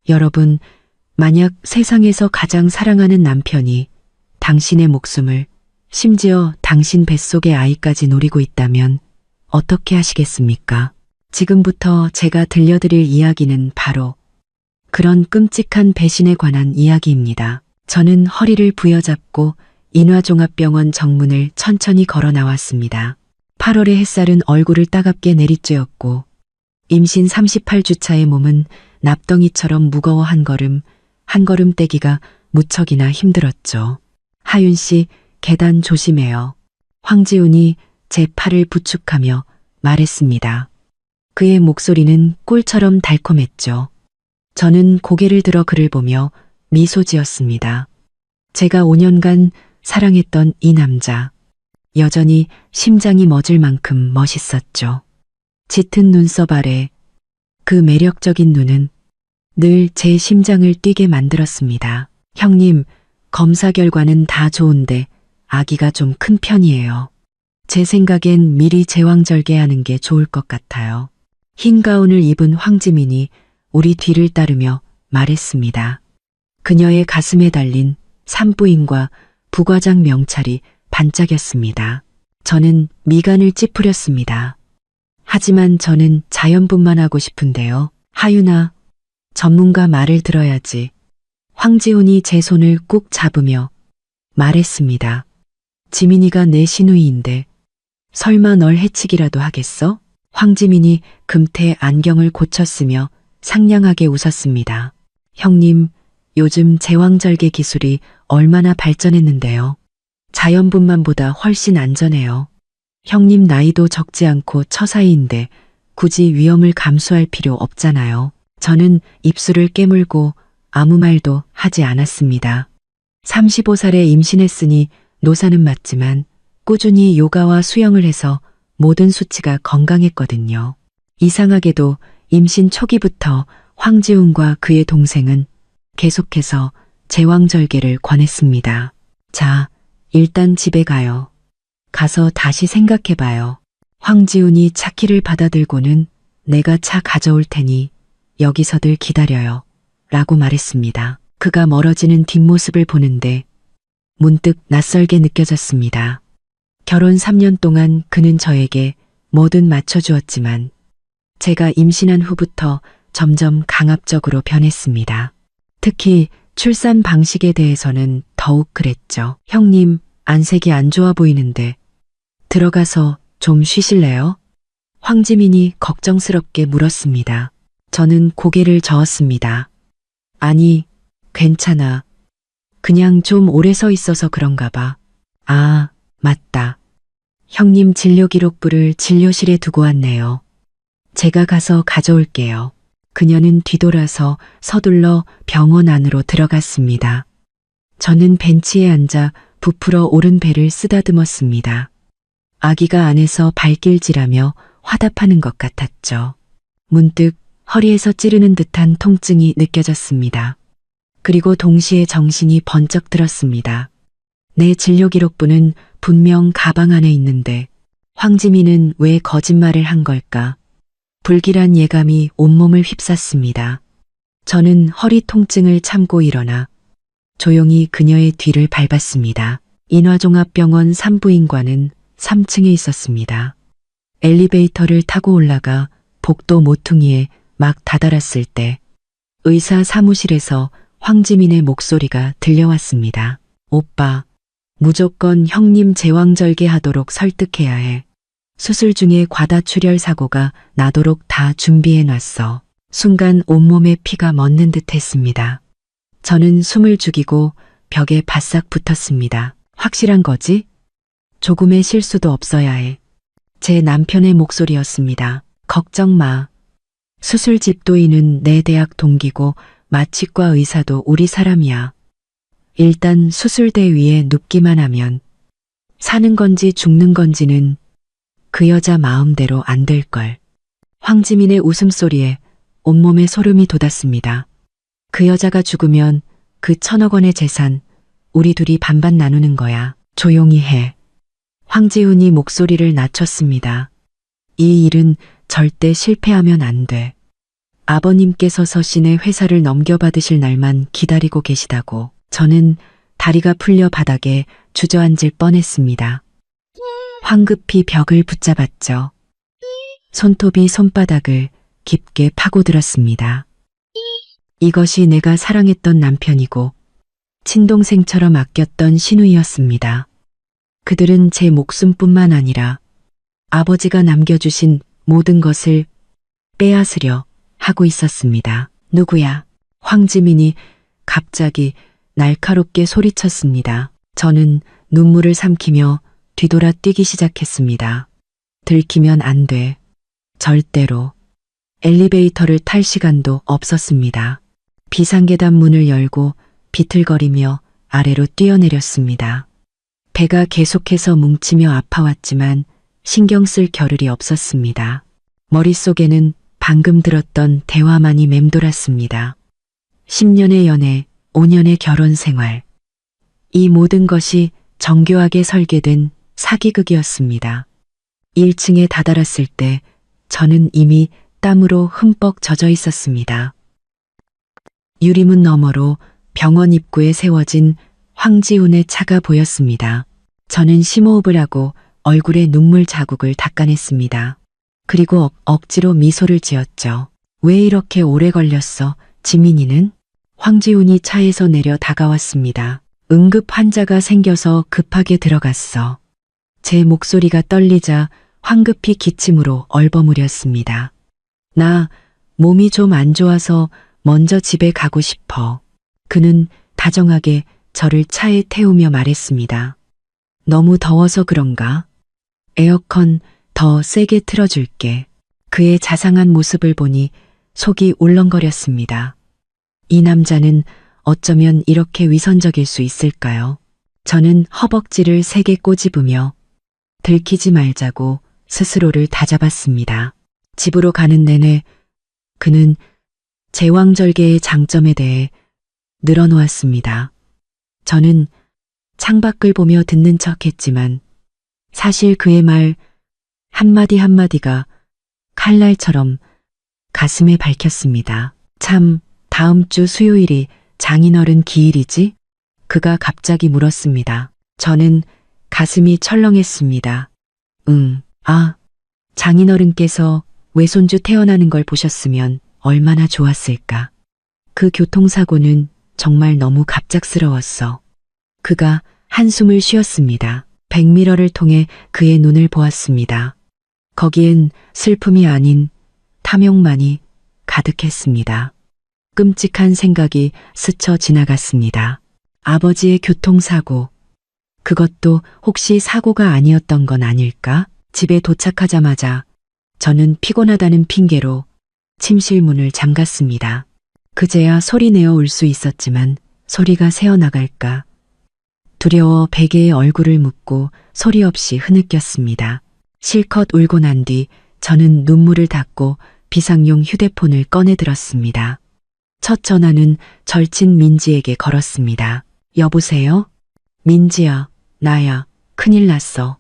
여러분, 만약 세상에서 가장 사랑하는 남편이 당신의 목숨을, 심지어 당신 뱃속의 아이까지 노리고 있다면 어떻게 하시겠습니까? 지금부터 제가 들려드릴 이야기는 바로 그런 끔찍한 배신에 관한 이야기입니다. 저는 허리를 부여잡고 인화종합병원 정문을 천천히 걸어 나왔습니다. 8월의 햇살은 얼굴을 따갑게 내리쬐었고 임신 38주차의 몸은 납덩이처럼 무거워 한 걸음 떼기가 무척이나 힘들었죠. 하윤 씨, 계단 조심해요. 황지훈이 제 팔을 부축하며 말했습니다. 그의 목소리는 꿀처럼 달콤했죠. 저는 고개를 들어 그를 보며 미소 지었습니다. 제가 5년간 사랑했던 이 남자, 여전히 심장이 멎을 만큼 멋있었죠. 짙은 눈썹 아래 그 매력적인 눈은 늘 제 심장을 뛰게 만들었습니다. 형님, 검사 결과는 다 좋은데 아기가 좀 큰 편이에요. 제 생각엔 미리 제왕절개하는 게 좋을 것 같아요. 흰 가운을 입은 황지민이 우리 뒤를 따르며 말했습니다. 그녀의 가슴에 달린 산부인과 부과장 명찰이 반짝였습니다. 저는 미간을 찌푸렸습니다. 하지만 저는 자연분만 하고 싶은데요. 하윤아, 전문가 말을 들어야지. 황지훈이 제 손을 꾹 잡으며 말했습니다. 지민이가 내 시누이인데 설마 널 해치기라도 하겠어? 황지민이 금태 안경을 고쳤으며 상냥하게 웃었습니다. 형님, 요즘 제왕절개 기술이 얼마나 발전했는데요. 자연분만보다 훨씬 안전해요. 형님 나이도 적지 않고 처사이인데 굳이 위험을 감수할 필요 없잖아요. 저는 입술을 깨물고 아무 말도 하지 않았습니다. 35살에 임신했으니 노사는 맞지만 꾸준히 요가와 수영을 해서 모든 수치가 건강했거든요. 이상하게도 임신 초기부터 황지훈과 그의 동생은 계속해서 제왕절개를 권했습니다. 자, 일단 집에 가요. 가서 다시 생각해봐요. 황지훈이 차 키를 받아들고는 내가 차 가져올 테니 여기서들 기다려요. 라고 말했습니다. 그가 멀어지는 뒷모습을 보는데 문득 낯설게 느껴졌습니다. 결혼 3년 동안 그는 저에게 뭐든 맞춰주었지만 제가 임신한 후부터 점점 강압적으로 변했습니다. 특히 출산 방식에 대해서는 더욱 그랬죠. 형님, 안색이 안 좋아 보이는데 들어가서 좀 쉬실래요? 황지민이 걱정스럽게 물었습니다. 저는 고개를 저었습니다. 아니, 괜찮아. 그냥 좀 오래 서 있어서 그런가 봐. 아, 맞다. 형님 진료기록부를 진료실에 두고 왔네요. 제가 가서 가져올게요. 그녀는 뒤돌아서 서둘러 병원 안으로 들어갔습니다. 저는 벤치에 앉아 부풀어 오른 배를 쓰다듬었습니다. 아기가 안에서 발길질하며 화답하는 것 같았죠. 문득 허리에서 찌르는 듯한 통증이 느껴졌습니다. 그리고 동시에 정신이 번쩍 들었습니다. 내 진료기록부는 분명 가방 안에 있는데 황지민은 왜 거짓말을 한 걸까? 불길한 예감이 온몸을 휩쌌습니다. 저는 허리 통증을 참고 일어나 조용히 그녀의 뒤를 밟았습니다. 인화종합병원 산부인과는 3층에 있었습니다. 엘리베이터를 타고 올라가 복도 모퉁이에 막 다다랐을 때 의사 사무실에서 황지민의 목소리가 들려왔습니다. 오빠, 무조건 형님 제왕절개 하도록 설득해야 해. 수술 중에 과다출혈 사고가 나도록 다 준비해 놨어. 순간 온몸에 피가 멎는 듯 했습니다. 저는 숨을 죽이고 벽에 바싹 붙었습니다. 확실한 거지? 조금의 실수도 없어야 해. 제 남편의 목소리였습니다. 걱정 마. 수술 집도인은 내 대학 동기고 마취과 의사도 우리 사람이야. 일단 수술대 위에 눕기만 하면 사는 건지 죽는 건지는 그 여자 마음대로 안 될걸. 황지민의 웃음소리에 온몸에 소름이 돋았습니다. 그 여자가 죽으면 그 1,000억 원의 재산 우리 둘이 반반 나누는 거야. 조용히 해. 황지훈이 목소리를 낮췄습니다. 이 일은 절대 실패하면 안 돼. 아버님께서 서신에 회사를 넘겨받으실 날만 기다리고 계시다고. 저는 다리가 풀려 바닥에 주저앉을 뻔했습니다. 황급히 벽을 붙잡았죠. 손톱이 손바닥을 깊게 파고들었습니다. 이것이 내가 사랑했던 남편이고 친동생처럼 아꼈던 신우이였습니다. 그들은 제 목숨뿐만 아니라 아버지가 남겨주신 모든 것을 빼앗으려 하고 있었습니다. 누구야? 황지민이 갑자기 날카롭게 소리쳤습니다. 저는 눈물을 삼키며 뒤돌아 뛰기 시작했습니다. 들키면 안 돼. 절대로. 엘리베이터를 탈 시간도 없었습니다. 비상계단 문을 열고 비틀거리며 아래로 뛰어내렸습니다. 배가 계속해서 뭉치며 아파왔지만 신경 쓸 겨를이 없었습니다. 머릿속에는 방금 들었던 대화만이 맴돌았습니다. 10년의 연애, 5년의 결혼 생활. 이 모든 것이 정교하게 설계된 사기극이었습니다. 1층에 다다랐을 때 저는 이미 땀으로 흠뻑 젖어 있었습니다. 유리문 너머로 병원 입구에 세워진 황지훈의 차가 보였습니다. 저는 심호흡을 하고 얼굴에 눈물 자국을 닦아냈습니다. 그리고 억지로 미소를 지었죠. 왜 이렇게 오래 걸렸어, 지민이는? 황지훈이 차에서 내려 다가왔습니다. 응급 환자가 생겨서 급하게 들어갔어. 제 목소리가 떨리자 황급히 기침으로 얼버무렸습니다. 나 몸이 좀 안 좋아서 먼저 집에 가고 싶어. 그는 다정하게 저를 차에 태우며 말했습니다. 너무 더워서 그런가? 에어컨 더 세게 틀어줄게. 그의 자상한 모습을 보니 속이 울렁거렸습니다. 이 남자는 어쩌면 이렇게 위선적일 수 있을까요? 저는 허벅지를 세게 꼬집으며 들키지 말자고 스스로를 다잡았습니다. 집으로 가는 내내 그는 제왕절개의 장점에 대해 늘어놓았습니다. 저는 창밖을 보며 듣는 척했지만 사실 그의 말 한마디 한마디가 칼날처럼 가슴에 박혔습니다. 참, 다음 주 수요일이 장인어른 기일이지? 그가 갑자기 물었습니다. 저는 가슴이 철렁했습니다. 장인어른께서 외손주 태어나는 걸 보셨으면 얼마나 좋았을까. 그 교통사고는 정말 너무 갑작스러웠어. 그가 한숨을 쉬었습니다. 백미러를 통해 그의 눈을 보았습니다. 거기엔 슬픔이 아닌 탐욕만이 가득했습니다. 끔찍한 생각이 스쳐 지나갔습니다. 아버지의 교통사고. 그것도 혹시 사고가 아니었던 건 아닐까? 집에 도착하자마자 저는 피곤하다는 핑계로 침실 문을 잠갔습니다. 그제야 소리내어 울 수 있었지만 소리가 새어나갈까. 두려워 베개에 얼굴을 묻고 소리 없이 흐느꼈습니다. 실컷 울고 난 뒤 저는 눈물을 닦고 비상용 휴대폰을 꺼내 들었습니다. 첫 전화는 절친 민지에게 걸었습니다. 여보세요? 민지야, 나야. 큰일 났어.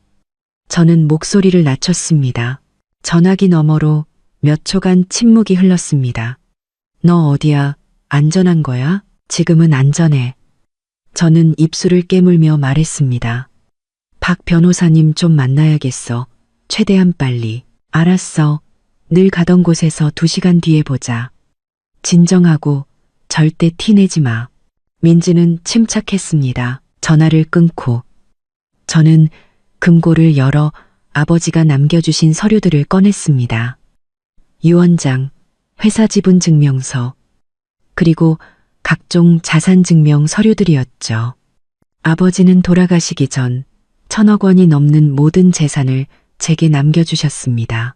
저는 목소리를 낮췄습니다. 전화기 너머로 몇 초간 침묵이 흘렀습니다. 너 어디야? 안전한 거야? 지금은 안전해. 저는 입술을 깨물며 말했습니다. 박 변호사님 좀 만나야겠어. 최대한 빨리. 알았어. 늘 가던 곳에서 2시간 뒤에 보자. 진정하고 절대 티내지 마. 민지는 침착했습니다. 전화를 끊고 저는 금고를 열어 아버지가 남겨주신 서류들을 꺼냈습니다. 유언장, 회사 지분 증명서, 그리고 각종 자산 증명 서류들이었죠. 아버지는 돌아가시기 전 1,000억 원이 넘는 모든 재산을 제게 남겨주셨습니다.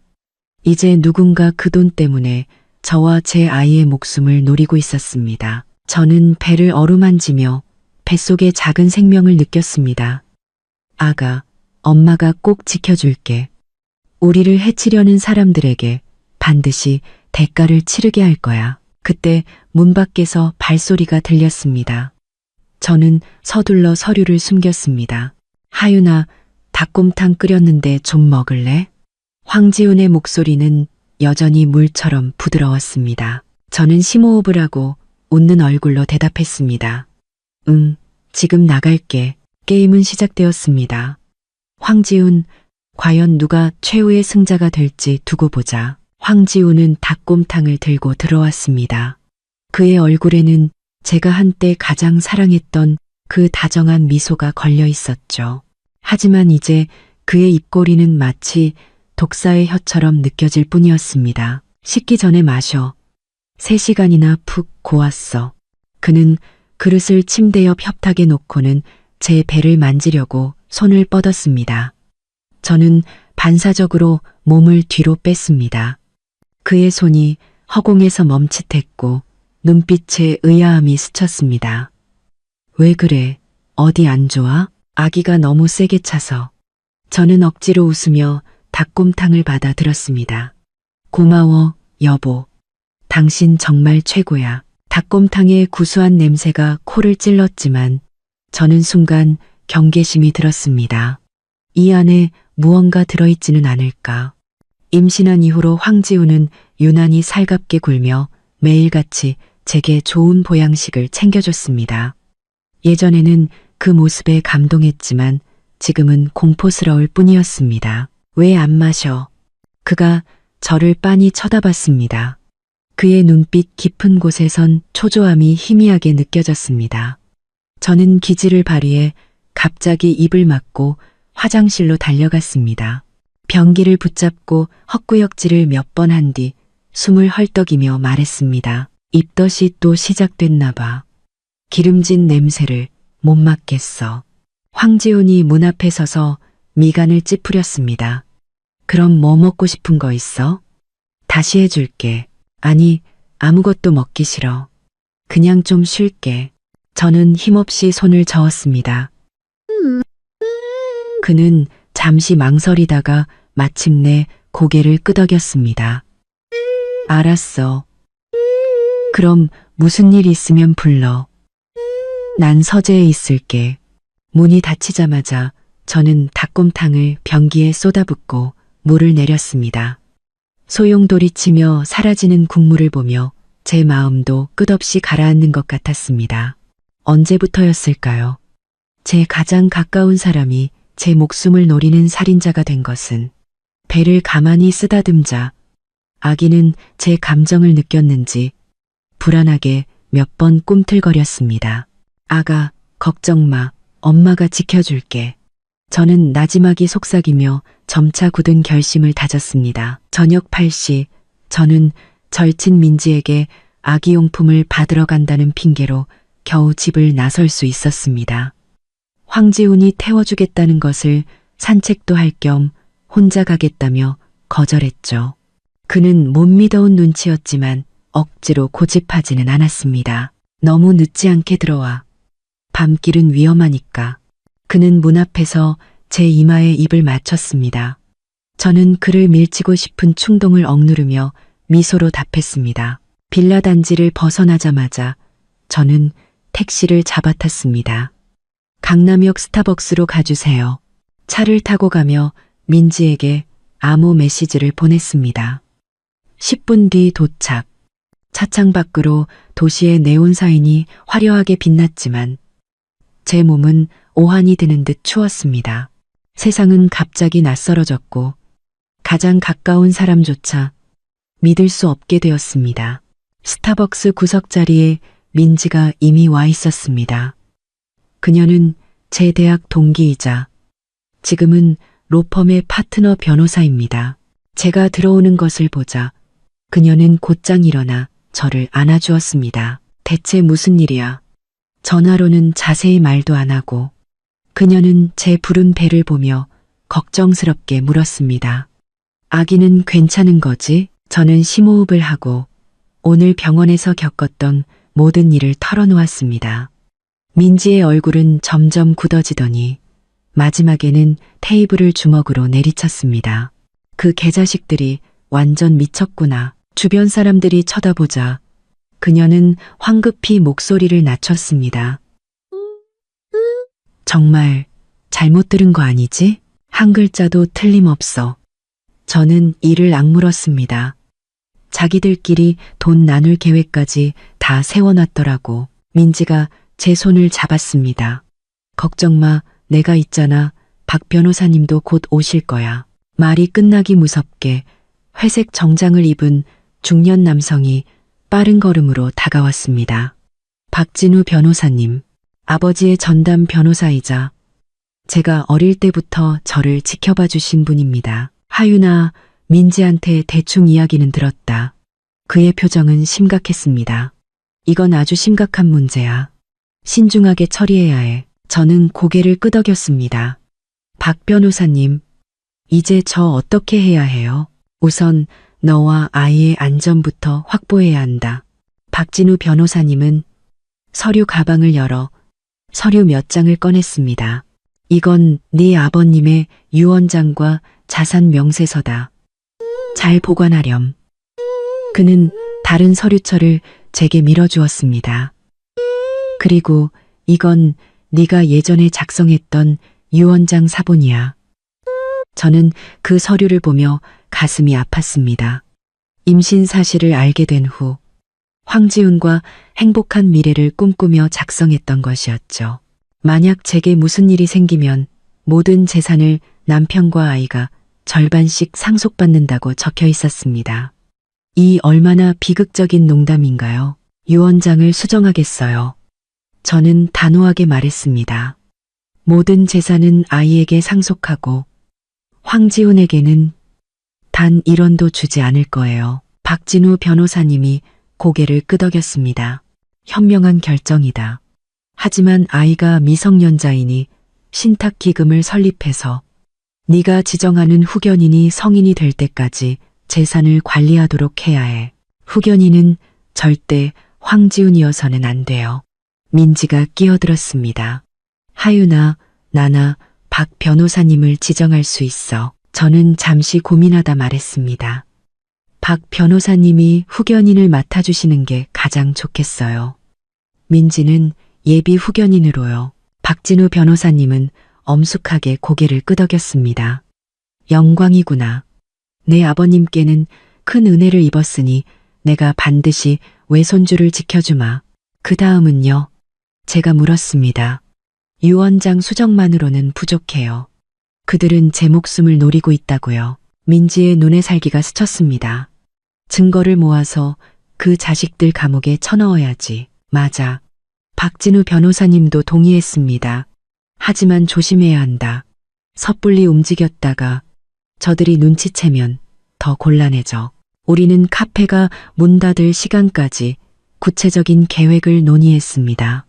이제 누군가 그 돈 때문에 저와 제 아이의 목숨을 노리고 있었습니다. 저는 배를 어루만지며 뱃속의 작은 생명을 느꼈습니다. 아가, 엄마가 꼭 지켜줄게. 우리를 해치려는 사람들에게 반드시 대가를 치르게 할 거야. 그때 문 밖에서 발소리가 들렸습니다. 저는 서둘러 서류를 숨겼습니다. 하윤아, 닭곰탕 끓였는데 좀 먹을래? 황지훈의 목소리는 여전히 물처럼 부드러웠습니다. 저는 심호흡을 하고 웃는 얼굴로 대답했습니다. 응, 지금 나갈게. 게임은 시작되었습니다. 황지훈, 과연 누가 최후의 승자가 될지 두고 보자. 황지훈은 닭곰탕을 들고 들어왔습니다. 그의 얼굴에는 제가 한때 가장 사랑했던 그 다정한 미소가 걸려 있었죠. 하지만 이제 그의 입꼬리는 마치 독사의 혀처럼 느껴질 뿐이었습니다. 식기 전에 마셔. 3시간이나 푹 고았어. 그는 그릇을 침대 옆 협탁에 놓고는 제 배를 만지려고 손을 뻗었습니다. 저는 반사적으로 몸을 뒤로 뺐습니다. 그의 손이 허공에서 멈칫했고 눈빛에 의아함이 스쳤습니다. 왜 그래? 어디 안 좋아? 아기가 너무 세게 차서. 저는 억지로 웃으며 닭곰탕을 받아 들었습니다. 고마워, 여보. 당신 정말 최고야. 닭곰탕의 구수한 냄새가 코를 찔렀지만 저는 순간 경계심이 들었습니다. 이 안에 무언가 들어있지는 않을까. 임신한 이후로 황지우는 유난히 살갑게 굴며 매일같이 제게 좋은 보양식을 챙겨줬습니다. 예전에는 그 모습에 감동했지만 지금은 공포스러울 뿐이었습니다. 왜 안 마셔? 그가 저를 빤히 쳐다봤습니다. 그의 눈빛 깊은 곳에선 초조함이 희미하게 느껴졌습니다. 저는 기지를 발휘해 갑자기 입을 막고 화장실로 달려갔습니다. 변기를 붙잡고 헛구역질을 몇 번 한 뒤 숨을 헐떡이며 말했습니다. 입덧이 또 시작됐나 봐. 기름진 냄새를 못 맡겠어. 황지훈이 문 앞에 서서 미간을 찌푸렸습니다. 그럼 뭐 먹고 싶은 거 있어? 다시 해줄게. 아니, 아무것도 먹기 싫어. 그냥 좀 쉴게. 저는 힘없이 손을 저었습니다. 그는 잠시 망설이다가 마침내 고개를 끄덕였습니다. 알았어. 그럼 무슨 일 있으면 불러. 난 서재에 있을게. 문이 닫히자마자 저는 닭곰탕을 변기에 쏟아붓고 물을 내렸습니다. 소용돌이치며 사라지는 국물을 보며 제 마음도 끝없이 가라앉는 것 같았습니다. 언제부터였을까요? 제 가장 가까운 사람이 제 목숨을 노리는 살인자가 된 것은. 배를 가만히 쓰다듬자 아기는 제 감정을 느꼈는지 불안하게 몇 번 꿈틀거렸습니다. 아가, 걱정 마. 엄마가 지켜줄게. 저는 나지막이 속삭이며 점차 굳은 결심을 다졌습니다. 저녁 8시 저는 절친 민지에게 아기용품을 받으러 간다는 핑계로 겨우 집을 나설 수 있었습니다. 황지훈이 태워주겠다는 것을 산책도 할 겸 혼자 가겠다며 거절했죠. 그는 못 믿어온 눈치였지만 억지로 고집하지는 않았습니다. 너무 늦지 않게 들어와. 밤길은 위험하니까. 그는 문 앞에서 제 이마에 입을 맞췄습니다. 저는 그를 밀치고 싶은 충동을 억누르며 미소로 답했습니다. 빌라 단지를 벗어나자마자 저는 택시를 잡아탔습니다. 강남역 스타벅스로 가주세요. 차를 타고 가며 민지에게 암호 메시지를 보냈습니다. 10분 뒤 도착. 차창 밖으로 도시의 네온사인이 화려하게 빛났지만 제 몸은 오한이 드는 듯 추웠습니다. 세상은 갑자기 낯설어졌고 가장 가까운 사람조차 믿을 수 없게 되었습니다. 스타벅스 구석자리에 민지가 이미 와 있었습니다. 그녀는 제 대학 동기이자 지금은 로펌의 파트너 변호사입니다. 제가 들어오는 것을 보자 그녀는 곧장 일어나 저를 안아주었습니다. 대체 무슨 일이야? 전화로는 자세히 말도 안 하고 그녀는 제 부른 배를 보며 걱정스럽게 물었습니다. 아기는 괜찮은 거지? 저는 심호흡을 하고 오늘 병원에서 겪었던 모든 일을 털어놓았습니다. 민지의 얼굴은 점점 굳어지더니 마지막에는 테이블을 주먹으로 내리쳤습니다. 그 개자식들이 완전 미쳤구나. 주변 사람들이 쳐다보자 그녀는 황급히 목소리를 낮췄습니다. 정말 잘못 들은 거 아니지? 한 글자도 틀림없어. 저는 이를 악물었습니다. 자기들끼리 돈 나눌 계획까지 다 세워놨더라고. 민지가 제 손을 잡았습니다. 걱정 마, 내가 있잖아. 박 변호사님도 곧 오실 거야. 말이 끝나기 무섭게 회색 정장을 입은 중년 남성이 빠른 걸음으로 다가왔습니다. 박진우 변호사님, 아버지의 전담 변호사이자 제가 어릴 때부터 저를 지켜봐 주신 분입니다. 하윤아, 민지한테 대충 이야기는 들었다. 그의 표정은 심각했습니다. 이건 아주 심각한 문제야. 신중하게 처리해야 해. 저는 고개를 끄덕였습니다. 박 변호사님, 이제 저 어떻게 해야 해요? 우선 너와 아이의 안전부터 확보해야 한다. 박진우 변호사님은 서류 가방을 열어 서류 몇 장을 꺼냈습니다. 이건 네 아버님의 유언장과 자산 명세서다. 잘 보관하렴. 그는 다른 서류철을 제게 밀어주었습니다. 그리고 이건 네가 예전에 작성했던 유언장 사본이야. 저는 그 서류를 보며 가슴이 아팠습니다. 임신 사실을 알게 된 후 황지훈과 행복한 미래를 꿈꾸며 작성했던 것이었죠. 만약 제게 무슨 일이 생기면 모든 재산을 남편과 아이가 절반씩 상속받는다고 적혀 있었습니다. 이 얼마나 비극적인 농담인가요? 유언장을 수정하겠어요. 저는 단호하게 말했습니다. 모든 재산은 아이에게 상속하고 황지훈에게는 단 1원도 주지 않을 거예요. 박진우 변호사님이 고개를 끄덕였습니다. 현명한 결정이다. 하지만 아이가 미성년자이니 신탁기금을 설립해서 네가 지정하는 후견인이 성인이 될 때까지 재산을 관리하도록 해야 해. 후견인은 절대 황지훈이어서는 안 돼요. 민지가 끼어들었습니다. 하윤아, 나나 박 변호사님을 지정할 수 있어. 저는 잠시 고민하다 말했습니다. 박 변호사님이 후견인을 맡아주시는 게 가장 좋겠어요. 민지는 예비 후견인으로요. 박진우 변호사님은 엄숙하게 고개를 끄덕였습니다. 영광이구나. 내 아버님께는 큰 은혜를 입었으니 내가 반드시 외손주를 지켜주마. 그 다음은요. 제가 물었습니다. 유언장 수정만으로는 부족해요. 그들은 제 목숨을 노리고 있다고요. 민지의 눈에 살기가 스쳤습니다. 증거를 모아서 그 자식들 감옥에 쳐넣어야지. 맞아. 박진우 변호사님도 동의했습니다. 하지만 조심해야 한다. 섣불리 움직였다가 저들이 눈치채면 더 곤란해져. 우리는 카페가 문 닫을 시간까지 구체적인 계획을 논의했습니다.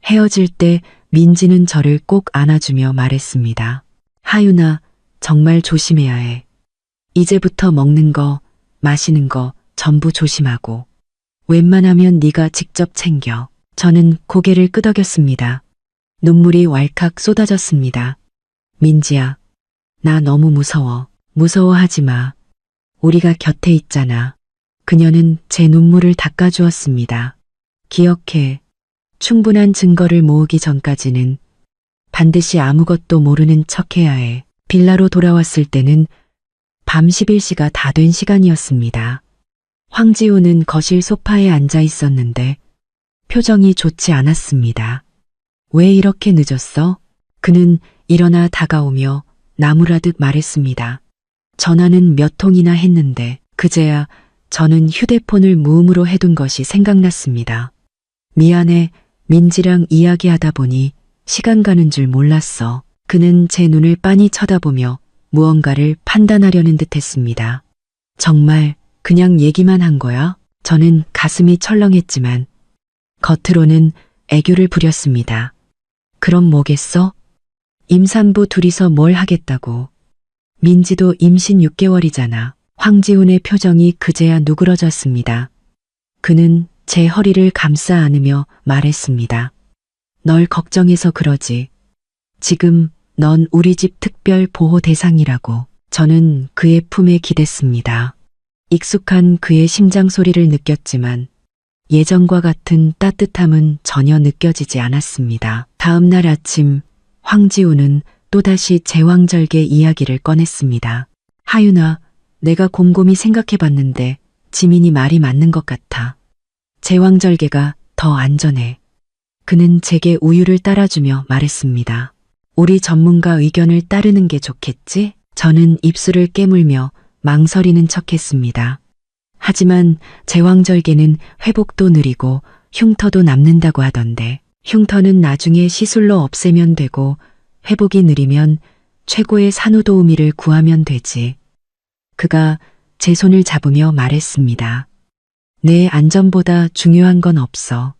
헤어질 때 민지는 저를 꼭 안아주며 말했습니다. 하윤아, 정말 조심해야 해. 이제부터 먹는 거, 마시는 거 전부 조심하고. 웬만하면 네가 직접 챙겨. 저는 고개를 끄덕였습니다. 눈물이 왈칵 쏟아졌습니다. 민지야, 나 너무 무서워. 무서워하지 마. 우리가 곁에 있잖아. 그녀는 제 눈물을 닦아주었습니다. 기억해. 충분한 증거를 모으기 전까지는 반드시 아무것도 모르는 척해야 해. 빌라로 돌아왔을 때는 밤 11시가 다 된 시간이었습니다. 황지호는 거실 소파에 앉아 있었는데 표정이 좋지 않았습니다. 왜 이렇게 늦었어? 그는 일어나 다가오며 나무라듯 말했습니다. 전화는 몇 통이나 했는데 그제야 저는 휴대폰을 무음으로 해둔 것이 생각났습니다. 미안해. 민지랑 이야기하다 보니 시간 가는 줄 몰랐어. 그는 제 눈을 빤히 쳐다보며 무언가를 판단하려는 듯 했습니다. 정말 그냥 얘기만 한 거야? 저는 가슴이 철렁했지만 겉으로는 애교를 부렸습니다. 그럼 뭐겠어? 임산부 둘이서 뭘 하겠다고. 민지도 임신 6개월이잖아. 황지훈의 표정이 그제야 누그러졌습니다. 그는 제 허리를 감싸 안으며 말했습니다. 널 걱정해서 그러지. 지금 넌 우리 집 특별 보호 대상이라고. 저는 그의 품에 기댔습니다. 익숙한 그의 심장 소리를 느꼈지만 예전과 같은 따뜻함은 전혀 느껴지지 않았습니다. 다음 날 아침 황지훈은 또다시 제왕절개 이야기를 꺼냈습니다. 하윤아, 내가 곰곰이 생각해봤는데 지민이 말이 맞는 것 같아. 제왕절개가 더 안전해. 그는 제게 우유를 따라주며 말했습니다. 우리 전문가 의견을 따르는 게 좋겠지? 저는 입술을 깨물며 망설이는 척했습니다. 하지만 제왕절개는 회복도 느리고 흉터도 남는다고 하던데, 흉터는 나중에 시술로 없애면 되고 회복이 느리면 최고의 산후도우미를 구하면 되지. 그가 제 손을 잡으며 말했습니다. 내 안전보다 중요한 건 없어.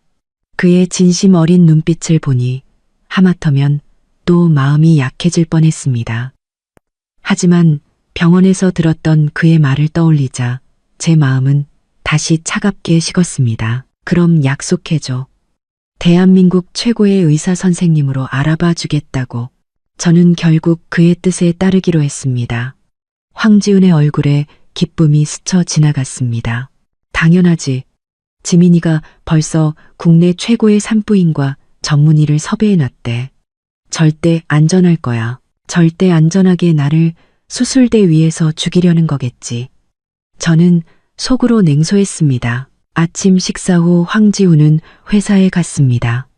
그의 진심 어린 눈빛을 보니 하마터면 또 마음이 약해질 뻔했습니다. 하지만 병원에서 들었던 그의 말을 떠올리자 제 마음은 다시 차갑게 식었습니다. 그럼 약속해줘. 대한민국 최고의 의사 선생님으로 알아봐 주겠다고. 저는 결국 그의 뜻에 따르기로 했습니다. 황지은의 얼굴에 기쁨이 스쳐 지나갔습니다. 당연하지. 지민이가 벌써 국내 최고의 산부인과 전문의를 섭외해놨대. 절대 안전할 거야. 절대 안전하게 나를 수술대 위에서 죽이려는 거겠지. 저는 속으로 냉소했습니다. 아침 식사 후 황지우는 회사에 갔습니다.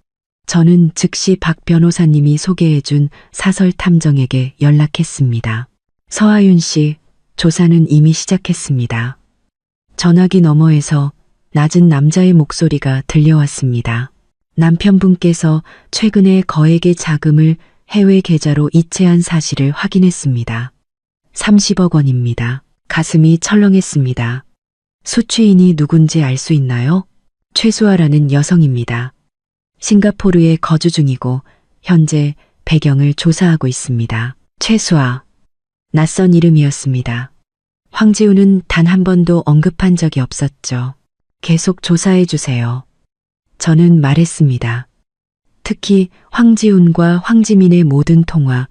저는 즉시 박 변호사님이 소개해준 사설 탐정에게 연락했습니다. 서하윤 씨, 조사는 이미 시작했습니다. 전화기 너머에서 낮은 남자의 목소리가 들려왔습니다. 남편분께서 최근에 거액의 자금을 해외 계좌로 이체한 사실을 확인했습니다. 30억 원입니다. 가슴이 철렁했습니다. 수취인이 누군지 알 수 있나요? 최수아라는 여성입니다. 싱가포르에 거주 중이고 현재 배경을 조사하고 있습니다. 최수아. 낯선 이름이었습니다. 황지우는 단 한 번도 언급한 적이 없었죠. 계속 조사해 주세요. 저는 말했습니다. 특히 황지훈과 황지민의 모든 통화,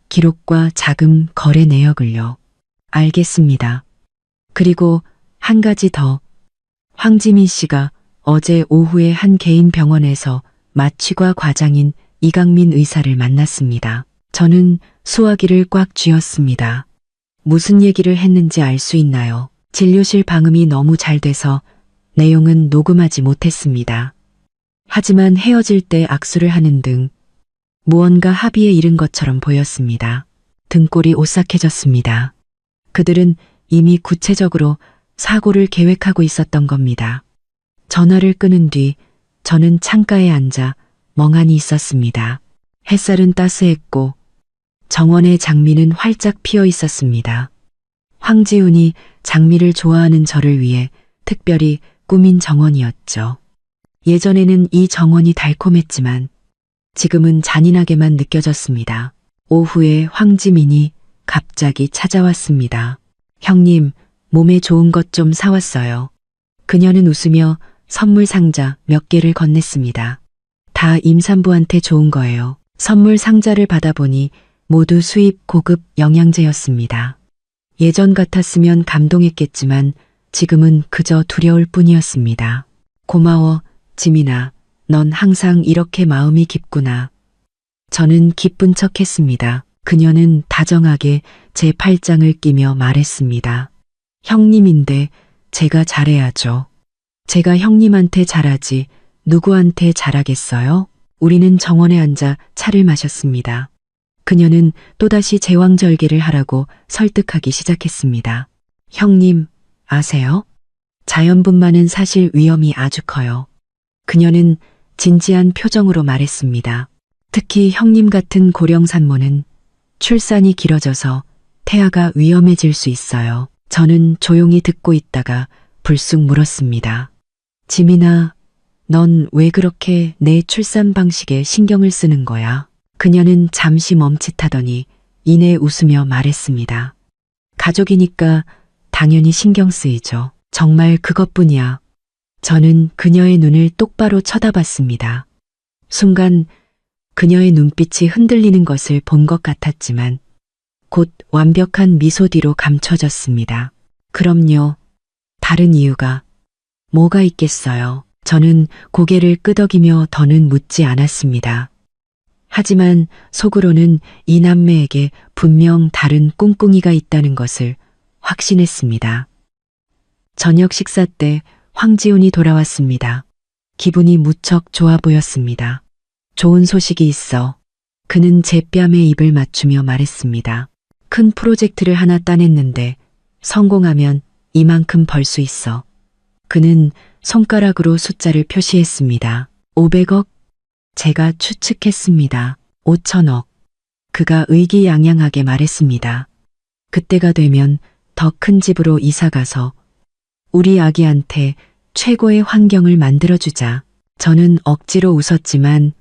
기록과 자금 거래 내역을요. 알겠습니다. 그리고 한 가지 더. 황지민 씨가 어제 오후에 한 개인 병원에서 마취과 과장인 이강민 의사를 만났습니다. 저는 수화기를 꽉 쥐었습니다. 무슨 얘기를 했는지 알 수 있나요? 진료실 방음이 너무 잘 돼서 내용은 녹음하지 못했습니다. 하지만 헤어질 때 악수를 하는 등 무언가 합의에 이른 것처럼 보였습니다. 등골이 오싹해졌습니다. 그들은 이미 구체적으로 사고를 계획하고 있었던 겁니다. 전화를 끊은 뒤 저는 창가에 앉아 멍하니 있었습니다. 햇살은 따스했고 정원의 장미는 활짝 피어 있었습니다. 황지훈이 장미를 좋아하는 저를 위해 특별히 꾸민 정원이었죠. 예전에는 이 정원이 달콤했지만 지금은 잔인하게만 느껴졌습니다. 오후에 황지민이 갑자기 찾아왔습니다. 형님, 몸에 좋은 것 좀 사왔어요. 그녀는 웃으며 선물 상자 몇 개를 건넸습니다. 다 임산부한테 좋은 거예요. 선물 상자를 받아보니 모두 수입 고급 영양제였습니다. 예전 같았으면 감동했겠지만 지금은 그저 두려울 뿐이었습니다. 고마워, 지민아. 넌 항상 이렇게 마음이 깊구나. 저는 기쁜 척했습니다. 그녀는 다정하게 제 팔짱을 끼며 말했습니다. 형님인데 제가 잘해야죠. 제가 형님한테 잘하지 누구한테 잘하겠어요? 우리는 정원에 앉아 차를 마셨습니다. 그녀는 또다시 제왕절개를 하라고 설득하기 시작했습니다. 형님, 아세요? 자연분만은 사실 위험이 아주 커요. 그녀는 진지한 표정으로 말했습니다. 특히 형님 같은 고령 산모는 출산이 길어져서 태아가 위험해질 수 있어요. 저는 조용히 듣고 있다가 불쑥 물었습니다. 지민아, 넌 왜 그렇게 내 출산 방식에 신경을 쓰는 거야? 그녀는 잠시 멈칫하더니 이내 웃으며 말했습니다. 가족이니까 당연히 신경 쓰이죠. 정말 그것뿐이야. 저는 그녀의 눈을 똑바로 쳐다봤습니다. 순간 그녀의 눈빛이 흔들리는 것을 본 것 같았지만 곧 완벽한 미소 뒤로 감춰졌습니다. 그럼요. 다른 이유가 뭐가 있겠어요. 저는 고개를 끄덕이며 더는 묻지 않았습니다. 하지만 속으로는 이 남매에게 분명 다른 꿍꿍이가 있다는 것을 확신했습니다. 저녁 식사 때 황지훈이 돌아왔습니다. 기분이 무척 좋아 보였습니다. 좋은 소식이 있어. 그는 제 뺨에 입을 맞추며 말했습니다. 큰 프로젝트를 하나 따냈는데 성공하면 이만큼 벌 수 있어. 그는 손가락으로 숫자를 표시했습니다. 500억? 제가 추측했습니다. 5천억. 그가 의기양양하게 말했습니다. 그때가 되면 더 큰 집으로 이사가서 우리 아기한테 최고의 환경을 만들어주자. 저는 억지로 웃었지만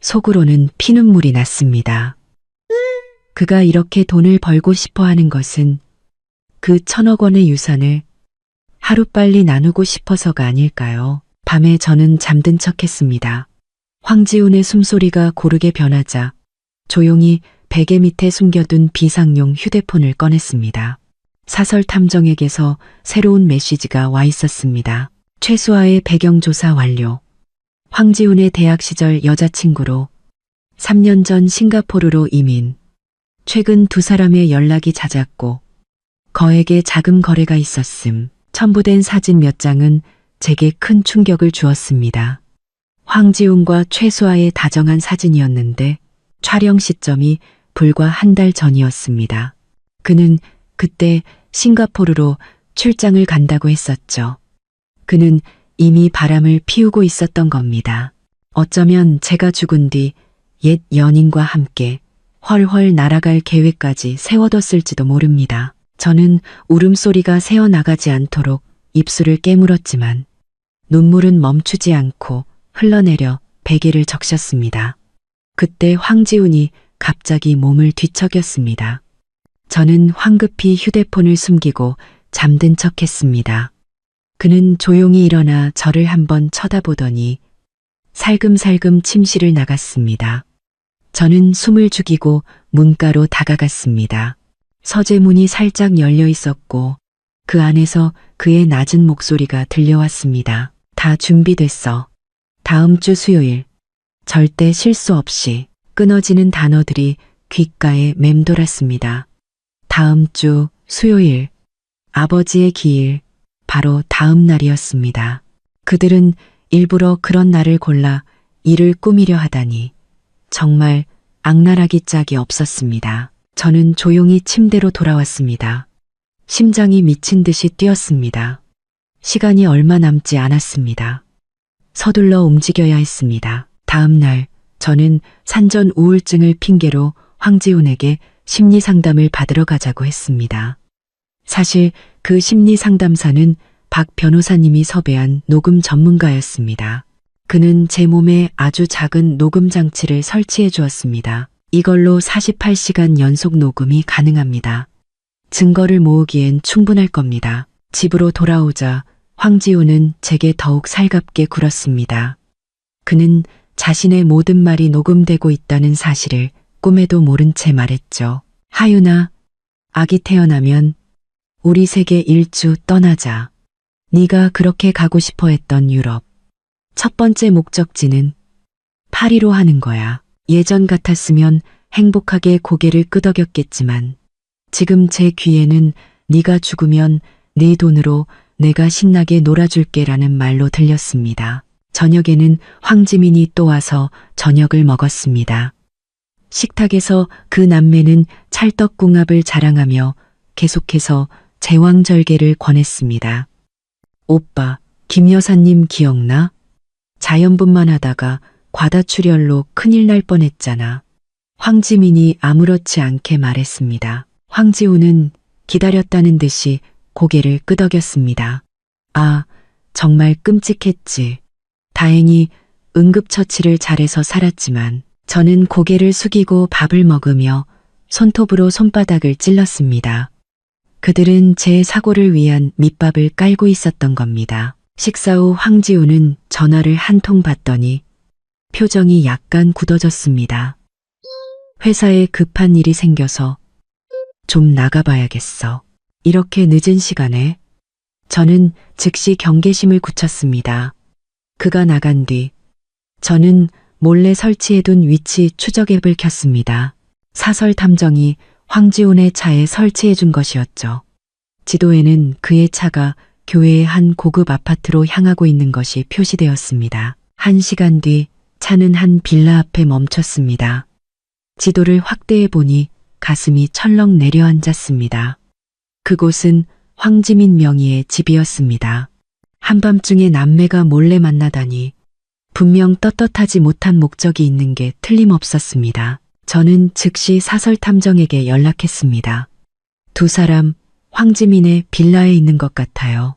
속으로는 피눈물이 났습니다. 그가 이렇게 돈을 벌고 싶어 하는 것은 그 1,000억 원의 유산을 하루빨리 나누고 싶어서가 아닐까요? 밤에 저는 잠든 척 했습니다. 황지훈의 숨소리가 고르게 변하자 조용히 베개 밑에 숨겨둔 비상용 휴대폰을 꺼냈습니다. 사설 탐정에게서 새로운 메시지가 와 있었습니다. 최수아의 배경조사 완료. 황지훈의 대학 시절 여자친구로 3년 전 싱가포르로 이민. 최근 두 사람의 연락이 잦았고 거액의 자금 거래가 있었음. 첨부된 사진 몇 장은 제게 큰 충격을 주었습니다. 황지훈과 최수아의 다정한 사진이었는데 촬영 시점이 불과 한 달 전이었습니다. 그는 그때 싱가포르로 출장을 간다고 했었죠. 그는 이미 바람을 피우고 있었던 겁니다. 어쩌면 제가 죽은 뒤 옛 연인과 함께 훨훨 날아갈 계획까지 세워뒀을지도 모릅니다. 저는 울음소리가 새어나가지 않도록 입술을 깨물었지만 눈물은 멈추지 않고 흘러내려 베개를 적셨습니다. 그때 황지훈이 갑자기 몸을 뒤척였습니다. 저는 황급히 휴대폰을 숨기고 잠든 척했습니다. 그는 조용히 일어나 저를 한번 쳐다보더니 살금살금 침실을 나갔습니다. 저는 숨을 죽이고 문가로 다가갔습니다. 서재문이 살짝 열려 있었고 그 안에서 그의 낮은 목소리가 들려왔습니다. 다 준비됐어. 다음 주 수요일. 절대 실수 없이. 끊어지는 단어들이 귓가에 맴돌았습니다. 다음 주 수요일. 아버지의 기일. 바로 다음 날이었습니다. 그들은 일부러 그런 날을 골라 일을 꾸미려 하다니 정말 악랄하기 짝이 없었습니다. 저는 조용히 침대로 돌아왔습니다. 심장이 미친 듯이 뛰었습니다. 시간이 얼마 남지 않았습니다. 서둘러 움직여야 했습니다. 다음 날 저는 산전 우울증을 핑계로 황지훈에게 심리 상담을 받으러 가자고 했습니다. 사실 그 심리 상담사는 박 변호사님이 섭외한 녹음 전문가였습니다. 그는 제 몸에 아주 작은 녹음 장치를 설치해 주었습니다. 이걸로 48시간 연속 녹음이 가능합니다. 증거를 모으기엔 충분할 겁니다. 집으로 돌아오자 황지훈은 제게 더욱 살갑게 굴었습니다. 그는 자신의 모든 말이 녹음되고 있다는 사실을 꿈에도 모른 채 말했죠. 하윤아, 아기 태어나면 우리 세계 일주 떠나자. 네가 그렇게 가고 싶어 했던 유럽. 첫 번째 목적지는 파리로 하는 거야. 예전 같았으면 행복하게 고개를 끄덕였겠지만 지금 제 귀에는 네가 죽으면 네 돈으로 내가 신나게 놀아줄게라는 말로 들렸습니다. 저녁에는 황지민이 또 와서 저녁을 먹었습니다. 식탁에서 그 남매는 찰떡궁합을 자랑하며 계속해서 제왕절개를 권했습니다. 오빠, 김 여사님 기억나? 자연분만 하다가 과다출혈로 큰일 날 뻔했잖아. 황지민이 아무렇지 않게 말했습니다. 황지훈은 기다렸다는 듯이 고개를 끄덕였습니다. 아, 정말 끔찍했지. 다행히 응급처치를 잘해서 살았지만 저는 고개를 숙이고 밥을 먹으며 손톱으로 손바닥을 찔렀습니다. 그들은 제 사고를 위한 밑밥을 깔고 있었던 겁니다. 식사 후 황지훈은 전화를 한 통 받더니 표정이 약간 굳어졌습니다. 회사에 급한 일이 생겨서 좀 나가봐야겠어. 이렇게 늦은 시간에 저는 즉시 경계심을 굳혔습니다. 그가 나간 뒤 저는 몰래 설치해둔 위치 추적 앱을 켰습니다. 사설 탐정이 황지훈의 차에 설치해준 것이었죠. 지도에는 그의 차가 교외의 한 고급 아파트로 향하고 있는 것이 표시되었습니다. 1시간 뒤 차는 한 빌라 앞에 멈췄습니다. 지도를 확대해 보니 가슴이 철렁 내려앉았습니다. 그곳은 황지민 명의의 집이었습니다. 한밤중에 남매가 몰래 만나다니 분명 떳떳하지 못한 목적이 있는 게 틀림없었습니다. 저는 즉시 사설탐정에게 연락했습니다. 두 사람 황지민의 빌라에 있는 것 같아요.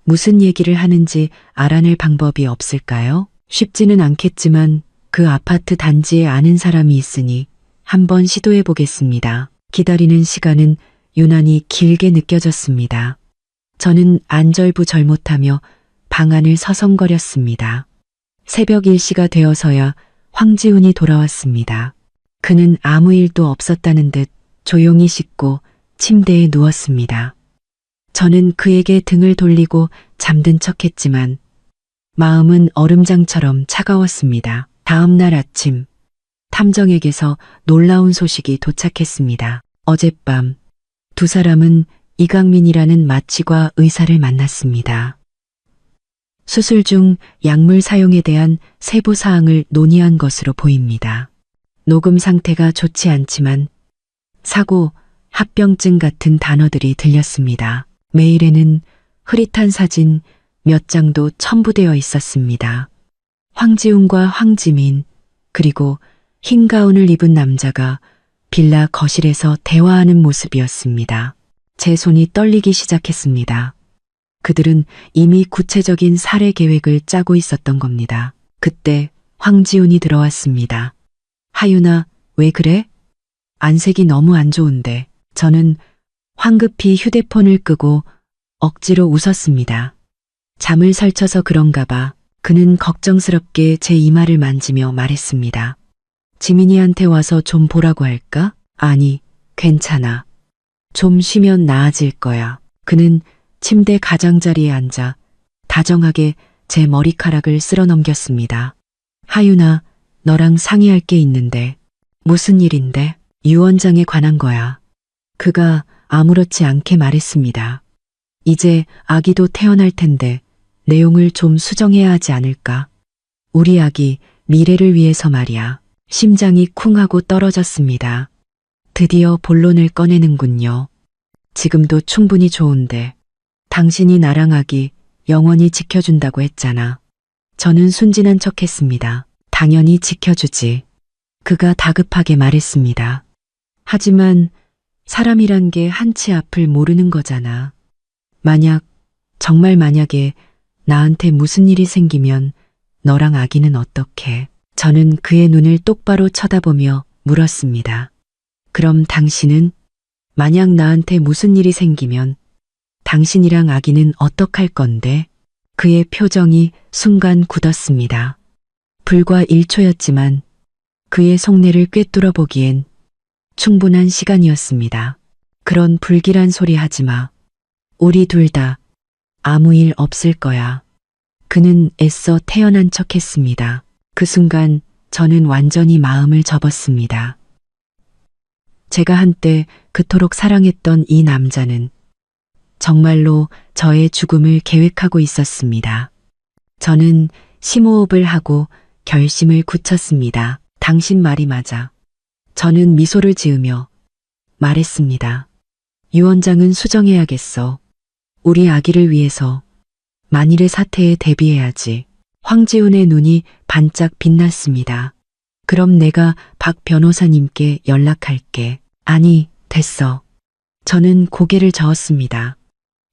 무슨 얘기를 하는지 알아낼 방법이 없을까요? 쉽지는 않겠지만 그 아파트 단지에 아는 사람이 있으니 한번 시도해 보겠습니다. 기다리는 시간은 유난히 길게 느껴졌습니다. 저는 안절부절못하며 방 안을 서성거렸습니다. 새벽 1시가 되어서야 황지훈이 돌아왔습니다. 그는 아무 일도 없었다는 듯 조용히 씻고 침대에 누웠습니다. 저는 그에게 등을 돌리고 잠든 척했지만 마음은 얼음장처럼 차가웠습니다. 다음 날 아침 탐정에게서 놀라운 소식이 도착했습니다. 어젯밤 두 사람은 이강민이라는 마취과 의사를 만났습니다. 수술 중 약물 사용에 대한 세부 사항을 논의한 것으로 보입니다. 녹음 상태가 좋지 않지만 사고, 합병증 같은 단어들이 들렸습니다. 메일에는 흐릿한 사진 몇 장도 첨부되어 있었습니다. 황지훈과 황지민 그리고 흰 가운을 입은 남자가 빌라 거실에서 대화하는 모습이었습니다. 제 손이 떨리기 시작했습니다. 그들은 이미 구체적인 살해 계획을 짜고 있었던 겁니다. 그때 황지훈이 들어왔습니다. 하윤아, 왜 그래? 안색이 너무 안 좋은데. 저는 황급히 휴대폰을 끄고 억지로 웃었습니다. 잠을 설쳐서 그런가 봐. 그는 걱정스럽게 제 이마를 만지며 말했습니다. 지민이한테 와서 좀 보라고 할까? 아니, 괜찮아. 좀 쉬면 나아질 거야. 그는 침대 가장자리에 앉아 다정하게 제 머리카락을 쓸어 넘겼습니다. 하윤아, 너랑 상의할 게 있는데. 무슨 일인데? 유언장에 관한 거야. 그가 아무렇지 않게 말했습니다. 이제 아기도 태어날 텐데 내용을 좀 수정해야 하지 않을까? 우리 아기 미래를 위해서 말이야. 심장이 쿵 하고 떨어졌습니다. 드디어 본론을 꺼내는군요. 지금도 충분히 좋은데 당신이 나랑 아기 영원히 지켜준다고 했잖아. 저는 순진한 척했습니다. 당연히 지켜주지. 그가 다급하게 말했습니다. 하지만 사람이란 게 한치 앞을 모르는 거잖아. 정말 만약에 나한테 무슨 일이 생기면 너랑 아기는 어떡해? 저는 그의 눈을 똑바로 쳐다보며 물었습니다. 그럼 당신은? 만약 나한테 무슨 일이 생기면 당신이랑 아기는 어떡할 건데? 그의 표정이 순간 굳었습니다. 불과 1초였지만 그의 속내를 꿰뚫어 보기엔 충분한 시간이었습니다. 그런 불길한 소리 하지 마. 우리 둘 다 아무 일 없을 거야. 그는 애써 태연한 척했습니다. 그 순간 저는 완전히 마음을 접었습니다. 제가 한때 그토록 사랑했던 이 남자는 정말로 저의 죽음을 계획하고 있었습니다. 저는 심호흡을 하고 결심을 굳혔습니다. 당신 말이 맞아. 저는 미소를 지으며 말했습니다. 유언장은 수정해야겠어. 우리 아기를 위해서 만일의 사태에 대비해야지. 황지훈의 눈이 반짝 빛났습니다. 그럼 내가 박 변호사님께 연락할게. 아니, 됐어. 저는 고개를 저었습니다.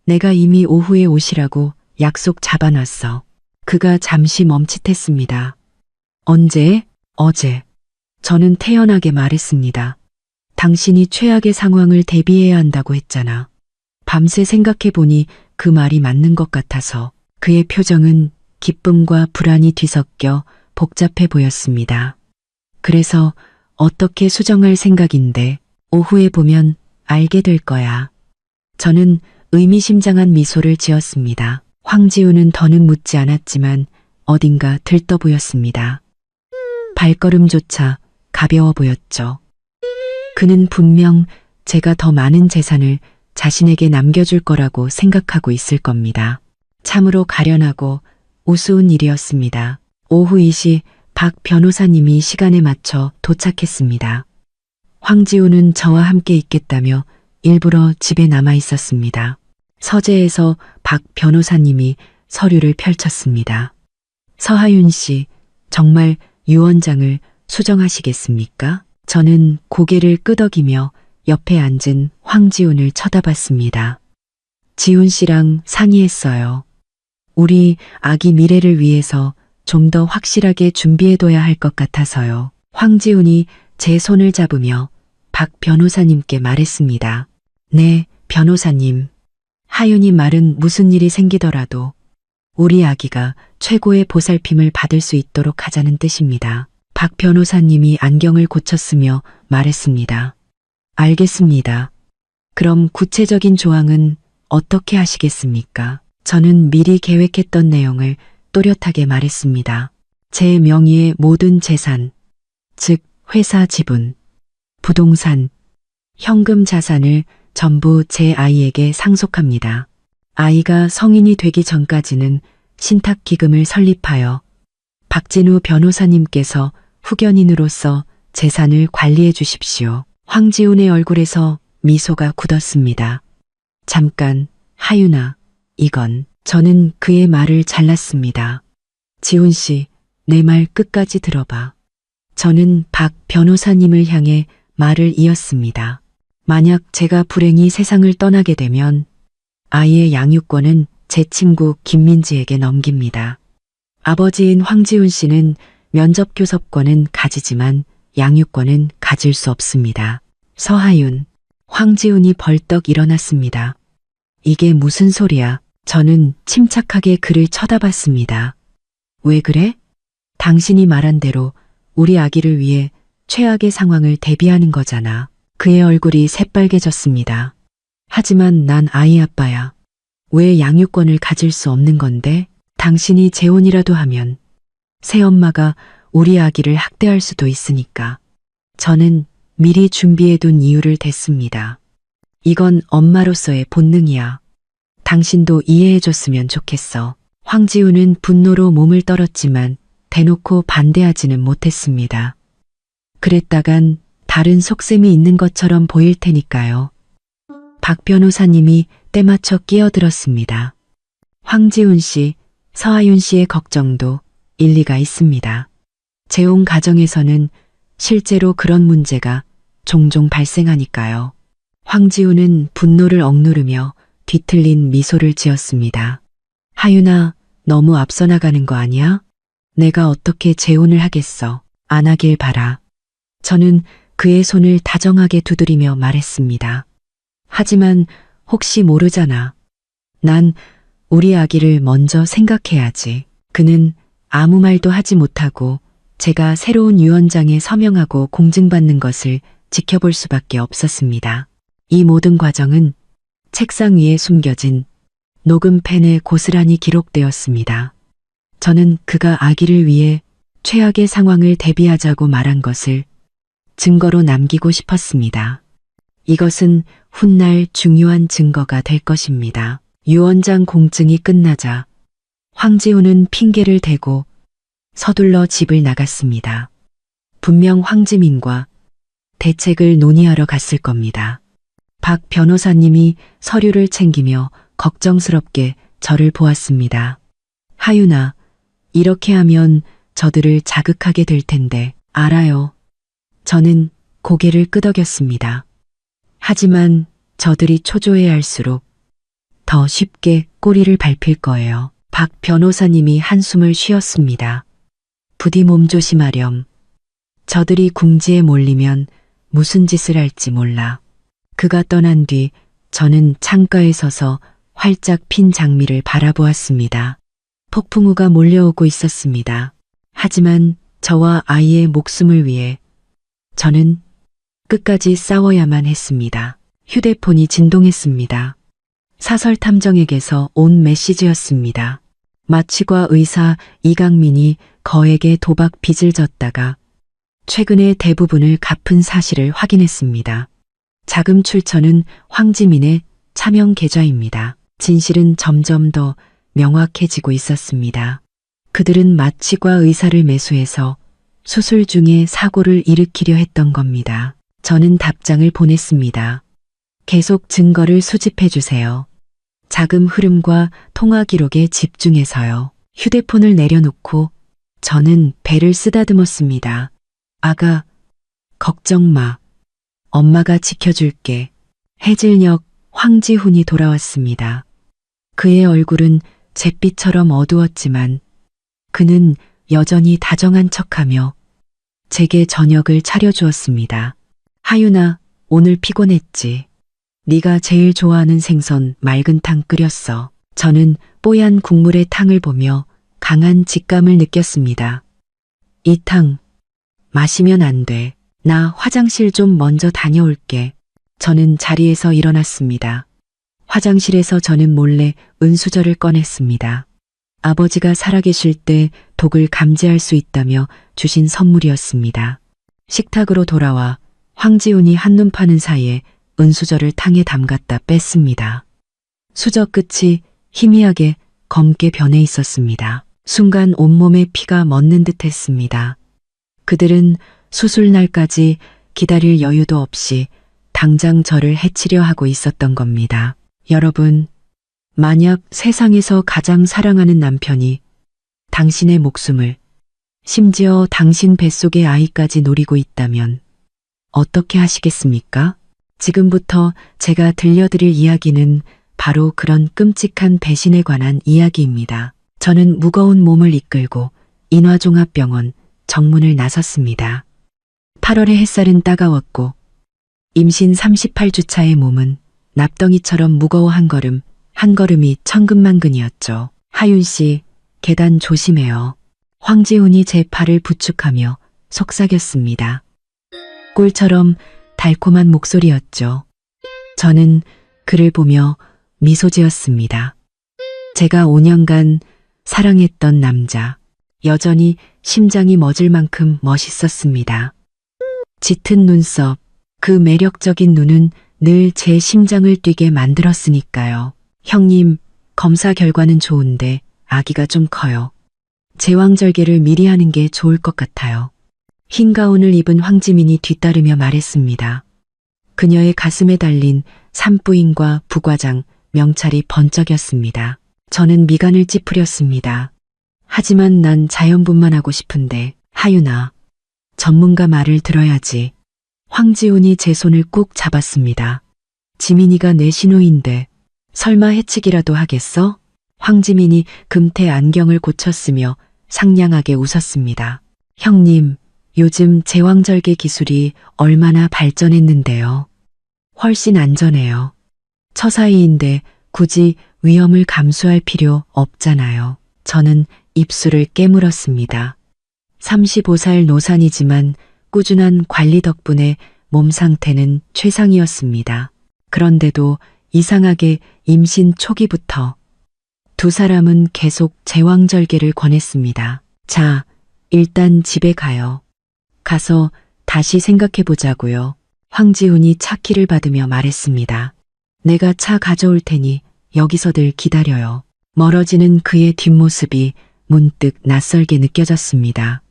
내가 이미 오후에 오시라고 약속 잡아놨어. 그가 잠시 멈칫했습니다. 언제? 어제. 저는 태연하게 말했습니다. 당신이 최악의 상황을 대비해야 한다고 했잖아. 밤새 생각해보니 그 말이 맞는 것 같아서. 그의 표정은 기쁨과 불안이 뒤섞여 복잡해 보였습니다. 그래서 어떻게 수정할 생각인데 오후에 보면 알게 될 거야. 저는 의미심장한 미소를 지었습니다. 황지훈은 더는 묻지 않았지만 어딘가 들떠 보였습니다. 발걸음조차 가벼워 보였죠. 그는 분명 제가 더 많은 재산을 자신에게 남겨줄 거라고 생각하고 있을 겁니다. 참으로 가련하고 우스운 일이었습니다. 오후 2시 박 변호사님이 시간에 맞춰 도착했습니다. 황지우는 저와 함께 있겠다며 일부러 집에 남아 있었습니다. 서재에서 박 변호사님이 서류를 펼쳤습니다. 서하윤 씨, 정말 유 원장을 수정하시겠습니까? 저는 고개를 끄덕이며 옆에 앉은 황지훈을 쳐다봤습니다. 지훈 씨랑 상의했어요. 우리 아기 미래를 위해서 좀 더 확실하게 준비해둬야 할 것 같아서요. 황지훈이 제 손을 잡으며 박 변호사님께 말했습니다. 네, 변호사님. 하윤이 말은 무슨 일이 생기더라도 우리 아기가 최고의 보살핌을 받을 수 있도록 하자는 뜻입니다. 박 변호사님이 안경을 고쳤으며 말했습니다. 알겠습니다. 그럼 구체적인 조항은 어떻게 하시겠습니까? 저는 미리 계획했던 내용을 또렷하게 말했습니다. 제 명의의 모든 재산, 즉 회사 지분, 부동산, 현금 자산을 전부 제 아이에게 상속합니다. 아이가 성인이 되기 전까지는 신탁기금을 설립하여 박진우 변호사님께서 후견인으로서 재산을 관리해 주십시오. 황지훈의 얼굴에서 미소가 굳었습니다. 잠깐, 하윤아, 이건. 저는 그의 말을 잘랐습니다. 지훈 씨, 내 말 끝까지 들어봐. 저는 박 변호사님을 향해 말을 이었습니다. 만약 제가 불행히 세상을 떠나게 되면 아이의 양육권은 제 친구 김민지에게 넘깁니다. 아버지인 황지훈 씨는 면접 교섭권은 가지지만 양육권은 가질 수 없습니다. 서하윤, 황지훈이 벌떡 일어났습니다. 이게 무슨 소리야? 저는 침착하게 그를 쳐다봤습니다. 왜 그래? 당신이 말한 대로 우리 아기를 위해 최악의 상황을 대비하는 거잖아. 그의 얼굴이 새빨개졌습니다. 하지만 난 아이 아빠야. 왜 양육권을 가질 수 없는 건데? 당신이 재혼이라도 하면 새엄마가 우리 아기를 학대할 수도 있으니까. 저는 미리 준비해둔 이유를 댔습니다. 이건 엄마로서의 본능이야. 당신도 이해해줬으면 좋겠어. 황지우는 분노로 몸을 떨었지만 대놓고 반대하지는 못했습니다. 그랬다간 다른 속셈이 있는 것처럼 보일 테니까요. 박 변호사님이 때맞춰 끼어들었습니다. 황지훈 씨, 서하윤 씨의 걱정도 일리가 있습니다. 재혼 가정에서는 실제로 그런 문제가 종종 발생하니까요. 황지훈은 분노를 억누르며 뒤틀린 미소를 지었습니다. 하윤아, 너무 앞서 나가는 거 아니야? 내가 어떻게 재혼을 하겠어. 안 하길 바라. 저는 그의 손을 다정하게 두드리며 말했습니다. 하지만 혹시 모르잖아. 난 우리 아기를 먼저 생각해야지. 그는 아무 말도 하지 못하고 제가 새로운 유언장에 서명하고 공증받는 것을 지켜볼 수밖에 없었습니다. 이 모든 과정은 책상 위에 숨겨진 녹음펜에 고스란히 기록되었습니다. 저는 그가 아기를 위해 최악의 상황을 대비하자고 말한 것을 증거로 남기고 싶었습니다. 이것은 훗날 중요한 증거가 될 것입니다. 유언장 공증이 끝나자 황지훈은 핑계를 대고 서둘러 집을 나갔습니다. 분명 황지민과 대책을 논의하러 갔을 겁니다. 박 변호사님이 서류를 챙기며 걱정스럽게 저를 보았습니다. 하윤아, 이렇게 하면 저들을 자극하게 될 텐데. 알아요. 저는 고개를 끄덕였습니다. 하지만 저들이 초조해할수록 더 쉽게 꼬리를 밟힐 거예요. 박 변호사님이 한숨을 쉬었습니다. 부디 몸조심하렴. 저들이 궁지에 몰리면 무슨 짓을 할지 몰라. 그가 떠난 뒤 저는 창가에 서서 활짝 핀 장미를 바라보았습니다. 폭풍우가 몰려오고 있었습니다. 하지만 저와 아이의 목숨을 위해 저는 끝까지 싸워야만 했습니다. 휴대폰이 진동했습니다. 사설 탐정에게서 온 메시지였습니다. 마취과 의사 이강민이 거액의 도박 빚을 졌다가 최근에 대부분을 갚은 사실을 확인했습니다. 자금 출처는 황지민의 차명 계좌입니다. 진실은 점점 더 명확해지고 있었습니다. 그들은 마취과 의사를 매수해서 수술 중에 사고를 일으키려 했던 겁니다. 저는 답장을 보냈습니다. 계속 증거를 수집해 주세요. 자금 흐름과 통화 기록에 집중해서요. 휴대폰을 내려놓고 저는 배를 쓰다듬었습니다. 아가, 걱정 마. 엄마가 지켜줄게. 해질녘 황지훈이 돌아왔습니다. 그의 얼굴은 잿빛처럼 어두웠지만 그는 여전히 다정한 척하며 제게 저녁을 차려주었습니다. 하윤아, 오늘 피곤했지? 네가 제일 좋아하는 생선 맑은탕 끓였어. 저는 뽀얀 국물의 탕을 보며 강한 직감을 느꼈습니다. 이 탕 마시면 안 돼. 나 화장실 좀 먼저 다녀올게. 저는 자리에서 일어났습니다. 화장실에서 저는 몰래 은수저를 꺼냈습니다. 아버지가 살아계실 때 독을 감지할 수 있다며 주신 선물이었습니다. 식탁으로 돌아와 황지훈이 한눈 파는 사이에 은수저를 탕에 담갔다 뺐습니다. 수저 끝이 희미하게 검게 변해 있었습니다. 순간 온몸에 피가 멎는 듯 했습니다. 그들은 수술 날까지 기다릴 여유도 없이 당장 저를 해치려 하고 있었던 겁니다. 여러분, 만약 세상에서 가장 사랑하는 남편이 당신의 목숨을, 심지어 당신 뱃속의 아이까지 노리고 있다면 어떻게 하시겠습니까? 지금부터 제가 들려드릴 이야기는 바로 그런 끔찍한 배신에 관한 이야기입니다. 저는 무거운 몸을 이끌고 인화종합병원 정문을 나섰습니다. 8월의 햇살은 따가웠고 임신 38주차의 몸은 납덩이처럼 무거워 한 걸음이 천근만근이었죠. 하윤 씨, 계단 조심해요. 황지훈이 제 팔을 부축하며 속삭였습니다. 꿀처럼 달콤한 목소리였죠. 저는 그를 보며 미소 지었습니다. 제가 5년간 사랑했던 남자, 여전히 심장이 멎을 만큼 멋있었습니다. 짙은 눈썹, 그 매력적인 눈은 늘 제 심장을 뛰게 만들었으니까요. 형님, 검사 결과는 좋은데 아기가 좀 커요. 제왕절개를 미리 하는 게 좋을 것 같아요. 흰 가운을 입은 황지민이 뒤따르며 말했습니다. 그녀의 가슴에 달린 산부인과 부과장 명찰이 번쩍였습니다. 저는 미간을 찌푸렸습니다. 하지만 난 자연분만 하고 싶은데, 하윤아, 전문가 말을 들어야지. 황지훈이 제 손을 꾹 잡았습니다. 지민이가 내 신우인데 설마 해치기라도 하겠어? 황지민이 금태 안경을 고쳤으며 상냥하게 웃었습니다. 형님, 요즘 제왕절개 기술이 얼마나 발전했는데요. 훨씬 안전해요. 처사이인데 굳이 위험을 감수할 필요 없잖아요. 저는 입술을 깨물었습니다. 35살 노산이지만 꾸준한 관리 덕분에 몸 상태는 최상이었습니다. 그런데도 이상하게 임신 초기부터 두 사람은 계속 제왕절개를 권했습니다. 자, 일단 집에 가요. 가서 다시 생각해 보자고요. 황지훈이 차 키를 받으며 말했습니다. 내가 차 가져올 테니 여기서들 기다려요. 멀어지는 그의 뒷모습이 문득 낯설게 느껴졌습니다.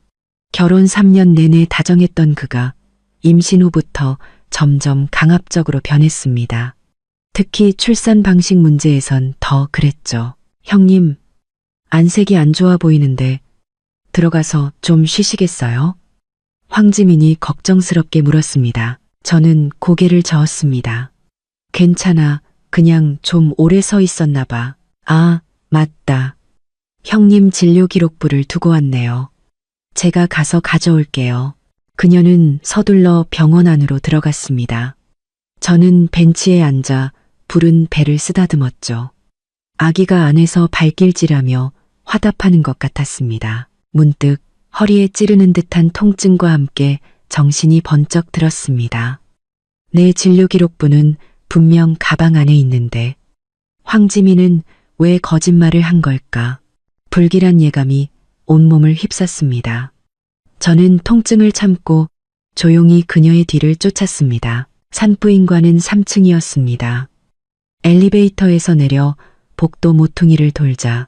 결혼 3년 내내 다정했던 그가 임신 후부터 점점 강압적으로 변했습니다. 특히 출산 방식 문제에선 더 그랬죠. 형님, 안색이 안 좋아 보이는데 들어가서 좀 쉬시겠어요? 황지민이 걱정스럽게 물었습니다. 저는 고개를 저었습니다. 괜찮아. 그냥 좀 오래 서 있었나 봐. 아, 맞다. 형님 진료 기록부를 두고 왔네요. 제가 가서 가져올게요. 그녀는 서둘러 병원 안으로 들어갔습니다. 저는 벤치에 앉아 부른 배를 쓰다듬었죠. 아기가 안에서 발길질하며 화답하는 것 같았습니다. 문득 허리에 찌르는 듯한 통증과 함께 정신이 번쩍 들었습니다. 내 진료 기록부는 분명 가방 안에 있는데 황지민은 왜 거짓말을 한 걸까? 불길한 예감이 온몸을 휩쌌습니다. 저는 통증을 참고 조용히 그녀의 뒤를 쫓았습니다. 산부인과는 3층이었습니다. 엘리베이터에서 내려 복도 모퉁이를 돌자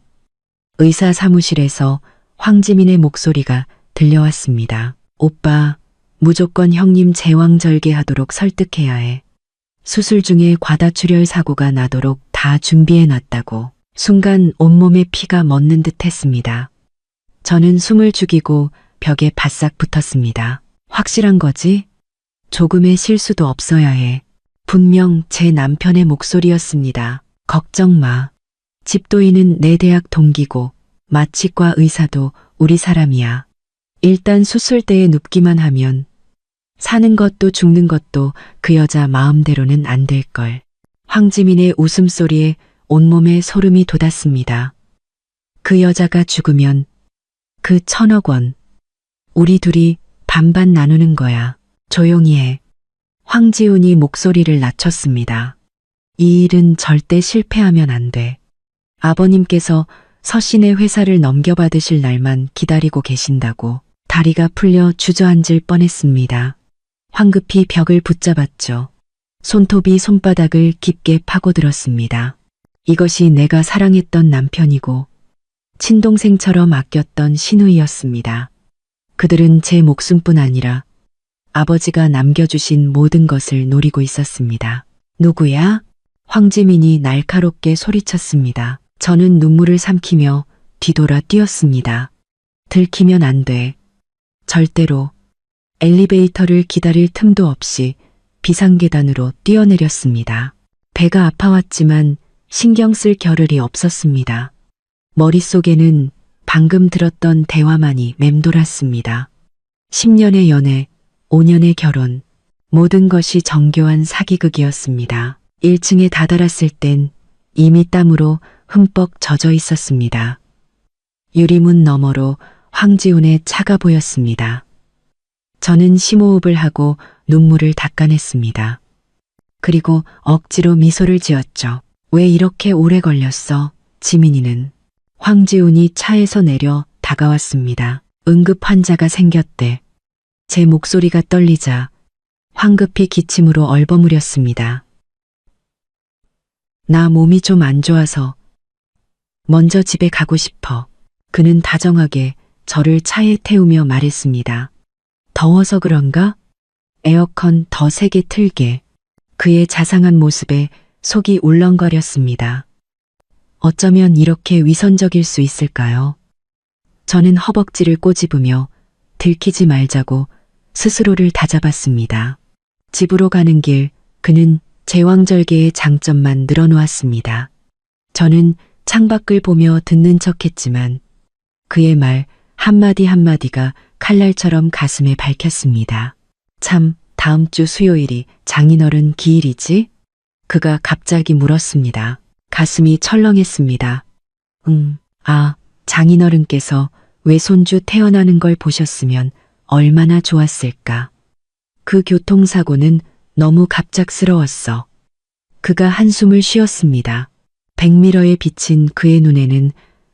의사 사무실에서 황지민의 목소리가 들려왔습니다. 오빠, 무조건 형님 제왕절개하도록 설득해야 해. 수술 중에 과다출혈 사고가 나도록 다 준비해놨다고. 순간 온몸에 피가 멎는 듯 했습니다. 저는 숨을 죽이고 벽에 바싹 붙었습니다. 확실한 거지? 조금의 실수도 없어야 해. 분명 제 남편의 목소리였습니다. 걱정 마. 집도인은 내 대학 동기고 마취과 의사도 우리 사람이야. 일단 수술대에 눕기만 하면 사는 것도 죽는 것도 그 여자 마음대로는 안 될걸. 황지민의 웃음소리에 온몸에 소름이 돋았습니다. 그 여자가 죽으면 그 1,000억 원 우리 둘이 반반 나누는 거야. 조용히 해. 황지훈이 목소리를 낮췄습니다. 이 일은 절대 실패하면 안 돼. 아버님께서 서신의 회사를 넘겨받으실 날만 기다리고 계신다고. 다리가 풀려 주저앉을 뻔했습니다. 황급히 벽을 붙잡았죠. 손톱이 손바닥을 깊게 파고들었습니다. 이것이 내가 사랑했던 남편이고 친동생처럼 아꼈던 시누이였습니다. 그들은 제 목숨뿐 아니라 아버지가 남겨주신 모든 것을 노리고 있었습니다. 누구야? 황지민이 날카롭게 소리쳤습니다. 저는 눈물을 삼키며 뒤돌아 뛰었습니다. 들키면 안 돼. 절대로. 엘리베이터를 기다릴 틈도 없이 비상계단으로 뛰어내렸습니다. 배가 아파왔지만 신경 쓸 겨를이 없었습니다. 머릿속에는 방금 들었던 대화만이 맴돌았습니다. 10년의 연애, 5년의 결혼, 모든 것이 정교한 사기극이었습니다. 1층에 다다랐을 땐 이미 땀으로 흠뻑 젖어 있었습니다. 유리문 너머로 황지훈의 차가 보였습니다. 저는 심호흡을 하고 눈물을 닦아냈습니다. 그리고 억지로 미소를 지었죠. 왜 이렇게 오래 걸렸어? 지민이는. 황지훈이 차에서 내려 다가왔습니다. 응급 환자가 생겼대. 제 목소리가 떨리자 황급히 기침으로 얼버무렸습니다. 나 몸이 좀 안 좋아서 먼저 집에 가고 싶어. 그는 다정하게 저를 차에 태우며 말했습니다. 더워서 그런가? 에어컨 더 세게 틀게. 그의 자상한 모습에 속이 울렁거렸습니다. 어쩌면 이렇게 위선적일 수 있을까요? 저는 허벅지를 꼬집으며 들키지 말자고 스스로를 다잡았습니다. 집으로 가는 길 그는 제왕절개의 장점만 늘어놓았습니다. 저는 창밖을 보며 듣는 척했지만 그의 말 한마디 한마디가 칼날처럼 가슴에 박혔습니다. 참, 다음 주 수요일이 장인어른 기일이지? 그가 갑자기 물었습니다. 가슴이 철렁했습니다. 장인어른께서 외손주 태어나는 걸 보셨으면 얼마나 좋았을까. 그 교통사고는 너무 갑작스러웠어. 그가 한숨을 쉬었습니다. 백미러에 비친 그의 눈에는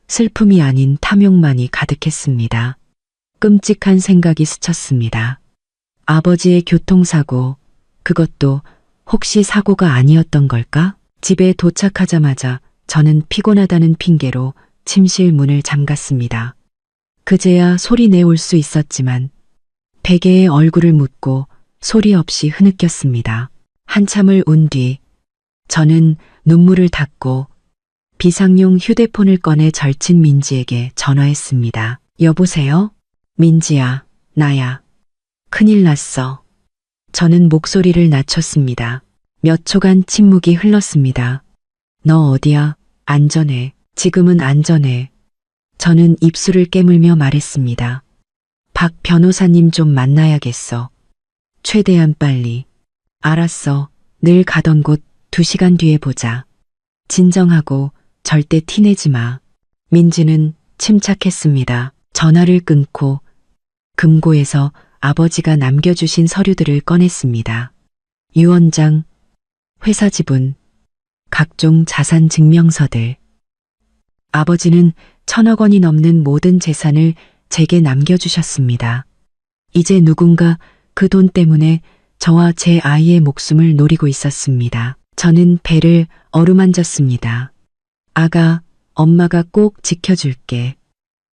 슬픔이 아닌 탐욕만이 가득했습니다. 끔찍한 생각이 스쳤습니다. 아버지의 교통사고, 그것도 혹시 사고가 아니었던 걸까? 집에 도착하자마자 저는 피곤하다는 핑계로 침실 문을 잠갔습니다. 그제야 소리 내올 수 있었지만 베개에 얼굴을 묻고 소리 없이 흐느꼈습니다. 한참을 운 뒤 저는 눈물을 닦고 비상용 휴대폰을 꺼내 절친 민지에게 전화했습니다. 여보세요? 민지야, 나야. 큰일 났어. 저는 목소리를 낮췄습니다. 몇 초간 침묵이 흘렀습니다. 너 어디야? 안전해. 지금은 안전해. 저는 입술을 깨물며 말했습니다. 박 변호사님 좀 만나야겠어. 최대한 빨리. 알았어. 늘 가던 곳 2시간 뒤에 보자. 진정하고 절대 티내지 마. 민지는 침착했습니다. 전화를 끊고 금고에서 아버지가 남겨주신 서류들을 꺼냈습니다. 유언장, 회사 지분, 각종 자산 증명서들. 아버지는 1,000억 원이 넘는 모든 재산을 제게 남겨주셨습니다. 이제 누군가 그 돈 때문에 저와 제 아이의 목숨을 노리고 있었습니다. 저는 배를 어루만졌습니다. 아가, 엄마가 꼭 지켜줄게.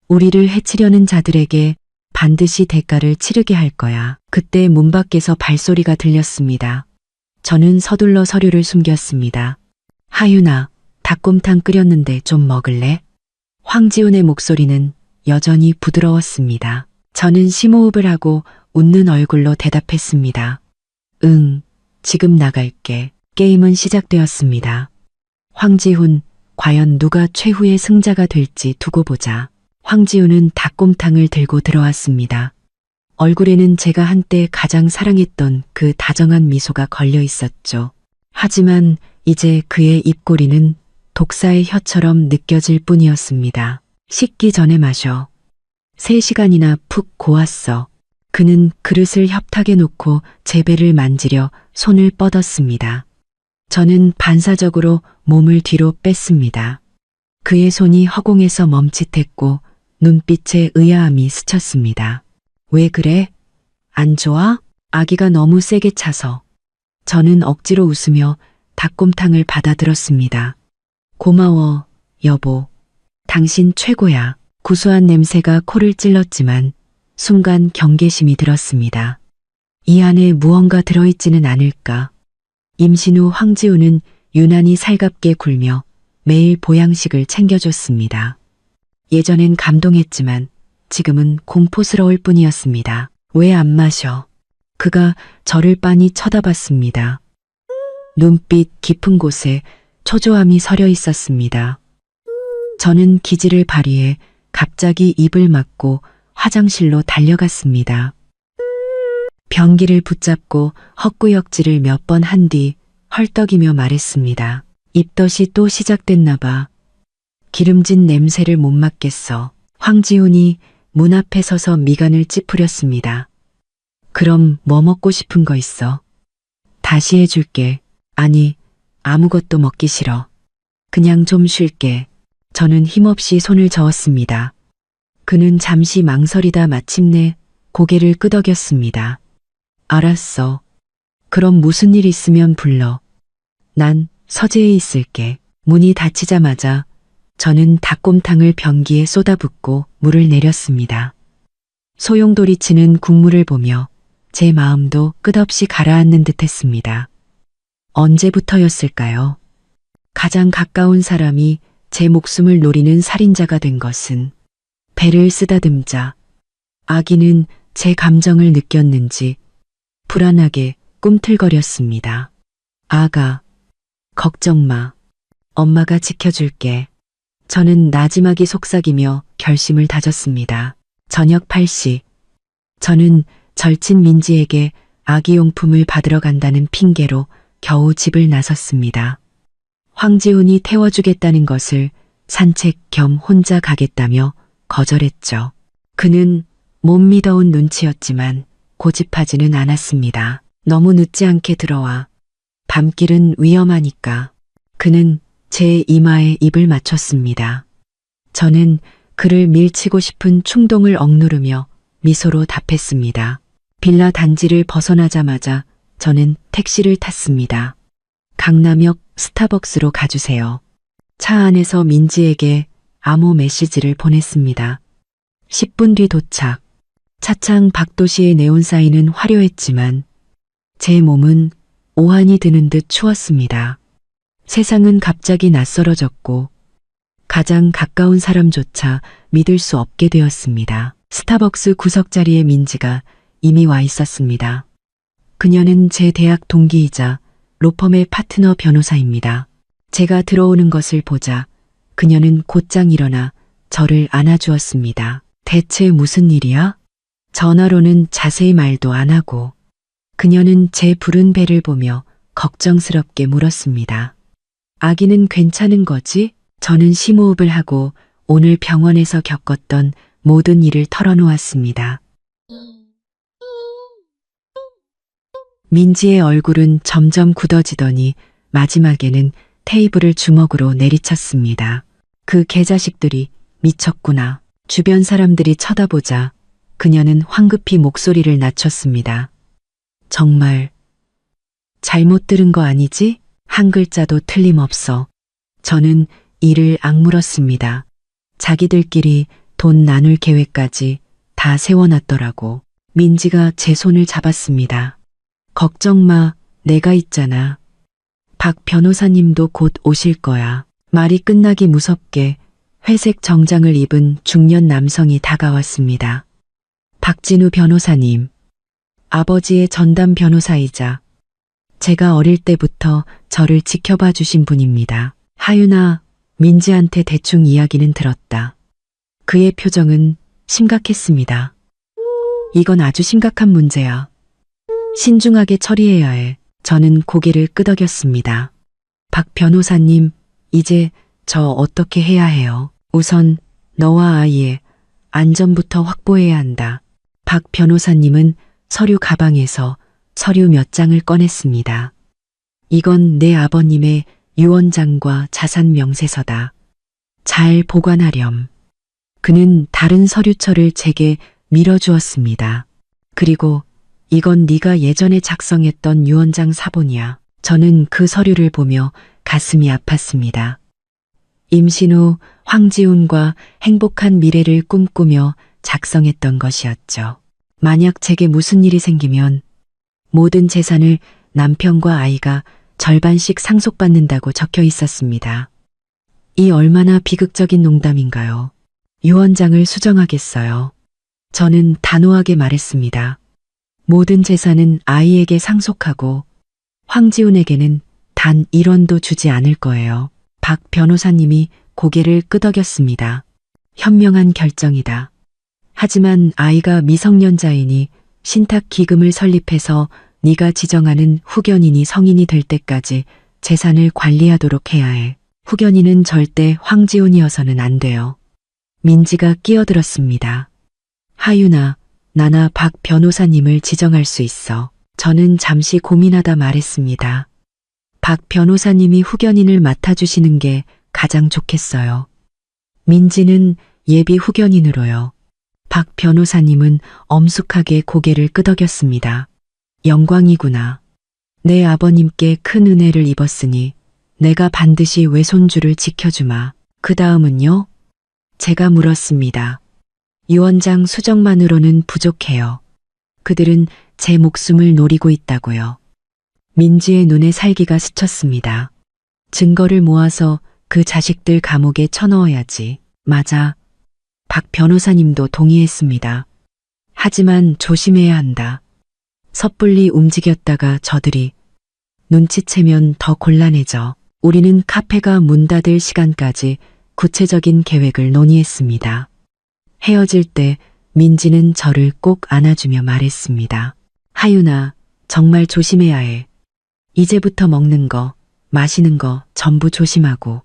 우리를 해치려는 자들에게 반드시 대가를 치르게 할 거야. 그때 문 밖에서 발소리가 들렸습니다. 저는 서둘러 서류를 숨겼습니다. 하윤아, 닭곰탕 끓였는데 좀 먹을래? 황지훈의 목소리는 여전히 부드러웠습니다. 저는 심호흡을 하고 웃는 얼굴로 대답했습니다. 응, 지금 나갈게. 게임은 시작되었습니다. 황지훈, 과연 누가 최후의 승자가 될지 두고 보자. 황지훈은 닭곰탕을 들고 들어왔습니다. 얼굴에는 제가 한때 가장 사랑했던 그 다정한 미소가 걸려 있었죠. 하지만 이제 그의 입꼬리는 독사의 혀처럼 느껴질 뿐이었습니다. 식기 전에 마셔. 3시간이나 푹 고았어. 그는 그릇을 협탁에 놓고 제 배를 만지려 손을 뻗었습니다. 저는 반사적으로 몸을 뒤로 뺐습니다. 그의 손이 허공에서 멈칫했고 눈빛에 의아함이 스쳤습니다. 왜 그래? 안 좋아? 아기가 너무 세게 차서. 저는 억지로 웃으며 닭곰탕을 받아들었습니다. 고마워, 여보. 당신 최고야. 구수한 냄새가 코를 찔렀지만 순간 경계심이 들었습니다. 이 안에 무언가 들어있지는 않을까. 임신 후 황지우는 유난히 살갑게 굴며 매일 보양식을 챙겨줬습니다. 예전엔 감동했지만 지금은 공포스러울 뿐이었습니다. 왜 안 마셔? 그가 저를 빤히 쳐다봤습니다. 눈빛 깊은 곳에 초조함이 서려 있었습니다. 저는 기지를 발휘해 갑자기 입을 막고 화장실로 달려갔습니다. 변기를 붙잡고 헛구역질을 몇 번 한 뒤 헐떡이며 말했습니다. 입덧이 또 시작됐나 봐. 기름진 냄새를 못 맡겠어. 황지훈이 문 앞에 서서 미간을 찌푸렸습니다. 그럼 뭐 먹고 싶은 거 있어? 다시 해줄게. 아니, 아무것도 먹기 싫어. 그냥 좀 쉴게. 저는 힘없이 손을 저었습니다. 그는 잠시 망설이다 마침내 고개를 끄덕였습니다. 알았어. 그럼 무슨 일 있으면 불러. 난 서재에 있을게. 문이 닫히자마자 저는 닭곰탕을 변기에 쏟아붓고 물을 내렸습니다. 소용돌이치는 국물을 보며 제 마음도 끝없이 가라앉는 듯했습니다. 언제부터였을까요? 가장 가까운 사람이 제 목숨을 노리는 살인자가 된 것은 배를 쓰다듬자 아기는 제 감정을 느꼈는지 불안하게 꿈틀거렸습니다. 아가, 걱정 마. 엄마가 지켜줄게. 저는 나지막이 속삭이며 결심을 다졌습니다. 저녁 8시. 저는 절친 민지에게 아기용품을 받으러 간다는 핑계로 겨우 집을 나섰습니다. 황지훈이 태워주겠다는 것을 산책 겸 혼자 가겠다며 거절했죠. 그는 못 믿어온 눈치였지만 고집하지는 않았습니다. 너무 늦지 않게 들어와. 밤길은 위험하니까. 그는 제 이마에 입을 맞췄습니다. 저는 그를 밀치고 싶은 충동을 억누르며 미소로 답했습니다. 빌라 단지를 벗어나자마자 저는 택시를 탔습니다. 강남역 스타벅스로 가주세요. 차 안에서 민지에게 암호 메시지를 보냈습니다. 10분 뒤 도착. 차창 박도시의 네온사인은 화려했지만 제 몸은 오한이 드는 듯 추웠습니다. 세상은 갑자기 낯설어졌고 가장 가까운 사람조차 믿을 수 없게 되었습니다. 스타벅스 구석자리에 민지가 이미 와 있었습니다. 그녀는 제 대학 동기이자 로펌의 파트너 변호사입니다. 제가 들어오는 것을 보자 그녀는 곧장 일어나 저를 안아주었습니다. 대체 무슨 일이야? 전화로는 자세히 말도 안 하고 그녀는 제 부른 배를 보며 걱정스럽게 물었습니다. 아기는 괜찮은 거지? 저는 심호흡을 하고 오늘 병원에서 겪었던 모든 일을 털어놓았습니다. 민지의 얼굴은 점점 굳어지더니 마지막에는 테이블을 주먹으로 내리쳤습니다. 그 개자식들이 미쳤구나. 주변 사람들이 쳐다보자 그녀는 황급히 목소리를 낮췄습니다. 정말 잘못 들은 거 아니지? 한 글자도 틀림없어. 저는 이를 악물었습니다. 자기들끼리 돈 나눌 계획까지 다 세워놨더라고. 민지가 제 손을 잡았습니다. 걱정 마, 내가 있잖아. 박 변호사님도 곧 오실 거야. 말이 끝나기 무섭게 회색 정장을 입은 중년 남성이 다가왔습니다. 박진우 변호사님, 아버지의 전담 변호사이자 제가 어릴 때부터 저를 지켜봐 주신 분입니다. 하윤아, 민지한테 대충 이야기는 들었다. 그의 표정은 심각했습니다. 이건 아주 심각한 문제야. 신중하게 처리해야 해. 저는 고개를 끄덕였습니다. 박 변호사님, 이제 저 어떻게 해야 해요? 우선 너와 아이의 안전부터 확보해야 한다. 박 변호사님은 서류 가방에서 서류 몇 장을 꺼냈습니다. 이건 내 아버님의 유언장과 자산 명세서다. 잘 보관하렴. 그는 다른 서류처를 제게 밀어주었습니다. 그리고 이건 네가 예전에 작성했던 유언장 사본이야. 저는 그 서류를 보며 가슴이 아팠습니다. 임신 후 황지훈과 행복한 미래를 꿈꾸며 작성했던 것이었죠. 만약 제게 무슨 일이 생기면 모든 재산을 남편과 아이가 절반씩 상속받는다고 적혀 있었습니다. 이 얼마나 비극적인 농담인가요? 유언장을 수정하겠어요. 저는 단호하게 말했습니다. 모든 재산은 아이에게 상속하고 황지훈에게는 단 1원도 주지 않을 거예요. 박 변호사님이 고개를 끄덕였습니다. 현명한 결정이다. 하지만 아이가 미성년자이니 신탁 기금을 설립해서 네가 지정하는 후견인이 성인이 될 때까지 재산을 관리하도록 해야 해. 후견인은 절대 황지훈이어서는 안 돼요. 민지가 끼어들었습니다. 하윤아, 나나 박 변호사님을 지정할 수 있어. 저는 잠시 고민하다 말했습니다. 박 변호사님이 후견인을 맡아주시는 게 가장 좋겠어요. 민지는 예비 후견인으로요. 박 변호사님은 엄숙하게 고개를 끄덕였습니다. 영광이구나. 내 아버님께 큰 은혜를 입었으니 내가 반드시 외손주를 지켜주마. 그 다음은요? 제가 물었습니다. 유언장 수정만으로는 부족해요. 그들은 제 목숨을 노리고 있다고요. 민지의 눈에 살기가 스쳤습니다. 증거를 모아서 그 자식들 감옥에 쳐넣어야지. 맞아. 박 변호사님도 동의했습니다. 하지만 조심해야 한다. 섣불리 움직였다가 저들이 눈치채면 더 곤란해져. 우리는 카페가 문 닫을 시간까지 구체적인 계획을 논의했습니다. 헤어질 때 민지는 저를 꼭 안아주며 말했습니다. 하윤아, 정말 조심해야 해. 이제부터 먹는 거, 마시는 거 전부 조심하고.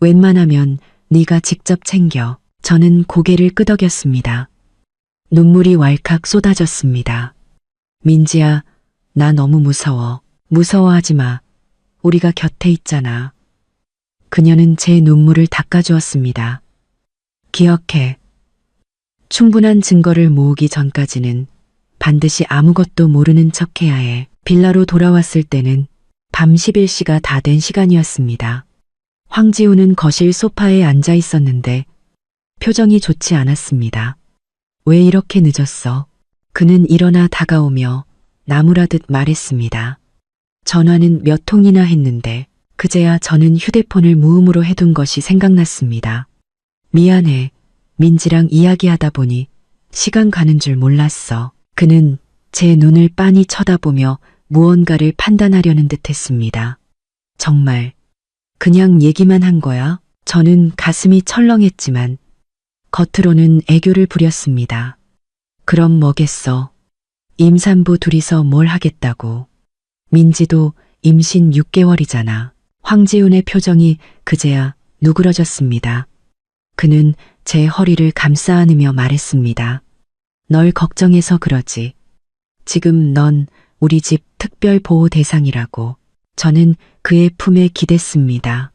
웬만하면 네가 직접 챙겨. 저는 고개를 끄덕였습니다. 눈물이 왈칵 쏟아졌습니다. 민지야, 나 너무 무서워. 무서워하지 마. 우리가 곁에 있잖아. 그녀는 제 눈물을 닦아주었습니다. 기억해. 충분한 증거를 모으기 전까지는 반드시 아무것도 모르는 척해야 해. 빌라로 돌아왔을 때는 밤 11시가 다 된 시간이었습니다. 황지우는 거실 소파에 앉아 있었는데 표정이 좋지 않았습니다. 왜 이렇게 늦었어? 그는 일어나 다가오며 나무라듯 말했습니다. 전화는 몇 통이나 했는데 그제야 저는 휴대폰을 무음으로 해둔 것이 생각났습니다. 미안해. 민지랑 이야기하다 보니 시간 가는 줄 몰랐어. 그는 제 눈을 빤히 쳐다보며 무언가를 판단하려는 듯 했습니다. 정말 그냥 얘기만 한 거야? 저는 가슴이 철렁했지만 겉으로는 애교를 부렸습니다. 그럼 뭐겠어. 임산부 둘이서 뭘 하겠다고. 민지도 임신 6개월이잖아. 황지훈의 표정이 그제야 누그러졌습니다. 그는 제 허리를 감싸 안으며 말했습니다. 널 걱정해서 그러지. 지금 넌 우리 집 특별 보호 대상이라고. 저는 그의 품에 기댔습니다.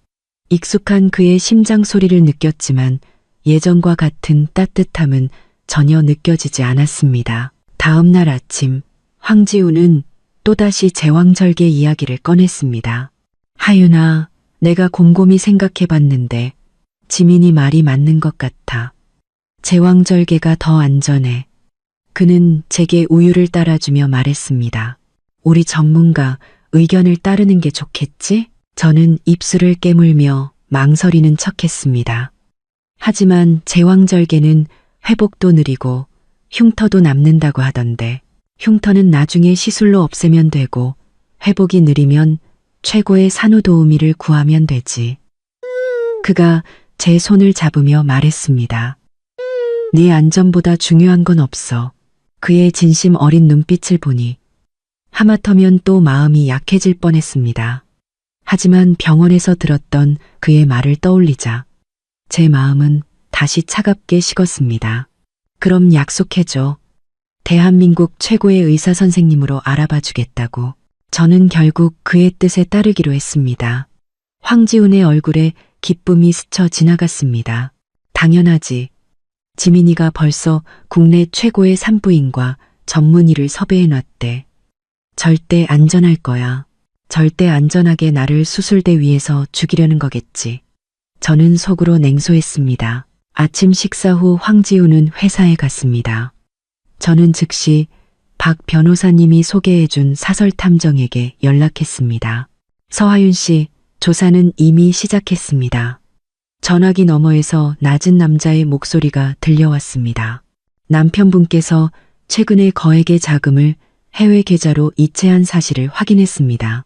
익숙한 그의 심장 소리를 느꼈지만 예전과 같은 따뜻함은 전혀 느껴지지 않았습니다. 다음 날 아침 황지우는 또다시 제왕절개 이야기를 꺼냈습니다. 하윤아, 내가 곰곰이 생각해 봤는데 지민이 말이 맞는 것 같아. 제왕절개가 더 안전해. 그는 제게 우유를 따라주며 말했습니다. 우리 전문가 의견을 따르는 게 좋겠지? 저는 입술을 깨물며 망설이는 척했습니다. 하지만 제왕절개는 회복도 느리고 흉터도 남는다고 하던데 흉터는 나중에 시술로 없애면 되고 회복이 느리면 최고의 산후도우미를 구하면 되지. 그가 제 손을 잡으며 말했습니다. 네 안전보다 중요한 건 없어. 그의 진심 어린 눈빛을 보니 하마터면 또 마음이 약해질 뻔했습니다. 하지만 병원에서 들었던 그의 말을 떠올리자 제 마음은 다시 차갑게 식었습니다. 그럼 약속해줘. 대한민국 최고의 의사 선생님으로 알아봐 주겠다고. 저는 결국 그의 뜻에 따르기로 했습니다. 황지훈의 얼굴에 기쁨이 스쳐 지나갔습니다. 당연하지. 지민이가 벌써 국내 최고의 산부인과 전문의를 섭외해놨대. 절대 안전할 거야. 절대 안전하게 나를 수술대 위에서 죽이려는 거겠지. 저는 속으로 냉소했습니다. 아침 식사 후 황지훈은 회사에 갔습니다. 저는 즉시 박 변호사님이 소개해준 사설탐정에게 연락했습니다. 서하윤 씨, 조사는 이미 시작했습니다. 전화기 너머에서 낮은 남자의 목소리가 들려왔습니다. 남편분께서 최근에 거액의 자금을 해외 계좌로 이체한 사실을 확인했습니다.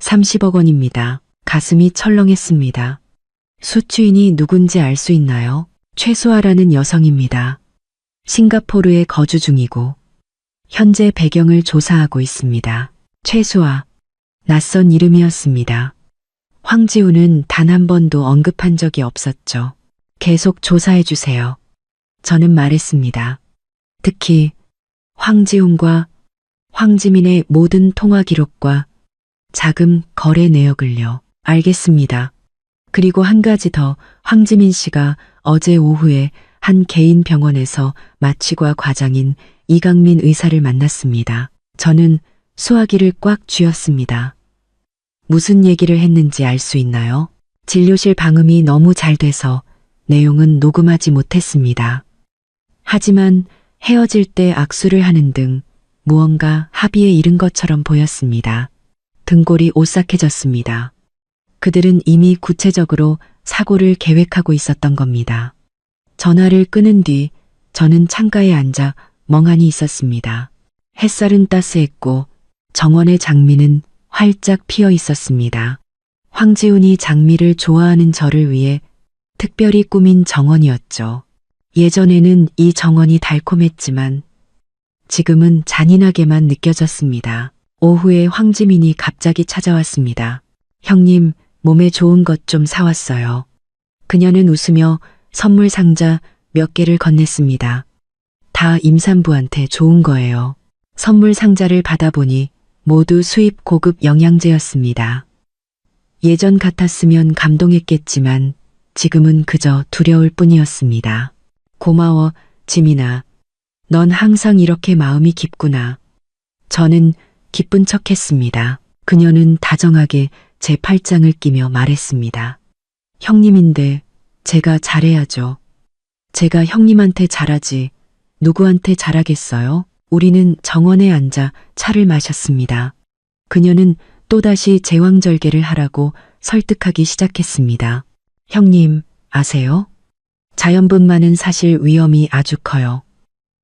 30억 원입니다. 가슴이 철렁했습니다. 수취인이 누군지 알 수 있나요? 최수아라는 여성입니다. 싱가포르에 거주 중이고 현재 배경을 조사하고 있습니다. 최수아. 낯선 이름이었습니다. 황지훈은 단 한 번도 언급한 적이 없었죠. 계속 조사해 주세요. 저는 말했습니다. 특히 황지훈과 황지민의 모든 통화 기록과 자금 거래 내역을요. 알겠습니다. 그리고 한 가지 더, 황지민 씨가 어제 오후에 한 개인 병원에서 마취과 과장인 이강민 의사를 만났습니다. 저는 수화기를 꽉 쥐었습니다. 무슨 얘기를 했는지 알 수 있나요? 진료실 방음이 너무 잘 돼서 내용은 녹음하지 못했습니다. 하지만 헤어질 때 악수를 하는 등 무언가 합의에 이른 것처럼 보였습니다. 등골이 오싹해졌습니다. 그들은 이미 구체적으로 사고를 계획하고 있었던 겁니다. 전화를 끊은 뒤 저는 창가에 앉아 멍하니 있었습니다. 햇살은 따스했고 정원의 장미는 활짝 피어 있었습니다. 황지훈이 장미를 좋아하는 저를 위해 특별히 꾸민 정원이었죠. 예전에는 이 정원이 달콤했지만 지금은 잔인하게만 느껴졌습니다. 오후에 황지민이 갑자기 찾아왔습니다. 형님, 몸에 좋은 것 좀 사왔어요. 그녀는 웃으며 선물 상자 몇 개를 건넸습니다. 다 임산부한테 좋은 거예요. 선물 상자를 받아보니 모두 수입 고급 영양제였습니다. 예전 같았으면 감동했겠지만 지금은 그저 두려울 뿐이었습니다. 고마워, 지민아. 넌 항상 이렇게 마음이 깊구나. 저는 기쁜 척했습니다. 그녀는 다정하게 제 팔짱을 끼며 말했습니다. 형님인데 제가 잘해야죠. 제가 형님한테 잘하지 누구한테 잘하겠어요? 우리는 정원에 앉아 차를 마셨습니다. 그녀는 또다시 제왕절개를 하라고 설득하기 시작했습니다. 형님, 아세요? 자연분만은 사실 위험이 아주 커요.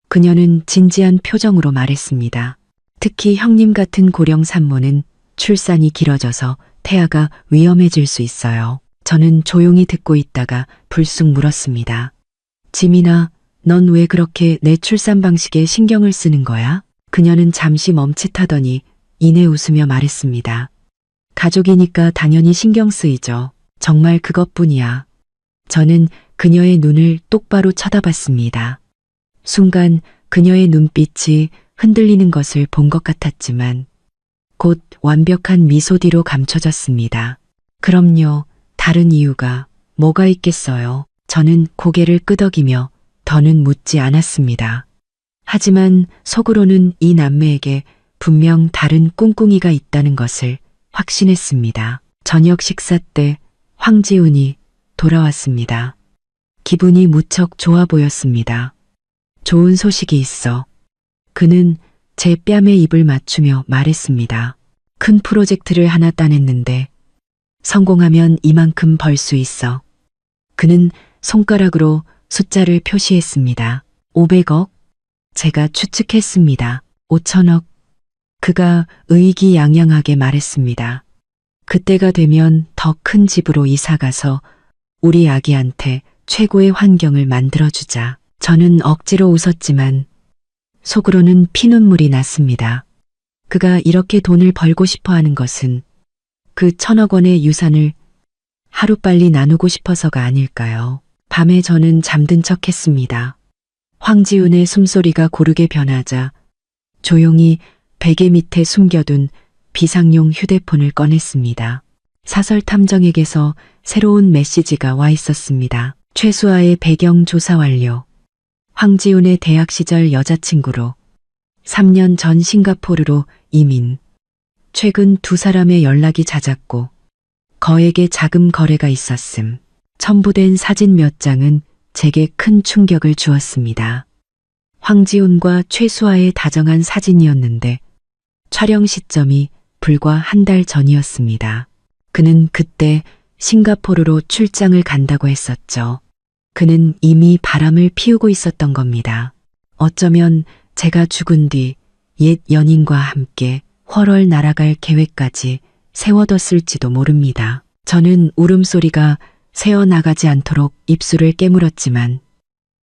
그녀는 진지한 표정으로 말했습니다. 특히 형님 같은 고령 산모는 출산이 길어져서 태아가 위험해질 수 있어요. 저는 조용히 듣고 있다가 불쑥 물었습니다. 지민아, 넌 왜 그렇게 내 출산 방식에 신경을 쓰는 거야? 그녀는 잠시 멈칫하더니 이내 웃으며 말했습니다. 가족이니까 당연히 신경 쓰이죠. 정말 그것뿐이야. 저는 그녀의 눈을 똑바로 쳐다봤습니다. 순간 그녀의 눈빛이 흔들리는 것을 본 것 같았지만 곧 완벽한 미소 뒤로 감춰졌습니다. 그럼요, 다른 이유가 뭐가 있겠어요. 저는 고개를 끄덕이며 더는 묻지 않았습니다. 하지만 속으로는 이 남매에게 분명 다른 꿍꿍이가 있다는 것을 확신했습니다. 저녁 식사 때 황지훈이 돌아왔습니다. 기분이 무척 좋아 보였습니다. 좋은 소식이 있어. 그는 제 뺨에 입을 맞추며 말했습니다. 큰 프로젝트를 하나 따냈는데 성공하면 이만큼 벌 수 있어. 그는 손가락으로 숫자를 표시했습니다. 500억? 제가 추측했습니다. 5천억? 그가 의기양양하게 말했습니다. 그때가 되면 더 큰 집으로 이사가서 우리 아기한테 최고의 환경을 만들어주자. 저는 억지로 웃었지만 속으로는 피눈물이 났습니다. 그가 이렇게 돈을 벌고 싶어 하는 것은 그 1,000억 원의 유산을 하루빨리 나누고 싶어서가 아닐까요? 밤에 저는 잠든 척 했습니다. 황지훈의 숨소리가 고르게 변하자 조용히 베개 밑에 숨겨둔 비상용 휴대폰을 꺼냈습니다. 사설 탐정에게서 새로운 메시지가 와 있었습니다. 최수아의 배경 조사 완료. 황지훈의 대학 시절 여자친구로 3년 전 싱가포르로 이민. 최근 두 사람의 연락이 잦았고 거액의 자금 거래가 있었음. 첨부된 사진 몇 장은 제게 큰 충격을 주었습니다. 황지훈과 최수아의 다정한 사진이었는데 촬영 시점이 불과 한 달 전이었습니다. 그는 그때 싱가포르로 출장을 간다고 했었죠. 그는 이미 바람을 피우고 있었던 겁니다. 어쩌면 제가 죽은 뒤 옛 연인과 함께 헐월 날아갈 계획까지 세워뒀을지도 모릅니다. 저는 울음소리가 새어나가지 않도록 입술을 깨물었지만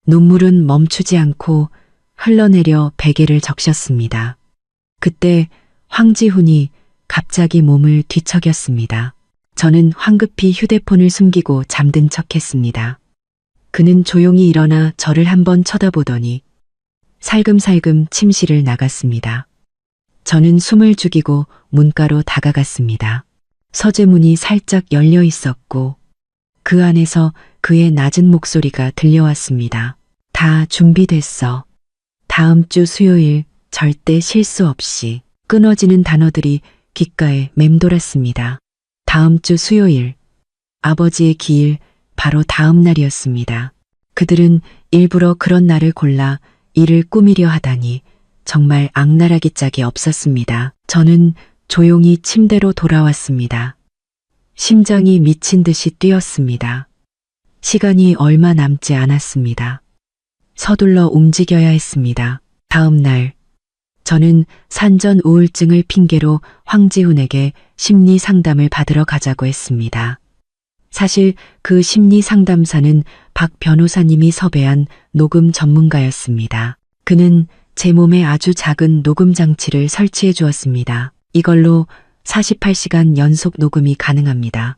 눈물은 멈추지 않고 흘러내려 베개를 적셨습니다. 그때 황지훈이 갑자기 몸을 뒤척였습니다. 저는 황급히 휴대폰을 숨기고 잠든 척했습니다. 그는 조용히 일어나 저를 한번 쳐다보더니 살금살금 침실을 나갔습니다. 저는 숨을 죽이고 문가로 다가갔습니다. 서재문이 살짝 열려 있었고 그 안에서 그의 낮은 목소리가 들려왔습니다. 다 준비됐어. 다음 주 수요일 절대 실수 없이. 끊어지는 단어들이 귓가에 맴돌았습니다. 다음 주 수요일. 아버지의 기일 바로 다음 날이었습니다. 그들은 일부러 그런 날을 골라 일을 꾸미려 하다니 정말 악랄하기 짝이 없었습니다. 저는 조용히 침대로 돌아왔습니다. 심장이 미친 듯이 뛰었습니다. 시간이 얼마 남지 않았습니다. 서둘러 움직여야 했습니다. 다음 날 저는 산전 우울증을 핑계로 황지훈에게 심리 상담을 받으러 가자고 했습니다. 사실 그 심리 상담사는 박 변호사님이 섭외한 녹음 전문가였습니다. 그는 제 몸에 아주 작은 녹음 장치를 설치해 주었습니다. 이걸로 48시간 연속 녹음이 가능합니다.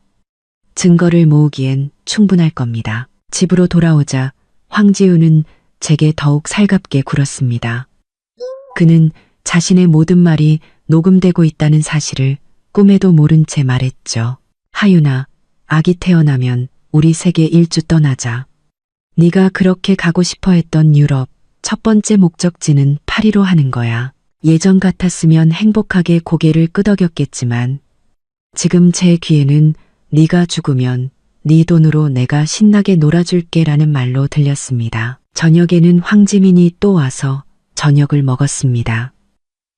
증거를 모으기엔 충분할 겁니다. 집으로 돌아오자 황지훈은 제게 더욱 살갑게 굴었습니다. 그는 자신의 모든 말이 녹음되고 있다는 사실을 꿈에도 모른 채 말했죠. 하윤아, 아기 태어나면 우리 세계 일주 떠나자. 네가 그렇게 가고 싶어 했던 유럽 첫 번째 목적지는 파리로 하는 거야. 예전 같았으면 행복하게 고개를 끄덕였겠지만 지금 제 귀에는 네가 죽으면 네 돈으로 내가 신나게 놀아줄게라는 말로 들렸습니다. 저녁에는 황지민이 또 와서 저녁을 먹었습니다.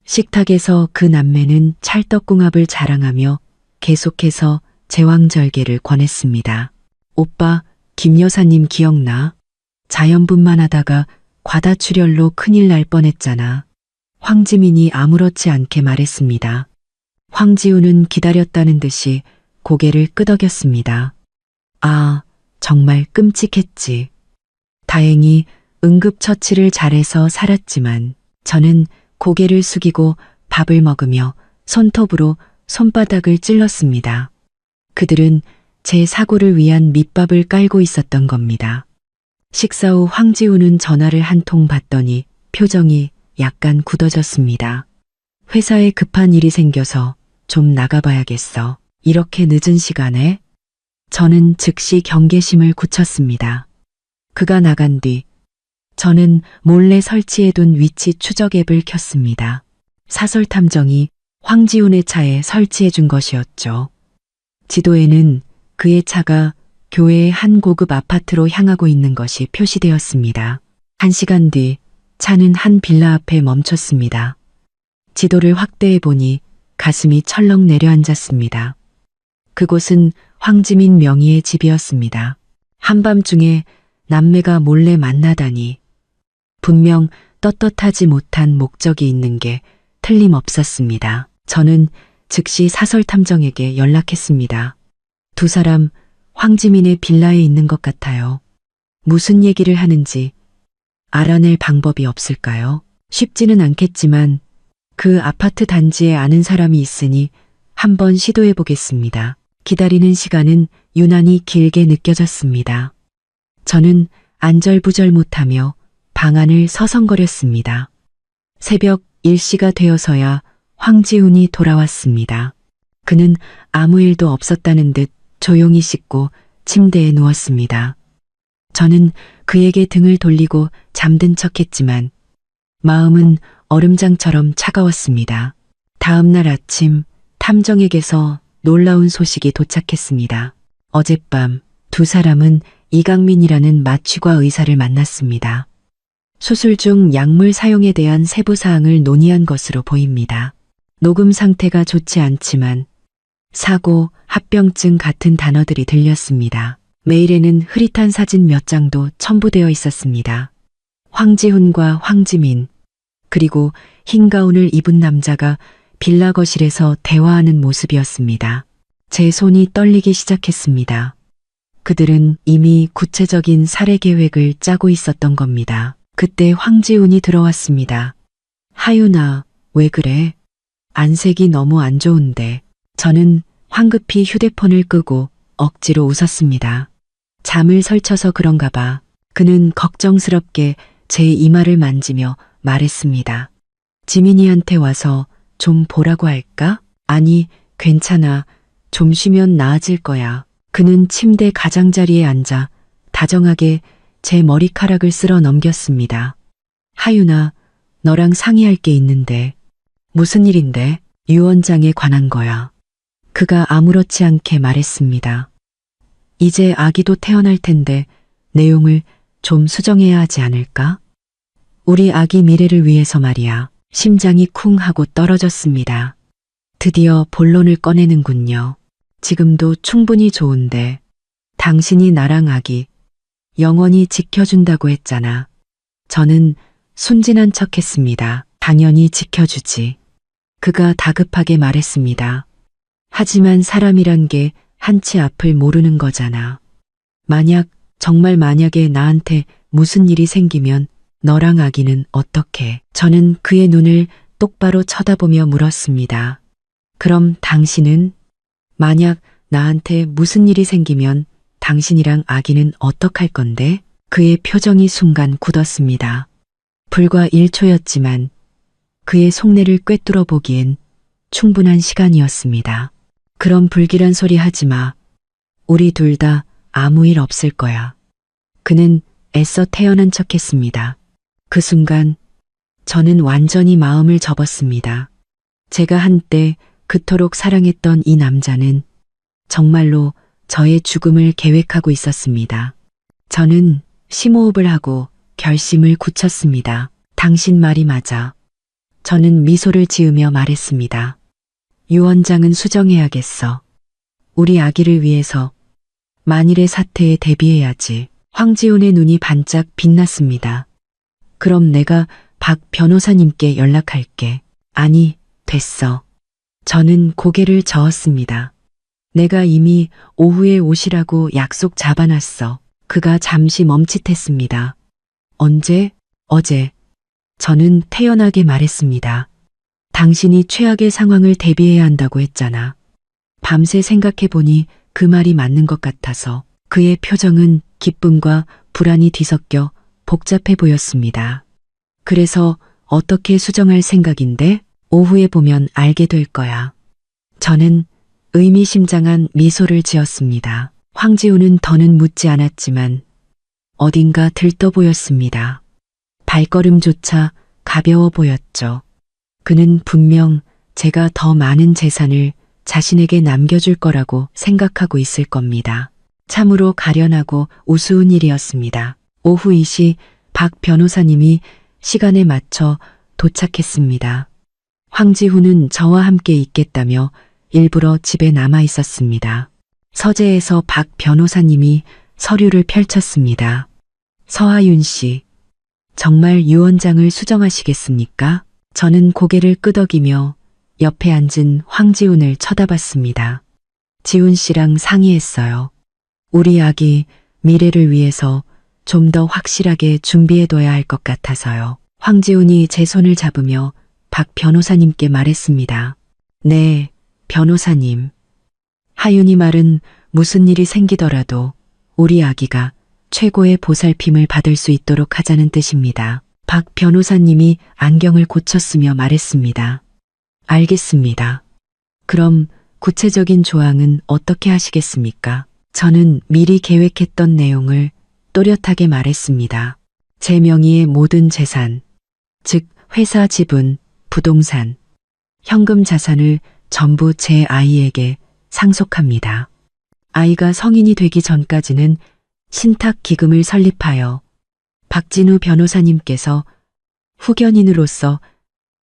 식탁에서 그 남매는 찰떡궁합을 자랑하며 계속해서 제왕절개를 권했습니다. 오빠, 김 여사님 기억나? 자연분만 하다가 과다출혈로 큰일 날 뻔했잖아. 황지민이 아무렇지 않게 말했습니다. 황지훈은 기다렸다는 듯이 고개를 끄덕였습니다. 아, 정말 끔찍했지. 다행히 응급처치를 잘해서 살았지만 저는 고개를 숙이고 밥을 먹으며 손톱으로 손바닥을 찔렀습니다. 그들은 제 사고를 위한 밑밥을 깔고 있었던 겁니다. 식사 후 황지훈은 전화를 한 통 받더니 표정이 약간 굳어졌습니다. 회사에 급한 일이 생겨서 좀 나가봐야겠어. 이렇게 늦은 시간에? 저는 즉시 경계심을 굳혔습니다. 그가 나간 뒤 저는 몰래 설치해둔 위치 추적 앱을 켰습니다. 사설 탐정이 황지훈의 차에 설치해준 것이었죠. 지도에는 그의 차가 교회의 한 고급 아파트로 향하고 있는 것이 표시되었습니다. 1시간 뒤 차는 한 빌라 앞에 멈췄습니다. 지도를 확대해 보니 가슴이 철렁 내려앉았습니다. 그곳은 황지민 명의의 집이었습니다. 한밤중에 남매가 몰래 만나다니. 분명 떳떳하지 못한 목적이 있는 게 틀림없었습니다. 저는 즉시 사설탐정에게 연락했습니다. 두 사람 황지민의 빌라에 있는 것 같아요. 무슨 얘기를 하는지 알아낼 방법이 없을까요? 쉽지는 않겠지만 그 아파트 단지에 아는 사람이 있으니 한번 시도해 보겠습니다. 기다리는 시간은 유난히 길게 느껴졌습니다. 저는 안절부절 못하며 방안을 서성거렸습니다. 새벽 1시가 되어서야 황지훈이 돌아왔습니다. 그는 아무 일도 없었다는 듯 조용히 씻고 침대에 누웠습니다. 저는 그에게 등을 돌리고 잠든 척했지만 마음은 얼음장처럼 차가웠습니다. 다음 날 아침 탐정에게서 놀라운 소식이 도착했습니다. 어젯밤 두 사람은 이강민이라는 마취과 의사를 만났습니다. 수술 중 약물 사용에 대한 세부 사항을 논의한 것으로 보입니다. 녹음 상태가 좋지 않지만 사고, 합병증 같은 단어들이 들렸습니다. 메일에는 흐릿한 사진 몇 장도 첨부되어 있었습니다. 황지훈과 황지민, 그리고 흰 가운을 입은 남자가 빌라 거실에서 대화하는 모습이었습니다. 제 손이 떨리기 시작했습니다. 그들은 이미 구체적인 살해 계획을 짜고 있었던 겁니다. 그때 황지훈이 들어왔습니다. 하윤아, 왜 그래? 안색이 너무 안 좋은데. 저는 황급히 휴대폰을 끄고 억지로 웃었습니다. 잠을 설쳐서 그런가 봐. 그는 걱정스럽게 제 이마를 만지며 말했습니다. 지민이한테 와서 좀 보라고 할까? 아니, 괜찮아. 좀 쉬면 나아질 거야. 그는 침대 가장자리에 앉아 다정하게 제 머리카락을 쓸어 넘겼습니다. 하윤아, 너랑 상의할 게 있는데. 무슨 일인데? 유 원장에 관한 거야. 그가 아무렇지 않게 말했습니다. 이제 아기도 태어날 텐데 내용을 좀 수정해야 하지 않을까? 우리 아기 미래를 위해서 말이야. 심장이 쿵 하고 떨어졌습니다. 드디어 본론을 꺼내는군요. 지금도 충분히 좋은데 당신이 나랑 아기 영원히 지켜준다고 했잖아. 저는 순진한 척했습니다. 당연히 지켜주지. 그가 다급하게 말했습니다. 하지만 사람이란 게 한치 앞을 모르는 거잖아. 정말 만약에 나한테 무슨 일이 생기면 너랑 아기는 어떻게? 저는 그의 눈을 똑바로 쳐다보며 물었습니다. 그럼 당신은? 만약 나한테 무슨 일이 생기면 당신이랑 아기는 어떡할 건데? 그의 표정이 순간 굳었습니다. 불과 1초였지만 그의 속내를 꿰뚫어 보기엔 충분한 시간이었습니다. 그럼 불길한 소리 하지 마. 우리 둘 다 아무 일 없을 거야. 그는 애써 태어난 척했습니다. 그 순간 저는 완전히 마음을 접었습니다. 제가 한때 그토록 사랑했던 이 남자는 정말로 저의 죽음을 계획하고 있었습니다. 저는 심호흡을 하고 결심을 굳혔습니다. 당신 말이 맞아. 저는 미소를 지으며 말했습니다. 유 원장은 수정해야겠어. 우리 아기를 위해서 만일의 사태에 대비해야지. 황지훈의 눈이 반짝 빛났습니다. 그럼 내가 박 변호사님께 연락할게. 아니, 됐어. 저는 고개를 저었습니다. 내가 이미 오후에 오시라고 약속 잡아놨어. 그가 잠시 멈칫했습니다. 언제? 어제. 저는 태연하게 말했습니다. 당신이 최악의 상황을 대비해야 한다고 했잖아. 밤새 생각해보니 그 말이 맞는 것 같아서. 그의 표정은 기쁨과 불안이 뒤섞여 복잡해 보였습니다. 그래서 어떻게 수정할 생각인데? 오후에 보면 알게 될 거야. 저는 의미심장한 미소를 지었습니다. 황지훈은 더는 묻지 않았지만 어딘가 들떠 보였습니다. 발걸음조차 가벼워 보였죠. 그는 분명 제가 더 많은 재산을 자신에게 남겨줄 거라고 생각하고 있을 겁니다. 참으로 가련하고 우스운 일이었습니다. 오후 2시 박 변호사님이 시간에 맞춰 도착했습니다. 황지훈은 저와 함께 있겠다며 일부러 집에 남아 있었습니다. 서재에서 박 변호사님이 서류를 펼쳤습니다. 서하윤 씨, 정말 유언장을 수정하시겠습니까? 저는 고개를 끄덕이며 옆에 앉은 황지훈을 쳐다봤습니다. 지훈 씨랑 상의했어요. 우리 아기 미래를 위해서 좀 더 확실하게 준비해둬야 할 것 같아서요. 황지훈이 제 손을 잡으며 박 변호사님께 말했습니다. 네, 변호사님. 하윤이 말은 무슨 일이 생기더라도 우리 아기가 최고의 보살핌을 받을 수 있도록 하자는 뜻입니다. 박 변호사님이 안경을 고쳤으며 말했습니다. 알겠습니다. 그럼 구체적인 조항은 어떻게 하시겠습니까? 저는 미리 계획했던 내용을 또렷하게 말했습니다. 제 명의의 모든 재산, 즉 회사 지분, 부동산, 현금 자산을 전부 제 아이에게 상속합니다. 아이가 성인이 되기 전까지는 신탁 기금을 설립하여 박진우 변호사님께서 후견인으로서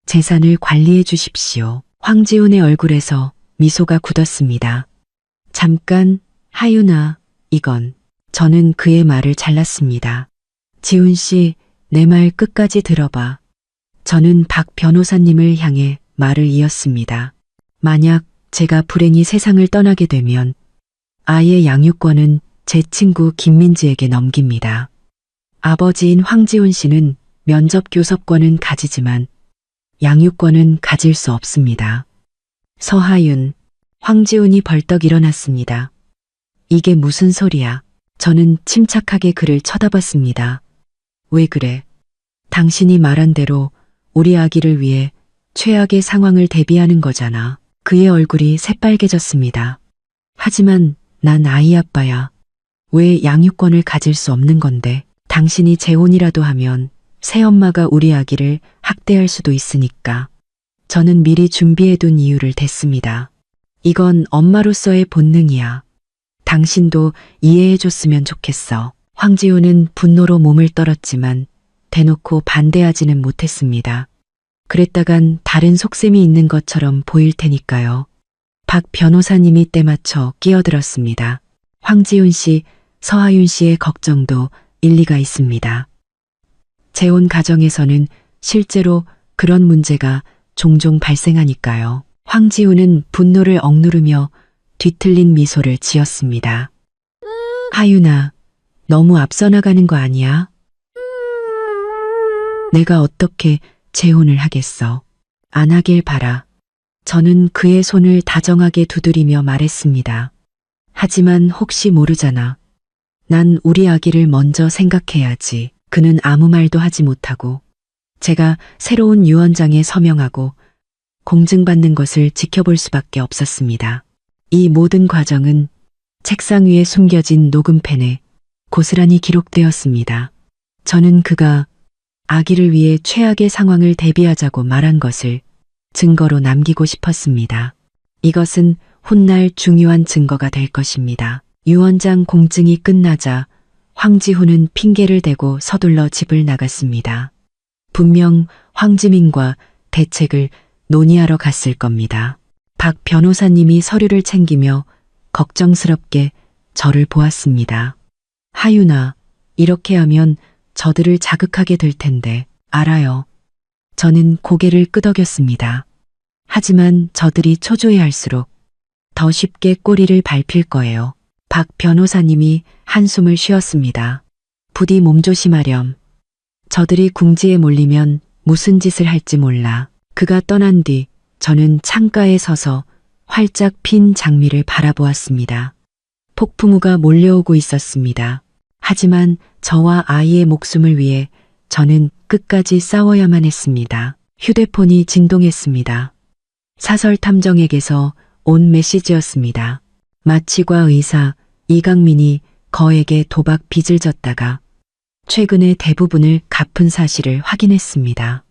재산을 관리해 주십시오. 황지훈의 얼굴에서 미소가 굳었습니다. 잠깐, 하윤아, 이건. 저는 그의 말을 잘랐습니다. 지훈 씨, 내 말 끝까지 들어봐. 저는 박 변호사님을 향해 말을 이었습니다. 만약 제가 불행히 세상을 떠나게 되면 아이의 양육권은 제 친구 김민지에게 넘깁니다. 아버지인 황지훈 씨는 면접 교섭권은 가지지만 양육권은 가질 수 없습니다. 서하윤, 황지훈이 벌떡 일어났습니다. 이게 무슨 소리야? 저는 침착하게 그를 쳐다봤습니다. 왜 그래? 당신이 말한 대로 우리 아기를 위해 최악의 상황을 대비하는 거잖아. 그의 얼굴이 새빨개졌습니다. 하지만 난 아이 아빠야. 왜 양육권을 가질 수 없는 건데? 당신이 재혼이라도 하면 새엄마가 우리 아기를 학대할 수도 있으니까. 저는 미리 준비해둔 이유를 댔습니다. 이건 엄마로서의 본능이야. 당신도 이해해줬으면 좋겠어. 황지훈은 분노로 몸을 떨었지만 대놓고 반대하지는 못했습니다. 그랬다간 다른 속셈이 있는 것처럼 보일 테니까요. 박 변호사님이 때맞춰 끼어들었습니다. 황지훈 씨, 서하윤 씨의 걱정도 일리가 있습니다. 재혼 가정에서는 실제로 그런 문제가 종종 발생하니까요. 황지훈은 분노를 억누르며 뒤틀린 미소를 지었습니다. 하윤아, 너무 앞서 나가는 거 아니야? 내가 어떻게 재혼을 하겠어? 안 하길 바라. 저는 그의 손을 다정하게 두드리며 말했습니다. 하지만 혹시 모르잖아. 난 우리 아기를 먼저 생각해야지. 그는 아무 말도 하지 못하고 제가 새로운 유언장에 서명하고 공증받는 것을 지켜볼 수밖에 없었습니다. 이 모든 과정은 책상 위에 숨겨진 녹음펜에 고스란히 기록되었습니다. 저는 그가 아기를 위해 최악의 상황을 대비하자고 말한 것을 증거로 남기고 싶었습니다. 이것은 훗날 중요한 증거가 될 것입니다. 유언장 공증이 끝나자 황지훈은 핑계를 대고 서둘러 집을 나갔습니다. 분명 황지민과 대책을 논의하러 갔을 겁니다. 박 변호사님이 서류를 챙기며 걱정스럽게 저를 보았습니다. 하윤아, 이렇게 하면 저들을 자극하게 될 텐데. 알아요. 저는 고개를 끄덕였습니다. 하지만 저들이 초조해할수록 더 쉽게 꼬리를 밟힐 거예요. 박 변호사님이 한숨을 쉬었습니다. 부디 몸조심하렴. 저들이 궁지에 몰리면 무슨 짓을 할지 몰라. 그가 떠난 뒤 저는 창가에 서서 활짝 핀 장미를 바라보았습니다. 폭풍우가 몰려오고 있었습니다. 하지만 저와 아이의 목숨을 위해 저는 끝까지 싸워야만 했습니다. 휴대폰이 진동했습니다. 사설 탐정에게서 온 메시지였습니다. 마치과 의사 이강민이 거에게 도박 빚을 졌다가 최근에 대부분을 갚은 사실을 확인했습니다.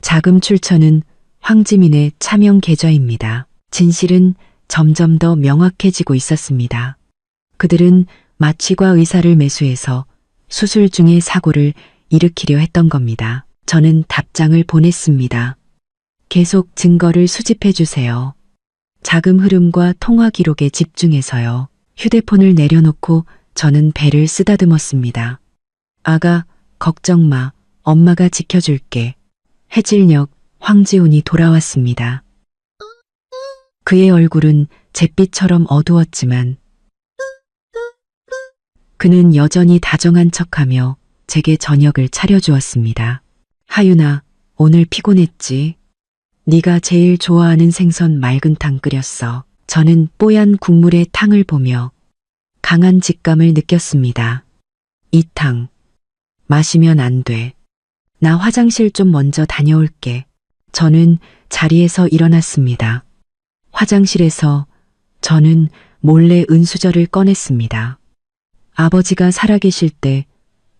자금 출처는 황지민의 차명 계좌입니다. 진실은 점점 더 명확해지고 있었습니다. 그들은 마취과 의사를 매수해서 수술 중에 사고를 일으키려 했던 겁니다. 저는 답장을 보냈습니다. 계속 증거를 수집해 주세요. 자금 흐름과 통화 기록에 집중해서요. 휴대폰을 내려놓고 저는 배를 쓰다듬었습니다. 아가, 걱정 마. 엄마가 지켜줄게. 해질녘 황지훈이 돌아왔습니다. 그의 얼굴은 잿빛처럼 어두웠지만 그는 여전히 다정한 척하며 제게 저녁을 차려주었습니다. 하윤아, 오늘 피곤했지? 네가 제일 좋아하는 생선 맑은탕 끓였어. 저는 뽀얀 국물의 탕을 보며 강한 직감을 느꼈습니다. 이 탕, 마시면 안 돼. 나 화장실 좀 먼저 다녀올게. 저는 자리에서 일어났습니다. 화장실에서 저는 몰래 은수저를 꺼냈습니다. 아버지가 살아계실 때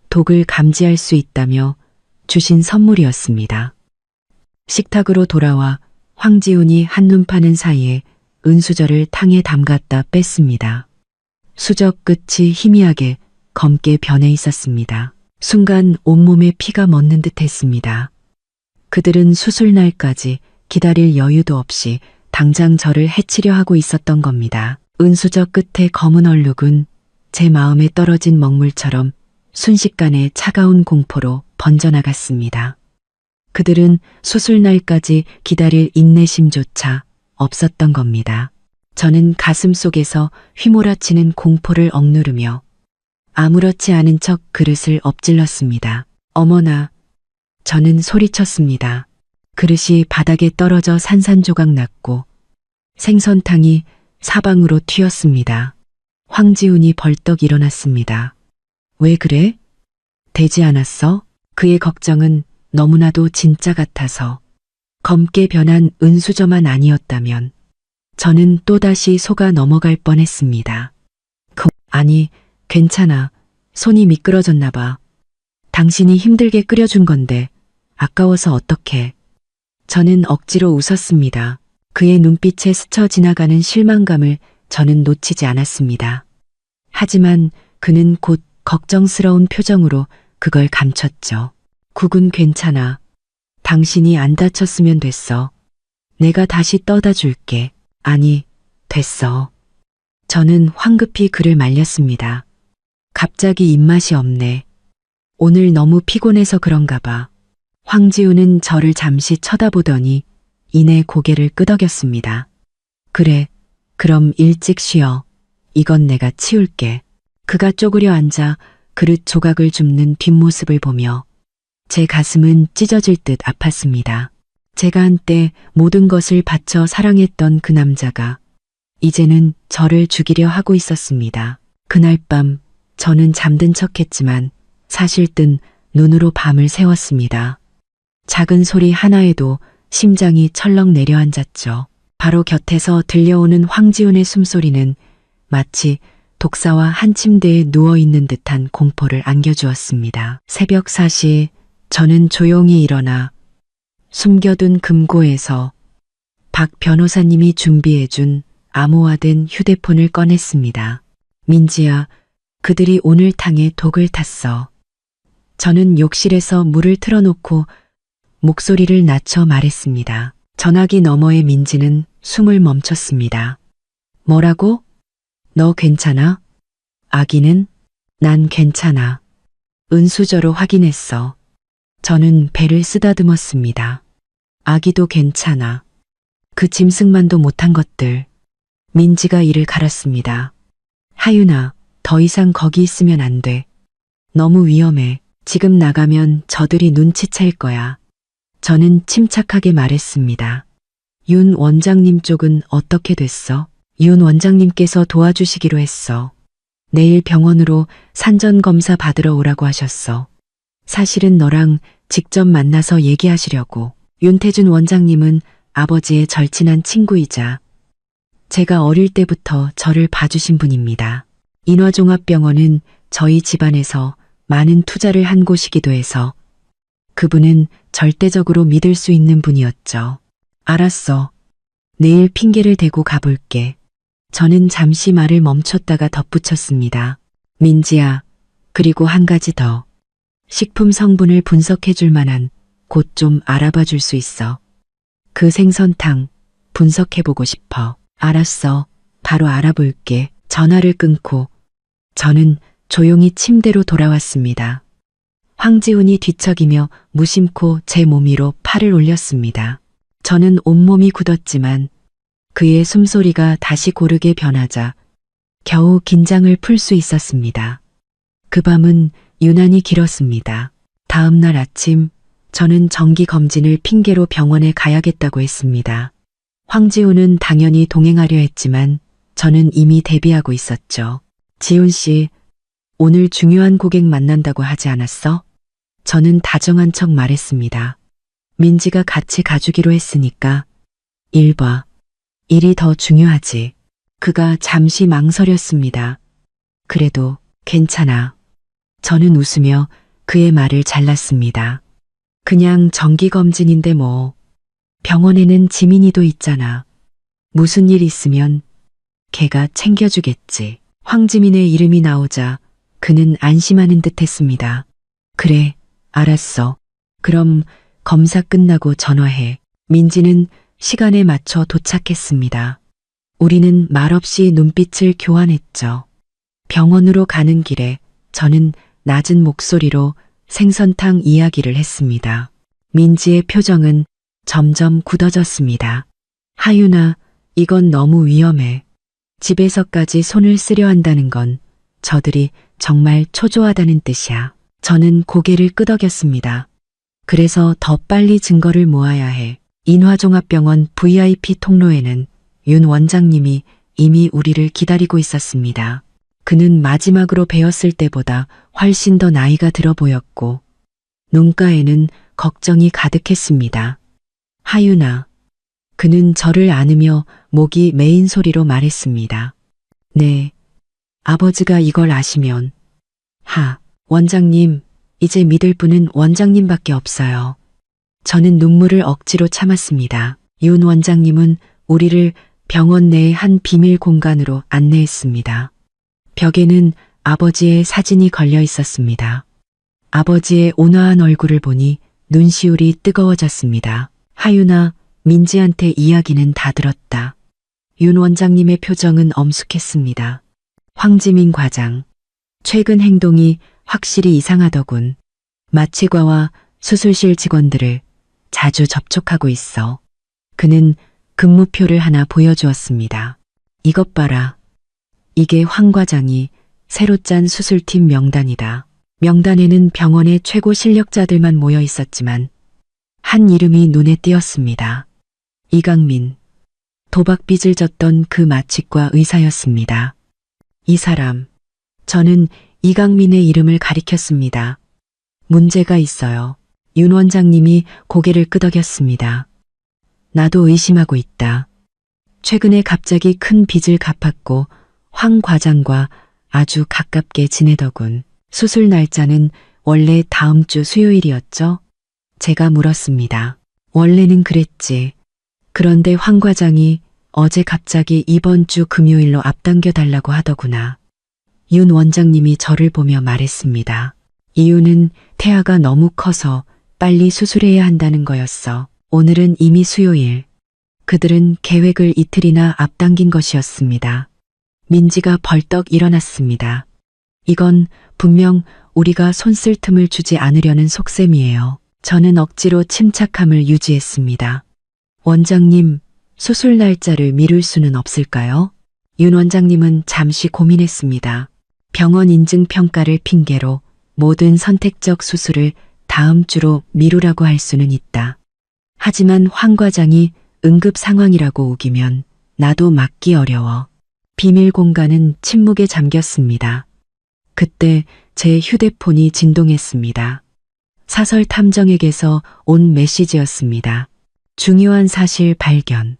독을 감지할 수 있다며 주신 선물이었습니다. 식탁으로 돌아와 황지훈이 한눈 파는 사이에 은수저를 탕에 담갔다 뺐습니다. 수저 끝이 희미하게 검게 변해 있었습니다. 순간 온몸에 피가 멎는 듯 했습니다. 그들은 수술날까지 기다릴 여유도 없이 당장 저를 해치려 하고 있었던 겁니다. 은수저 끝의 검은 얼룩은 제 마음에 떨어진 먹물처럼 순식간에 차가운 공포로 번져나갔습니다. 그들은 수술날까지 기다릴 인내심조차 없었던 겁니다. 저는 가슴 속에서 휘몰아치는 공포를 억누르며 아무렇지 않은 척 그릇을 엎질렀습니다. 어머나, 저는 소리쳤습니다. 그릇이 바닥에 떨어져 산산조각 났고 생선탕이 사방으로 튀었습니다. 황지훈이 벌떡 일어났습니다. 왜 그래? 되지 않았어? 그의 걱정은 너무나도 진짜 같아서 검게 변한 은수저만 아니었다면 저는 또다시 속아 넘어갈 뻔했습니다. 아니, 괜찮아. 손이 미끄러졌나 봐. 당신이 힘들게 끓여준 건데 아까워서 어떡해. 저는 억지로 웃었습니다. 그의 눈빛에 스쳐 지나가는 실망감을 저는 놓치지 않았습니다. 하지만 그는 곧 걱정스러운 표정으로 그걸 감췄죠. 국은 괜찮아. 당신이 안 다쳤으면 됐어. 내가 다시 떠다 줄게. 아니, 됐어. 저는 황급히 그를 말렸습니다. 갑자기 입맛이 없네. 오늘 너무 피곤해서 그런가 봐. 황지훈은 저를 잠시 쳐다보더니 이내 고개를 끄덕였습니다. 그래, 그럼 일찍 쉬어. 이건 내가 치울게. 그가 쪼그려 앉아 그릇 조각을 줍는 뒷모습을 보며 제 가슴은 찢어질 듯 아팠습니다. 제가 한때 모든 것을 바쳐 사랑했던 그 남자가 이제는 저를 죽이려 하고 있었습니다. 그날 밤 저는 잠든 척했지만 사실 뜬 눈으로 밤을 새웠습니다. 작은 소리 하나에도 심장이 철렁 내려앉았죠. 바로 곁에서 들려오는 황지훈의 숨소리는 마치 독사와 한 침대에 누워있는 듯한 공포를 안겨주었습니다. 새벽 4시 저는 조용히 일어나 숨겨둔 금고에서 박 변호사님이 준비해준 암호화된 휴대폰을 꺼냈습니다. 민지야, 그들이 오늘 탕에 독을 탔어. 저는 욕실에서 물을 틀어놓고 목소리를 낮춰 말했습니다. 전화기 너머의 민지는 숨을 멈췄습니다. 뭐라고? 너 괜찮아? 아기는? 난 괜찮아. 은수저로 확인했어. 저는 배를 쓰다듬었습니다. 아기도 괜찮아. 그 짐승만도 못한 것들. 민지가 이를 갈았습니다. 하윤아, 더 이상 거기 있으면 안 돼. 너무 위험해. 지금 나가면 저들이 눈치챌 거야. 저는 침착하게 말했습니다. 윤 원장님 쪽은 어떻게 됐어? 윤 원장님께서 도와주시기로 했어. 내일 병원으로 산전 검사 받으러 오라고 하셨어. 사실은 너랑 직접 만나서 얘기하시려고. 윤태준 원장님은 아버지의 절친한 친구이자 제가 어릴 때부터 저를 봐주신 분입니다. 인화종합병원은 저희 집안에서 많은 투자를 한 곳이기도 해서 그분은 절대적으로 믿을 수 있는 분이었죠. 알았어. 내일 핑계를 대고 가볼게. 저는 잠시 말을 멈췄다가 덧붙였습니다. 민지야, 그리고 한 가지 더. 식품 성분을 분석해 줄 만한 곳 좀 알아봐 줄 수 있어. 그 생선탕 분석해 보고 싶어. 알았어. 바로 알아볼게. 전화를 끊고 저는 조용히 침대로 돌아왔습니다. 황지훈이 뒤척이며 무심코 제 몸 위로 팔을 올렸습니다. 저는 온몸이 굳었지만 그의 숨소리가 다시 고르게 변하자 겨우 긴장을 풀 수 있었습니다. 그 밤은 유난히 길었습니다. 다음 날 아침 저는 정기 검진을 핑계로 병원에 가야겠다고 했습니다. 황지훈은 당연히 동행하려 했지만 저는 이미 대비하고 있었죠. 지훈 씨, 오늘 중요한 고객 만난다고 하지 않았어? 저는 다정한 척 말했습니다. 민지가 같이 가주기로 했으니까 일 봐. 일이 더 중요하지. 그가 잠시 망설였습니다. 그래도 괜찮아. 저는 웃으며 그의 말을 잘랐습니다. 그냥 정기검진인데 뭐. 병원에는 지민이도 있잖아. 무슨 일 있으면 걔가 챙겨주겠지. 황지민의 이름이 나오자 그는 안심하는 듯 했습니다. 그래, 알았어. 그럼 검사 끝나고 전화해. 민지는 시간에 맞춰 도착했습니다. 우리는 말없이 눈빛을 교환했죠. 병원으로 가는 길에 저는 낮은 목소리로 생선탕 이야기를 했습니다. 민지의 표정은 점점 굳어졌습니다. 하윤아, 이건 너무 위험해. 집에서까지 손을 쓰려 한다는 건 저들이 정말 초조하다는 뜻이야. 저는 고개를 끄덕였습니다. 그래서 더 빨리 증거를 모아야 해. 인화종합병원 VIP 통로에는 윤 원장님이 이미 우리를 기다리고 있었습니다. 그는 마지막으로 뵈었을 때보다 훨씬 더 나이가 들어 보였고 눈가에는 걱정이 가득했습니다. 하윤아. 그는 저를 안으며 목이 메인 소리로 말했습니다. 네. 아버지가 이걸 아시면. 원장님, 이제 믿을 분은 원장님밖에 없어요. 저는 눈물을 억지로 참았습니다. 윤 원장님은 우리를 병원 내의 한 비밀 공간으로 안내했습니다. 벽에는 아버지의 사진이 걸려 있었습니다. 아버지의 온화한 얼굴을 보니 눈시울이 뜨거워졌습니다. 하윤아, 민지한테 이야기는 다 들었다. 윤 원장님의 표정은 엄숙했습니다. 황지민 과장, 최근 행동이 확실히 이상하더군. 마취과와 수술실 직원들을 자주 접촉하고 있어. 그는 근무표를 하나 보여주었습니다. 이것 봐라. 이게 황 과장이 새로 짠 수술팀 명단이다. 명단에는 병원의 최고 실력자들만 모여 있었지만 한 이름이 눈에 띄었습니다. 이강민. 도박빚을 졌던 그 마취과 의사였습니다. 이 사람. 저는 이강민의 이름을 가리켰습니다. 문제가 있어요. 윤 원장님이 고개를 끄덕였습니다. 나도 의심하고 있다. 최근에 갑자기 큰 빚을 갚았고 황 과장과 아주 가깝게 지내더군. 수술 날짜는 원래 다음 주 수요일이었죠? 제가 물었습니다. 원래는 그랬지. 그런데 황 과장이 어제 갑자기 이번 주 금요일로 앞당겨 달라고 하더구나. 윤 원장님이 저를 보며 말했습니다. 이유는 태아가 너무 커서 빨리 수술해야 한다는 거였어. 오늘은 이미 수요일. 그들은 계획을 이틀이나 앞당긴 것이었습니다. 민지가 벌떡 일어났습니다. 이건 분명 우리가 손 쓸 틈을 주지 않으려는 속셈이에요. 저는 억지로 침착함을 유지했습니다. 원장님, 수술 날짜를 미룰 수는 없을까요? 윤 원장님은 잠시 고민했습니다. 병원 인증 평가를 핑계로 모든 선택적 수술을 다음 주로 미루라고 할 수는 있다. 하지만 황 과장이 응급 상황이라고 우기면 나도 막기 어려워. 비밀 공간은 침묵에 잠겼습니다. 그때 제 휴대폰이 진동했습니다. 사설 탐정에게서 온 메시지였습니다. 중요한 사실 발견.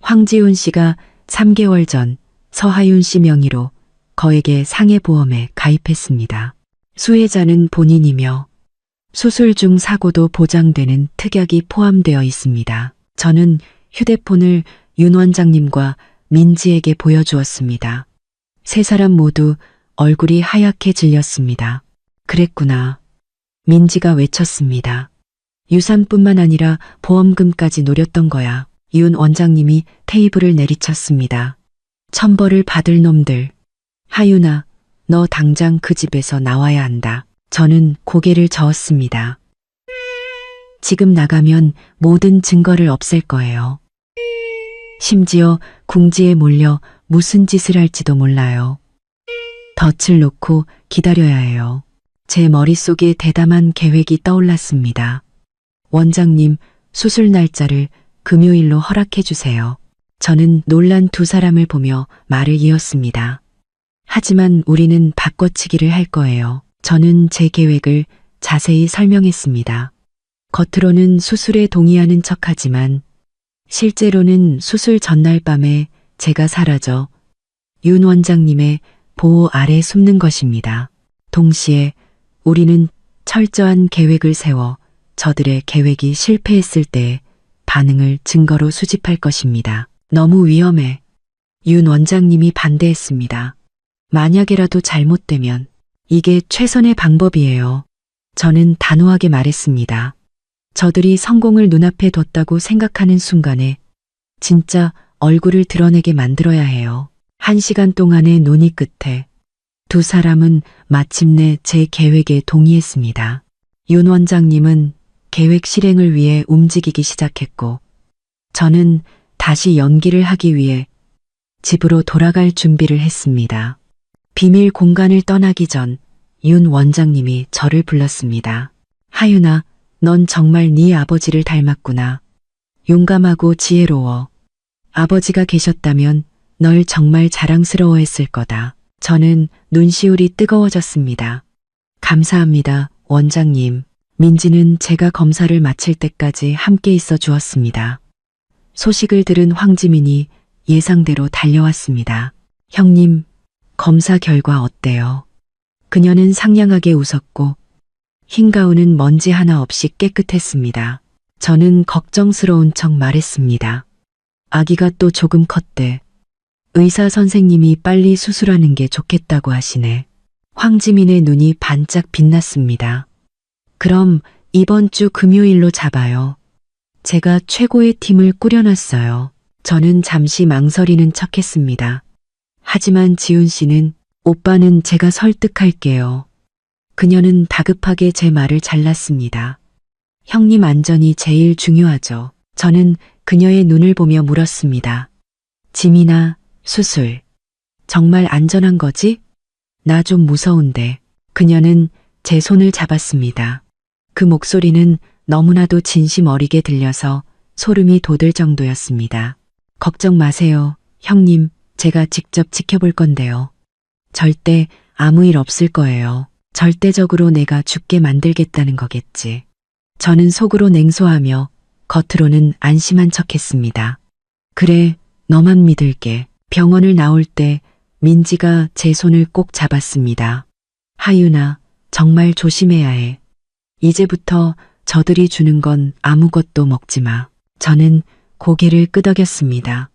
황지훈 씨가 3개월 전 서하윤 씨 명의로 거액의 상해보험에 가입했습니다. 수혜자는 본인이며 수술 중 사고도 보장되는 특약이 포함되어 있습니다. 저는 휴대폰을 윤 원장님과 민지에게 보여주었습니다. 세 사람 모두 얼굴이 하얗게 질렸습니다. 그랬구나. 민지가 외쳤습니다. 유산뿐만 아니라 보험금까지 노렸던 거야. 윤 원장님이 테이블을 내리쳤습니다. 천벌을 받을 놈들. 하윤아, 너 당장 그 집에서 나와야 한다. 저는 고개를 저었습니다. 지금 나가면 모든 증거를 없앨 거예요. 심지어 궁지에 몰려 무슨 짓을 할지도 몰라요. 덫을 놓고 기다려야 해요. 제 머릿속에 대담한 계획이 떠올랐습니다. 원장님, 수술 날짜를 금요일로 허락해 주세요. 저는 놀란 두 사람을 보며 말을 이었습니다. 하지만 우리는 바꿔치기를 할 거예요. 저는 제 계획을 자세히 설명했습니다. 겉으로는 수술에 동의하는 척하지만 실제로는 수술 전날 밤에 제가 사라져 윤 원장님의 보호 아래 숨는 것입니다. 동시에 우리는 철저한 계획을 세워 저들의 계획이 실패했을 때 반응을 증거로 수집할 것입니다. 너무 위험해. 윤 원장님이 반대했습니다. 만약에라도 잘못되면 이게 최선의 방법이에요. 저는 단호하게 말했습니다. 저들이 성공을 눈앞에 뒀다고 생각하는 순간에 진짜 얼굴을 드러내게 만들어야 해요. 1시간 동안의 논의 끝에 두 사람은 마침내 제 계획에 동의했습니다. 윤 원장님은 계획 실행을 위해 움직이기 시작했고 저는 다시 연기를 하기 위해 집으로 돌아갈 준비를 했습니다. 비밀 공간을 떠나기 전 윤 원장님이 저를 불렀습니다. 하윤아, 넌 정말 네 아버지를 닮았구나. 용감하고 지혜로워. 아버지가 계셨다면 널 정말 자랑스러워했을 거다. 저는 눈시울이 뜨거워졌습니다. 감사합니다, 원장님. 민지는 제가 검사를 마칠 때까지 함께 있어 주었습니다. 소식을 들은 황지민이 예상대로 달려왔습니다. 형님, 검사 결과 어때요? 그녀는 상냥하게 웃었고 흰 가운은 먼지 하나 없이 깨끗했습니다. 저는 걱정스러운 척 말했습니다. 아기가 또 조금 컸대. 의사 선생님이 빨리 수술하는 게 좋겠다고 하시네. 황지민의 눈이 반짝 빛났습니다. 그럼 이번 주 금요일로 잡아요. 제가 최고의 팀을 꾸려놨어요. 저는 잠시 망설이는 척했습니다. 하지만 지훈 씨는 오빠는 제가 설득할게요. 그녀는 다급하게 제 말을 잘랐습니다. 형님 안전이 제일 중요하죠. 저는 그녀의 눈을 보며 물었습니다. 지민아, 수술. 정말 안전한 거지? 나 좀 무서운데. 그녀는 제 손을 잡았습니다. 그 목소리는 너무나도 진심 어리게 들려서 소름이 돋을 정도였습니다. 걱정 마세요, 형님. 제가 직접 지켜볼 건데요. 절대 아무 일 없을 거예요. 절대적으로 내가 죽게 만들겠다는 거겠지. 저는 속으로 냉소하며 겉으로는 안심한 척했습니다. 그래, 너만 믿을게. 병원을 나올 때 민지가 제 손을 꼭 잡았습니다. 하윤아, 정말 조심해야 해. 이제부터 저들이 주는 건 아무것도 먹지 마. 저는 고개를 끄덕였습니다.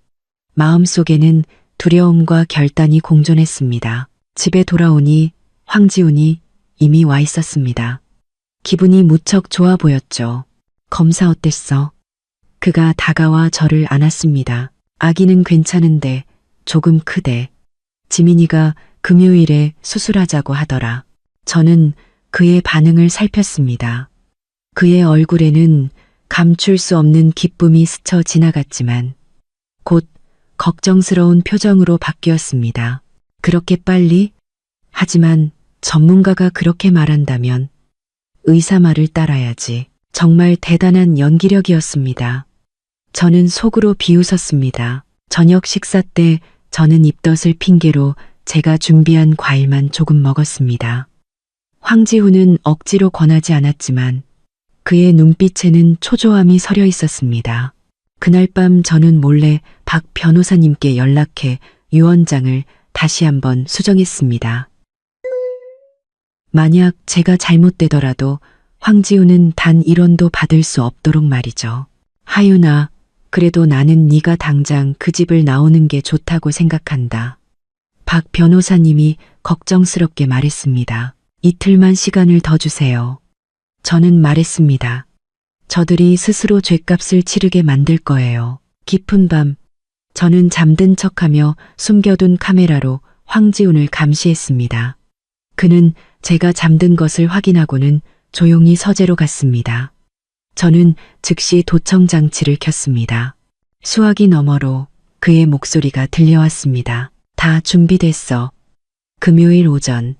마음속에는 두려움과 결단이 공존했습니다. 집에 돌아오니 황지훈이 이미 와 있었습니다. 기분이 무척 좋아 보였죠. 검사 어땠어? 그가 다가와 저를 안았습니다. 아기는 괜찮은데 조금 크대. 지민이가 금요일에 수술하자고 하더라. 저는 그의 반응을 살폈습니다. 그의 얼굴에는 감출 수 없는 기쁨이 스쳐 지나갔지만 곧 걱정스러운 표정으로 바뀌었습니다. 그렇게 빨리? 하지만 전문가가 그렇게 말한다면 의사 말을 따라야지. 정말 대단한 연기력이었습니다. 저는 속으로 비웃었습니다. 저녁 식사 때 저는 입덧을 핑계로 제가 준비한 과일만 조금 먹었습니다. 황지훈은 억지로 권하지 않았지만 그의 눈빛에는 초조함이 서려 있었습니다. 그날 밤 저는 몰래 박 변호사님께 연락해 유언장을 다시 한번 수정했습니다. 만약 제가 잘못되더라도 황지훈은 단 1원도 받을 수 없도록 말이죠. 하윤아, 그래도 나는 네가 당장 그 집을 나오는 게 좋다고 생각한다. 박 변호사님이 걱정스럽게 말했습니다. 이틀만 시간을 더 주세요. 저는 말했습니다. 저들이 스스로 죗값을 치르게 만들 거예요. 깊은 밤, 저는 잠든 척하며 숨겨둔 카메라로 황지훈을 감시했습니다. 그는 제가 잠든 것을 확인하고는 조용히 서재로 갔습니다. 저는 즉시 도청 장치를 켰습니다. 수화기 너머로 그의 목소리가 들려왔습니다. 다 준비됐어. 금요일 오전.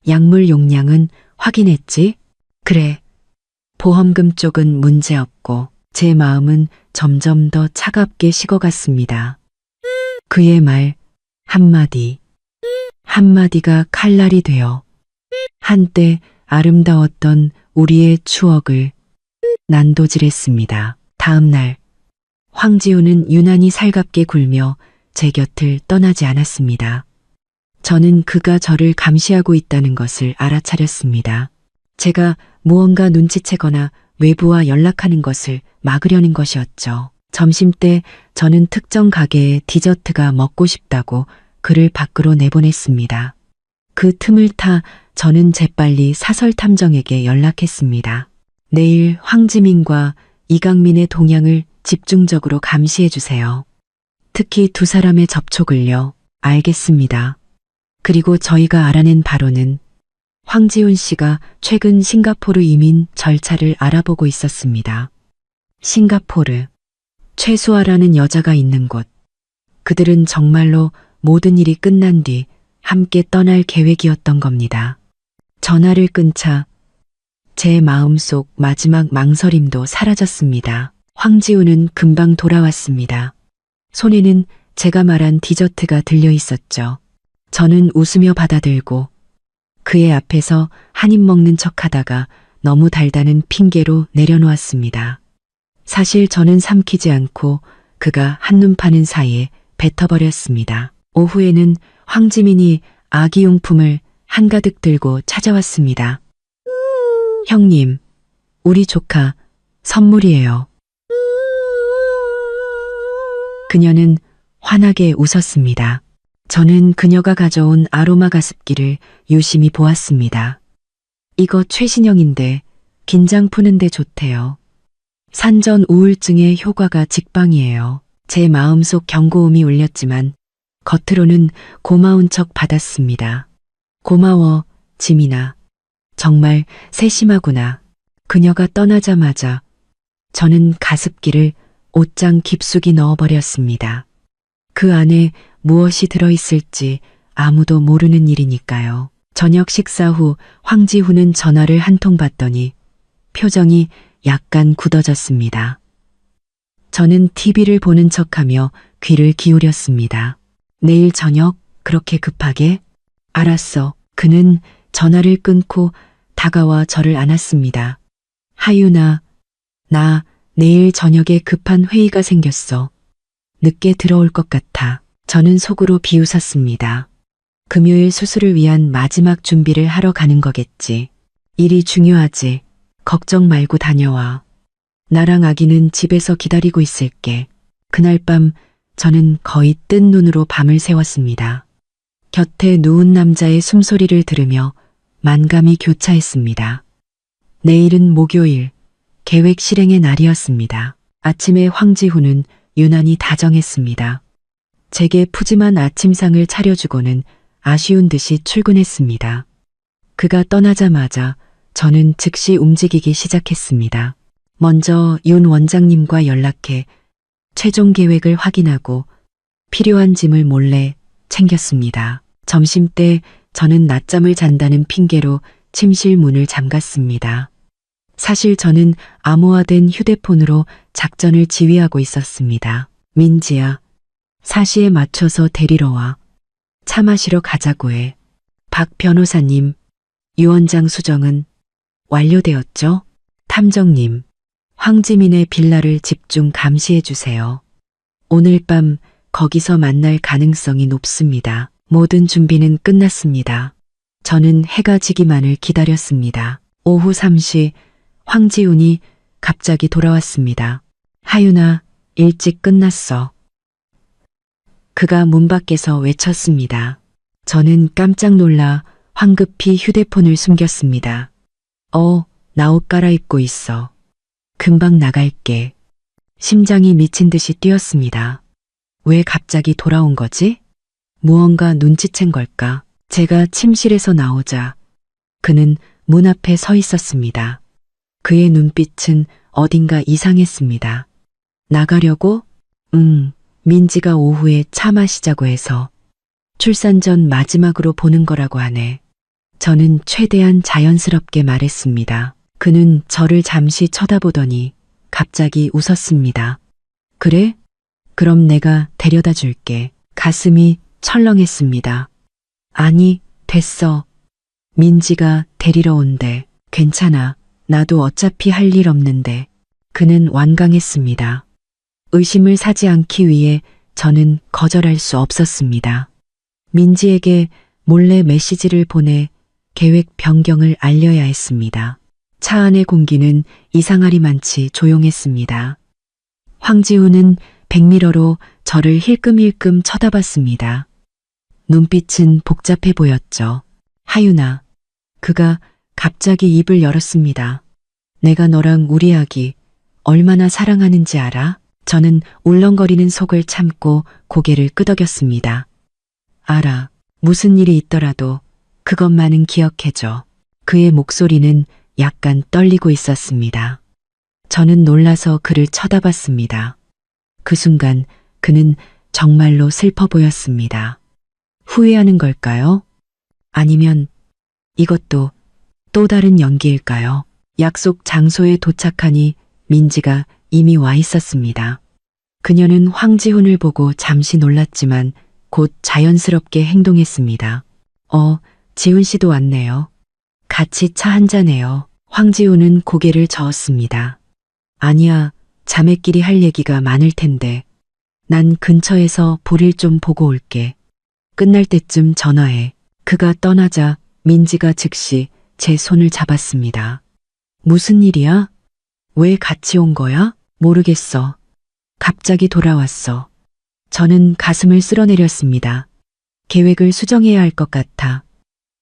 약물 용량은 확인했지? 그래. 보험금 쪽은 문제없고 제 마음은 점점 더 차갑게 식어갔습니다. 그의 말 한마디, 한마디가 칼날이 되어 한때 아름다웠던 우리의 추억을 난도질했습니다. 다음 날 황지우는 유난히 살갑게 굴며 제 곁을 떠나지 않았습니다. 저는 그가 저를 감시하고 있다는 것을 알아차렸습니다. 제가 무언가 눈치채거나 외부와 연락하는 것을 막으려는 것이었죠. 점심때 저는 특정 가게의 디저트가 먹고 싶다고 그를 밖으로 내보냈습니다. 그 틈을 타 저는 재빨리 사설탐정에게 연락했습니다. 내일 황지민과 이강민의 동향을 집중적으로 감시해 주세요. 특히 두 사람의 접촉을요. 알겠습니다. 그리고 저희가 알아낸 바로는 황지훈 씨가 최근 싱가포르 이민 절차를 알아보고 있었습니다. 싱가포르, 최수아라는 여자가 있는 곳. 그들은 정말로 모든 일이 끝난 뒤 함께 떠날 계획이었던 겁니다. 전화를 끊자 제 마음속 마지막 망설임도 사라졌습니다. 황지훈은 금방 돌아왔습니다. 손에는 제가 말한 디저트가 들려 있었죠. 저는 웃으며 받아들고 그의 앞에서 한 입 먹는 척하다가 너무 달다는 핑계로 내려놓았습니다. 사실 저는 삼키지 않고 그가 한눈 파는 사이에 뱉어버렸습니다. 오후에는 황지민이 아기용품을 한가득 들고 찾아왔습니다. 형님, 우리 조카 선물이에요. 그녀는 환하게 웃었습니다. 저는 그녀가 가져온 아로마 가습기를 유심히 보았습니다. 이거 최신형인데 긴장 푸는데 좋대요. 산전 우울증의 효과가 직방이에요. 제 마음속 경고음이 울렸지만 겉으로는 고마운 척 받았습니다. 고마워, 지민아. 정말 세심하구나. 그녀가 떠나자마자 저는 가습기를 옷장 깊숙이 넣어버렸습니다. 그 안에 무엇이 들어있을지 아무도 모르는 일이니까요. 저녁 식사 후 황지훈은 전화를 한 통 받더니 표정이 약간 굳어졌습니다. 저는 TV를 보는 척하며 귀를 기울였습니다. 내일 저녁 그렇게 급하게? 알았어. 그는 전화를 끊고 다가와 저를 안았습니다. 하윤아, 나 내일 저녁에 급한 회의가 생겼어. 늦게 들어올 것 같아. 저는 속으로 비웃었습니다. 금요일 수술을 위한 마지막 준비를 하러 가는 거겠지. 일이 중요하지. 걱정 말고 다녀와. 나랑 아기는 집에서 기다리고 있을게. 그날 밤 저는 거의 뜬 눈으로 밤을 새웠습니다. 곁에 누운 남자의 숨소리를 들으며 만감이 교차했습니다. 내일은 목요일, 계획 실행의 날이었습니다. 아침에 황지훈은 유난히 다정했습니다. 제게 푸짐한 아침상을 차려주고는 아쉬운 듯이 출근했습니다. 그가 떠나자마자 저는 즉시 움직이기 시작했습니다. 먼저 윤 원장님과 연락해 최종 계획을 확인하고 필요한 짐을 몰래 챙겼습니다. 점심때 저는 낮잠을 잔다는 핑계로 침실 문을 잠갔습니다. 사실 저는 암호화된 휴대폰으로 작전을 지휘하고 있었습니다. 민지야, 4시에 맞춰서 데리러 와. 차 마시러 가자고 해. 박 변호사님, 유 원장 수정은 완료되었죠? 탐정님, 황지민의 빌라를 집중 감시해 주세요. 오늘 밤 거기서 만날 가능성이 높습니다. 모든 준비는 끝났습니다. 저는 해가 지기만을 기다렸습니다. 오후 3시 황지훈이 갑자기 돌아왔습니다. 하윤아, 일찍 끝났어. 그가 문 밖에서 외쳤습니다. 저는 깜짝 놀라 황급히 휴대폰을 숨겼습니다. 나 옷 갈아입고 있어. 금방 나갈게. 심장이 미친 듯이 뛰었습니다. 왜 갑자기 돌아온 거지? 무언가 눈치챈 걸까? 제가 침실에서 나오자 그는 문 앞에 서 있었습니다. 그의 눈빛은 어딘가 이상했습니다. 나가려고? 민지가 오후에 차 마시자고 해서 출산 전 마지막으로 보는 거라고 하네. 저는 최대한 자연스럽게 말했습니다. 그는 저를 잠시 쳐다보더니 갑자기 웃었습니다. 그래? 그럼 내가 데려다 줄게. 가슴이 철렁했습니다. 아니, 됐어. 민지가 데리러 온대. 괜찮아. 나도 어차피 할 일 없는데. 그는 완강했습니다. 의심을 사지 않기 위해 저는 거절할 수 없었습니다. 민지에게 몰래 메시지를 보내 계획 변경을 알려야 했습니다. 차 안의 공기는 이상하리만치 조용했습니다. 황지우는 백미러로 저를 힐끔힐끔 쳐다봤습니다. 눈빛은 복잡해 보였죠. 하윤아, 그가 갑자기 입을 열었습니다. 내가 너랑 우리 아기 얼마나 사랑하는지 알아? 저는 울렁거리는 속을 참고 고개를 끄덕였습니다. 알아. 무슨 일이 있더라도 그것만은 기억해줘. 그의 목소리는 약간 떨리고 있었습니다. 저는 놀라서 그를 쳐다봤습니다. 그 순간 그는 정말로 슬퍼 보였습니다. 후회하는 걸까요? 아니면 이것도 또 다른 연기일까요? 약속 장소에 도착하니 민지가 이미 와 있었습니다. 그녀는 황지훈을 보고 잠시 놀랐지만 곧 자연스럽게 행동했습니다. 지훈 씨도 왔네요. 같이 차 한잔해요. 황지훈은 고개를 저었습니다. 아니야, 자매끼리 할 얘기가 많을 텐데. 난 근처에서 볼일 좀 보고 올게. 끝날 때쯤 전화해. 그가 떠나자 민지가 즉시 제 손을 잡았습니다. 무슨 일이야? 왜 같이 온 거야? 모르겠어. 갑자기 돌아왔어. 저는 가슴을 쓸어내렸습니다. 계획을 수정해야 할 것 같아.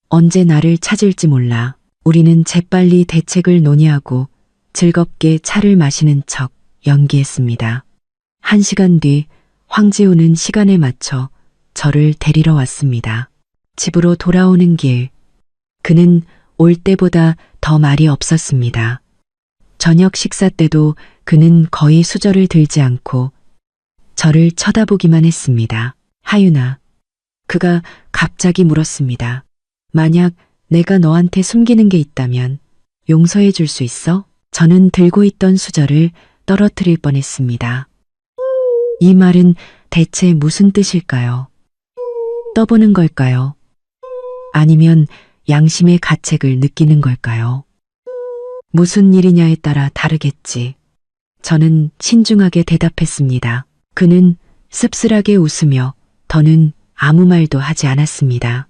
언제 나를 찾을지 몰라. 우리는 재빨리 대책을 논의하고 즐겁게 차를 마시는 척 연기했습니다. 1시간 뒤 황지우는 시간에 맞춰 저를 데리러 왔습니다. 집으로 돌아오는 길, 그는 올 때보다 더 말이 없었습니다. 저녁 식사 때도 그는 거의 수저를 들지 않고 저를 쳐다보기만 했습니다. 하윤아, 그가 갑자기 물었습니다. 만약 내가 너한테 숨기는 게 있다면 용서해 줄 수 있어? 저는 들고 있던 수저를 떨어뜨릴 뻔했습니다. 이 말은 대체 무슨 뜻일까요? 떠보는 걸까요? 아니면 양심의 가책을 느끼는 걸까요? 무슨 일이냐에 따라 다르겠지. 저는 신중하게 대답했습니다. 그는 씁쓸하게 웃으며 더는 아무 말도 하지 않았습니다.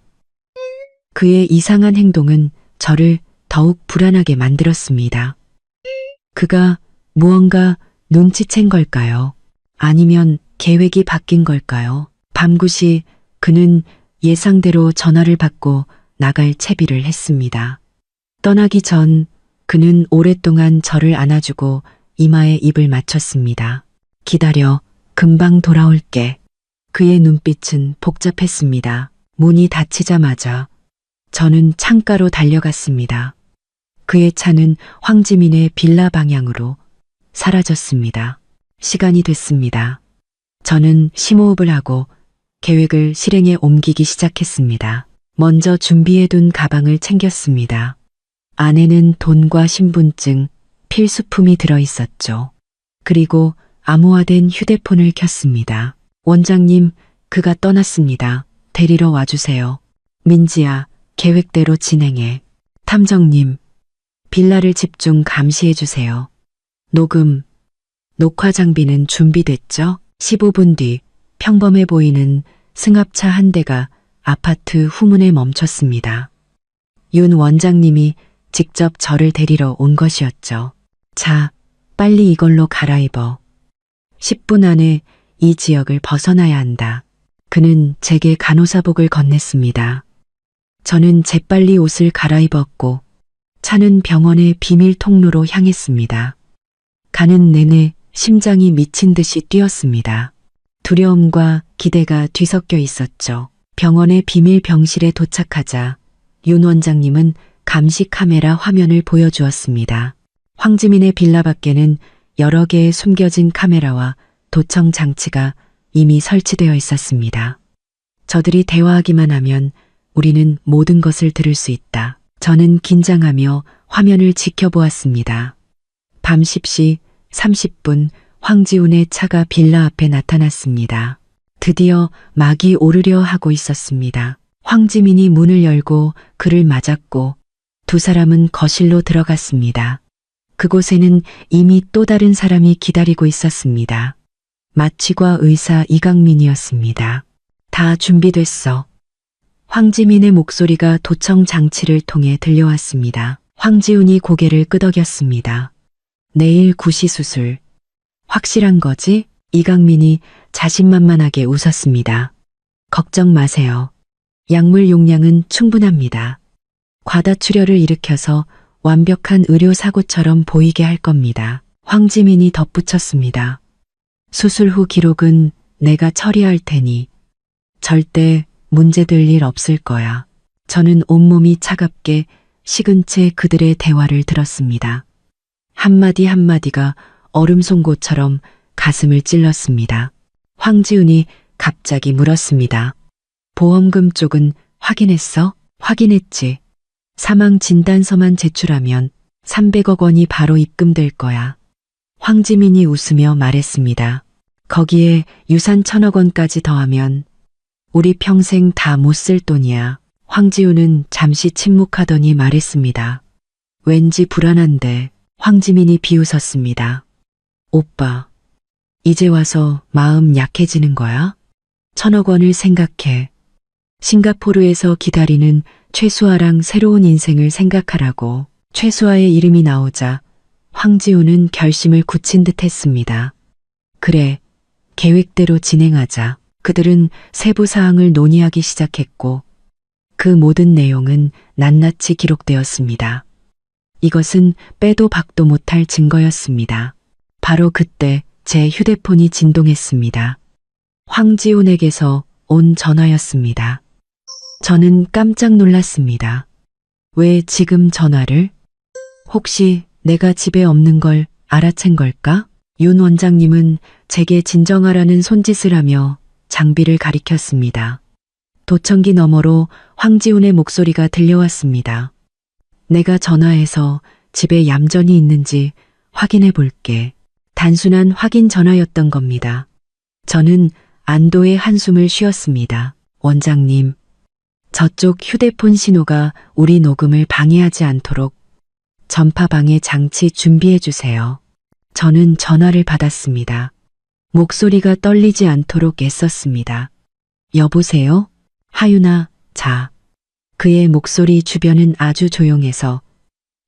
그의 이상한 행동은 저를 더욱 불안하게 만들었습니다. 그가 무언가 눈치챈 걸까요? 아니면 계획이 바뀐 걸까요? 밤 9시 그는 예상대로 전화를 받고 나갈 채비를 했습니다. 떠나기 전 그는 오랫동안 저를 안아주고 이마에 입을 맞췄습니다. 기다려, 금방 돌아올게. 그의 눈빛은 복잡했습니다. 문이 닫히자마자 저는 창가로 달려갔습니다. 그의 차는 황지민의 빌라 방향으로 사라졌습니다. 시간이 됐습니다. 저는 심호흡을 하고 계획을 실행에 옮기기 시작했습니다. 먼저 준비해둔 가방을 챙겼습니다. 안에는 돈과 신분증, 필수품이 들어있었죠. 그리고 암호화된 휴대폰을 켰습니다. 원장님, 그가 떠났습니다. 데리러 와주세요. 민지야, 계획대로 진행해. 탐정님, 빌라를 집중 감시해주세요. 녹화 장비는 준비됐죠? 15분 뒤 평범해 보이는 승합차 한 대가 아파트 후문에 멈췄습니다. 윤 원장님이 직접 저를 데리러 온 것이었죠. 자, 빨리 이걸로 갈아입어. 10분 안에 이 지역을 벗어나야 한다. 그는 제게 간호사복을 건넸습니다. 저는 재빨리 옷을 갈아입었고 차는 병원의 비밀 통로로 향했습니다. 가는 내내 심장이 미친 듯이 뛰었습니다. 두려움과 기대가 뒤섞여 있었죠. 병원의 비밀 병실에 도착하자 윤 원장님은 감시 카메라 화면을 보여주었습니다. 황지민의 빌라 밖에는 여러 개의 숨겨진 카메라와 도청 장치가 이미 설치되어 있었습니다. 저들이 대화하기만 하면 우리는 모든 것을 들을 수 있다. 저는 긴장하며 화면을 지켜보았습니다. 밤 10시 30분 황지훈의 차가 빌라 앞에 나타났습니다. 드디어 막이 오르려 하고 있었습니다. 황지민이 문을 열고 그를 맞았고 두 사람은 거실로 들어갔습니다. 그곳에는 이미 또 다른 사람이 기다리고 있었습니다. 마취과 의사 이강민이었습니다. 다 준비됐어. 황지민의 목소리가 도청 장치를 통해 들려왔습니다. 황지훈이 고개를 끄덕였습니다. 내일 구시 수술. 확실한 거지? 이강민이 자신만만하게 웃었습니다. 걱정 마세요. 약물 용량은 충분합니다. 과다출혈을 일으켜서 완벽한 의료사고처럼 보이게 할 겁니다. 황지민이 덧붙였습니다. 수술 후 기록은 내가 처리할 테니 절대 문제될 일 없을 거야. 저는 온몸이 차갑게 식은 채 그들의 대화를 들었습니다. 한마디 한마디가 얼음 송곳처럼 가슴을 찔렀습니다. 황지훈이 갑자기 물었습니다. 보험금 쪽은 확인했어? 확인했지. 사망 진단서만 제출하면 300억 원이 바로 입금될 거야. 황지민이 웃으며 말했습니다. 거기에 유산 1000억 원까지 더하면 우리 평생 다 못 쓸 돈이야. 황지훈은 잠시 침묵하더니 말했습니다. 왠지 불안한데. 황지민이 비웃었습니다. 오빠, 이제 와서 마음 약해지는 거야? 1000억 원을 생각해. 싱가포르에서 기다리는 최수아랑 새로운 인생을 생각하라고. 최수아의 이름이 나오자 황지훈은 결심을 굳힌 듯 했습니다. 그래, 계획대로 진행하자. 그들은 세부 사항을 논의하기 시작했고 그 모든 내용은 낱낱이 기록되었습니다. 이것은 빼도 박도 못할 증거였습니다. 바로 그때 제 휴대폰이 진동했습니다. 황지훈에게서 온 전화였습니다. 저는 깜짝 놀랐습니다. 왜 지금 전화를? 혹시 내가 집에 없는 걸 알아챈 걸까? 윤 원장님은 제게 진정하라는 손짓을 하며 장비를 가리켰습니다. 도청기 너머로 황지훈의 목소리가 들려왔습니다. 내가 전화해서 집에 얌전히 있는지 확인해 볼게. 단순한 확인 전화였던 겁니다. 저는 안도의 한숨을 쉬었습니다. 원장님, 저쪽 휴대폰 신호가 우리 녹음을 방해하지 않도록 전파방해 장치 준비해 주세요. 저는 전화를 받았습니다. 목소리가 떨리지 않도록 애썼습니다. 여보세요? 하윤아, 자. 그의 목소리 주변은 아주 조용해서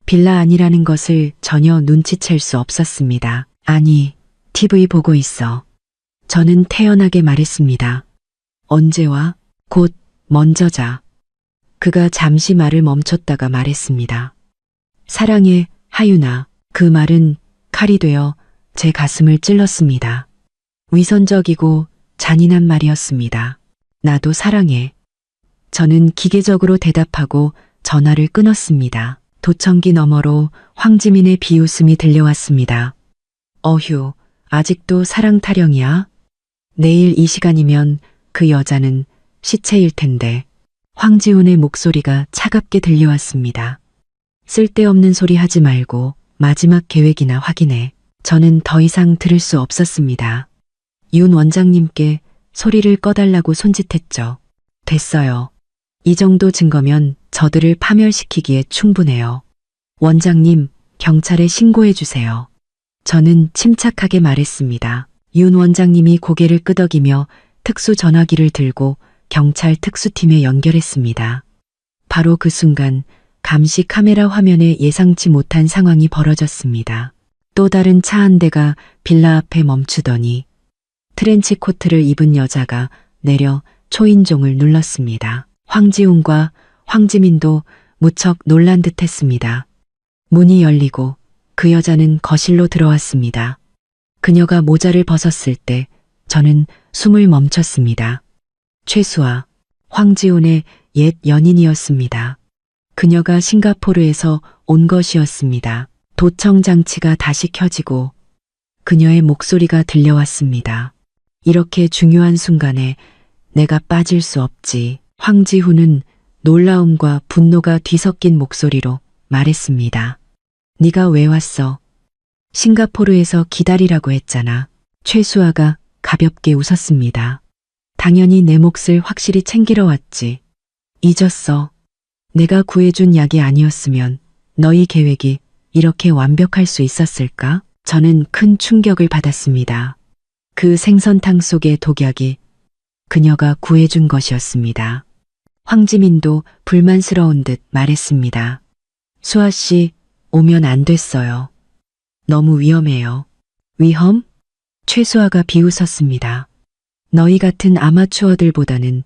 빌라 안이라는 것을 전혀 눈치챌 수 없었습니다. 아니, TV 보고 있어. 저는 태연하게 말했습니다. 언제 와? 곧 먼저 자. 그가 잠시 말을 멈췄다가 말했습니다. 사랑해, 하윤아. 그 말은 칼이 되어 제 가슴을 찔렀습니다. 위선적이고 잔인한 말이었습니다. 나도 사랑해. 저는 기계적으로 대답하고 전화를 끊었습니다. 도청기 너머로 황지민의 비웃음이 들려왔습니다. 어휴, 아직도 사랑 타령이야? 내일 이 시간이면 그 여자는 시체일 텐데. 황지훈의 목소리가 차갑게 들려왔습니다. 쓸데없는 소리 하지 말고 마지막 계획이나 확인해. 저는 더 이상 들을 수 없었습니다. 윤 원장님께 소리를 꺼달라고 손짓했죠. 됐어요. 이 정도 증거면 저들을 파멸시키기에 충분해요. 원장님, 경찰에 신고해 주세요. 저는 침착하게 말했습니다. 윤 원장님이 고개를 끄덕이며 특수 전화기를 들고 경찰 특수팀에 연결했습니다. 바로 그 순간 감시 카메라 화면에 예상치 못한 상황이 벌어졌습니다. 또 다른 차 한 대가 빌라 앞에 멈추더니 트렌치 코트를 입은 여자가 내려 초인종을 눌렀습니다. 황지훈과 황지민도 무척 놀란 듯 했습니다. 문이 열리고 그 여자는 거실로 들어왔습니다. 그녀가 모자를 벗었을 때 저는 숨을 멈췄습니다. 최수아, 황지훈의 옛 연인이었습니다. 그녀가 싱가포르에서 온 것이었습니다. 도청 장치가 다시 켜지고 그녀의 목소리가 들려왔습니다. 이렇게 중요한 순간에 내가 빠질 수 없지. 황지훈은 놀라움과 분노가 뒤섞인 목소리로 말했습니다. 네가 왜 왔어? 싱가포르에서 기다리라고 했잖아. 최수아가 가볍게 웃었습니다. 당연히 내 몫을 확실히 챙기러 왔지. 잊었어. 내가 구해준 약이 아니었으면 너희 계획이 이렇게 완벽할 수 있었을까? 저는 큰 충격을 받았습니다. 그 생선탕 속의 독약이 그녀가 구해준 것이었습니다. 황지민도 불만스러운 듯 말했습니다. 수아 씨, 오면 안 됐어요. 너무 위험해요. 위험? 최수아가 비웃었습니다. 너희 같은 아마추어들보다는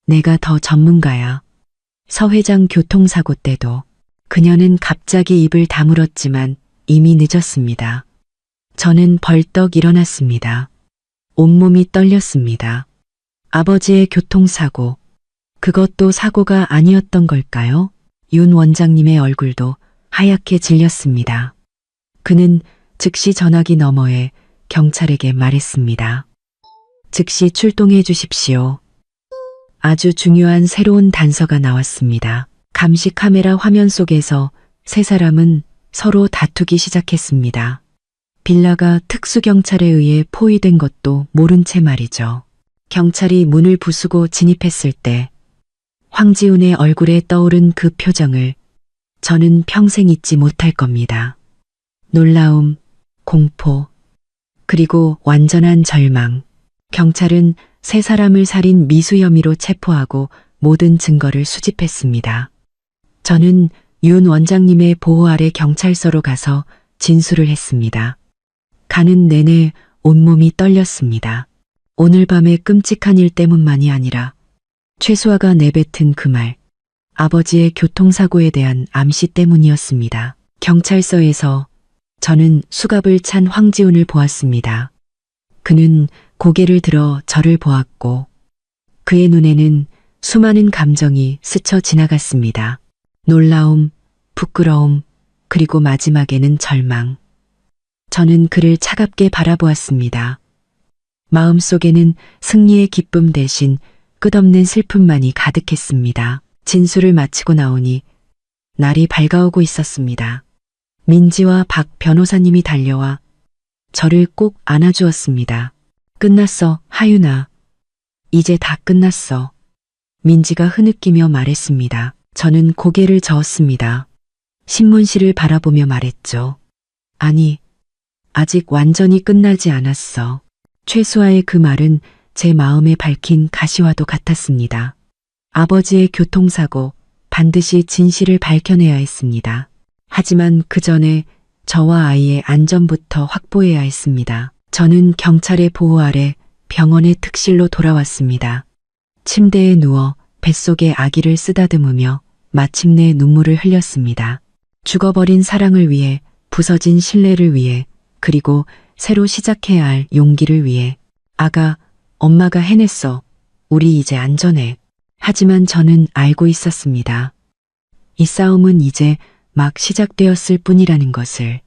내가 더 전문가야. 서 회장 교통사고 때도 그녀는 갑자기 입을 다물었지만 이미 늦었습니다. 저는 벌떡 일어났습니다. 온몸이 떨렸습니다. 아버지의 교통사고, 그것도 사고가 아니었던 걸까요? 윤 원장님의 얼굴도 하얗게 질렸습니다. 그는 즉시 전화기 너머에 경찰에게 말했습니다. 즉시 출동해 주십시오. 아주 중요한 새로운 단서가 나왔습니다. 감시 카메라 화면 속에서 세 사람은 서로 다투기 시작했습니다. 빌라가 특수경찰에 의해 포위된 것도 모른 채 말이죠. 경찰이 문을 부수고 진입했을 때 황지훈의 얼굴에 떠오른 그 표정을 저는 평생 잊지 못할 겁니다. 놀라움, 공포, 그리고 완전한 절망. 경찰은 세 사람을 살인 미수 혐의로 체포하고 모든 증거를 수집했습니다. 저는 윤 원장님의 보호 아래 경찰서로 가서 진술을 했습니다. 가는 내내 온몸이 떨렸습니다. 오늘 밤의 끔찍한 일 때문만이 아니라 최수아가 내뱉은 그 말, 아버지의 교통사고에 대한 암시 때문이었습니다. 경찰서에서 저는 수갑을 찬 황지훈을 보았습니다. 그는 고개를 들어 저를 보았고 그의 눈에는 수많은 감정이 스쳐 지나갔습니다. 놀라움, 부끄러움, 그리고 마지막에는 절망. 저는 그를 차갑게 바라보았습니다. 마음속에는 승리의 기쁨 대신 끝없는 슬픔만이 가득했습니다. 진술을 마치고 나오니 날이 밝아오고 있었습니다. 민지와 박 변호사님이 달려와 저를 꼭 안아주었습니다. 끝났어, 하윤아. 이제 다 끝났어. 민지가 흐느끼며 말했습니다. 저는 고개를 저었습니다. 신문실을 바라보며 말했죠. 아니, 아직 완전히 끝나지 않았어. 최수아의 그 말은 제 마음에 밝힌 가시화도 같았습니다. 아버지의 교통사고, 반드시 진실을 밝혀내야 했습니다. 하지만 그 전에 저와 아이의 안전부터 확보해야 했습니다. 저는 경찰의 보호 아래 병원의 특실로 돌아왔습니다. 침대에 누워 뱃속의 아기를 쓰다듬으며 마침내 눈물을 흘렸습니다. 죽어버린 사랑을 위해, 부서진 신뢰를 위해, 그리고 새로 시작해야 할 용기를 위해. 아가, 엄마가 해냈어. 우리 이제 안전해. 하지만 저는 알고 있었습니다. 이 싸움은 이제 막 시작되었을 뿐이라는 것을.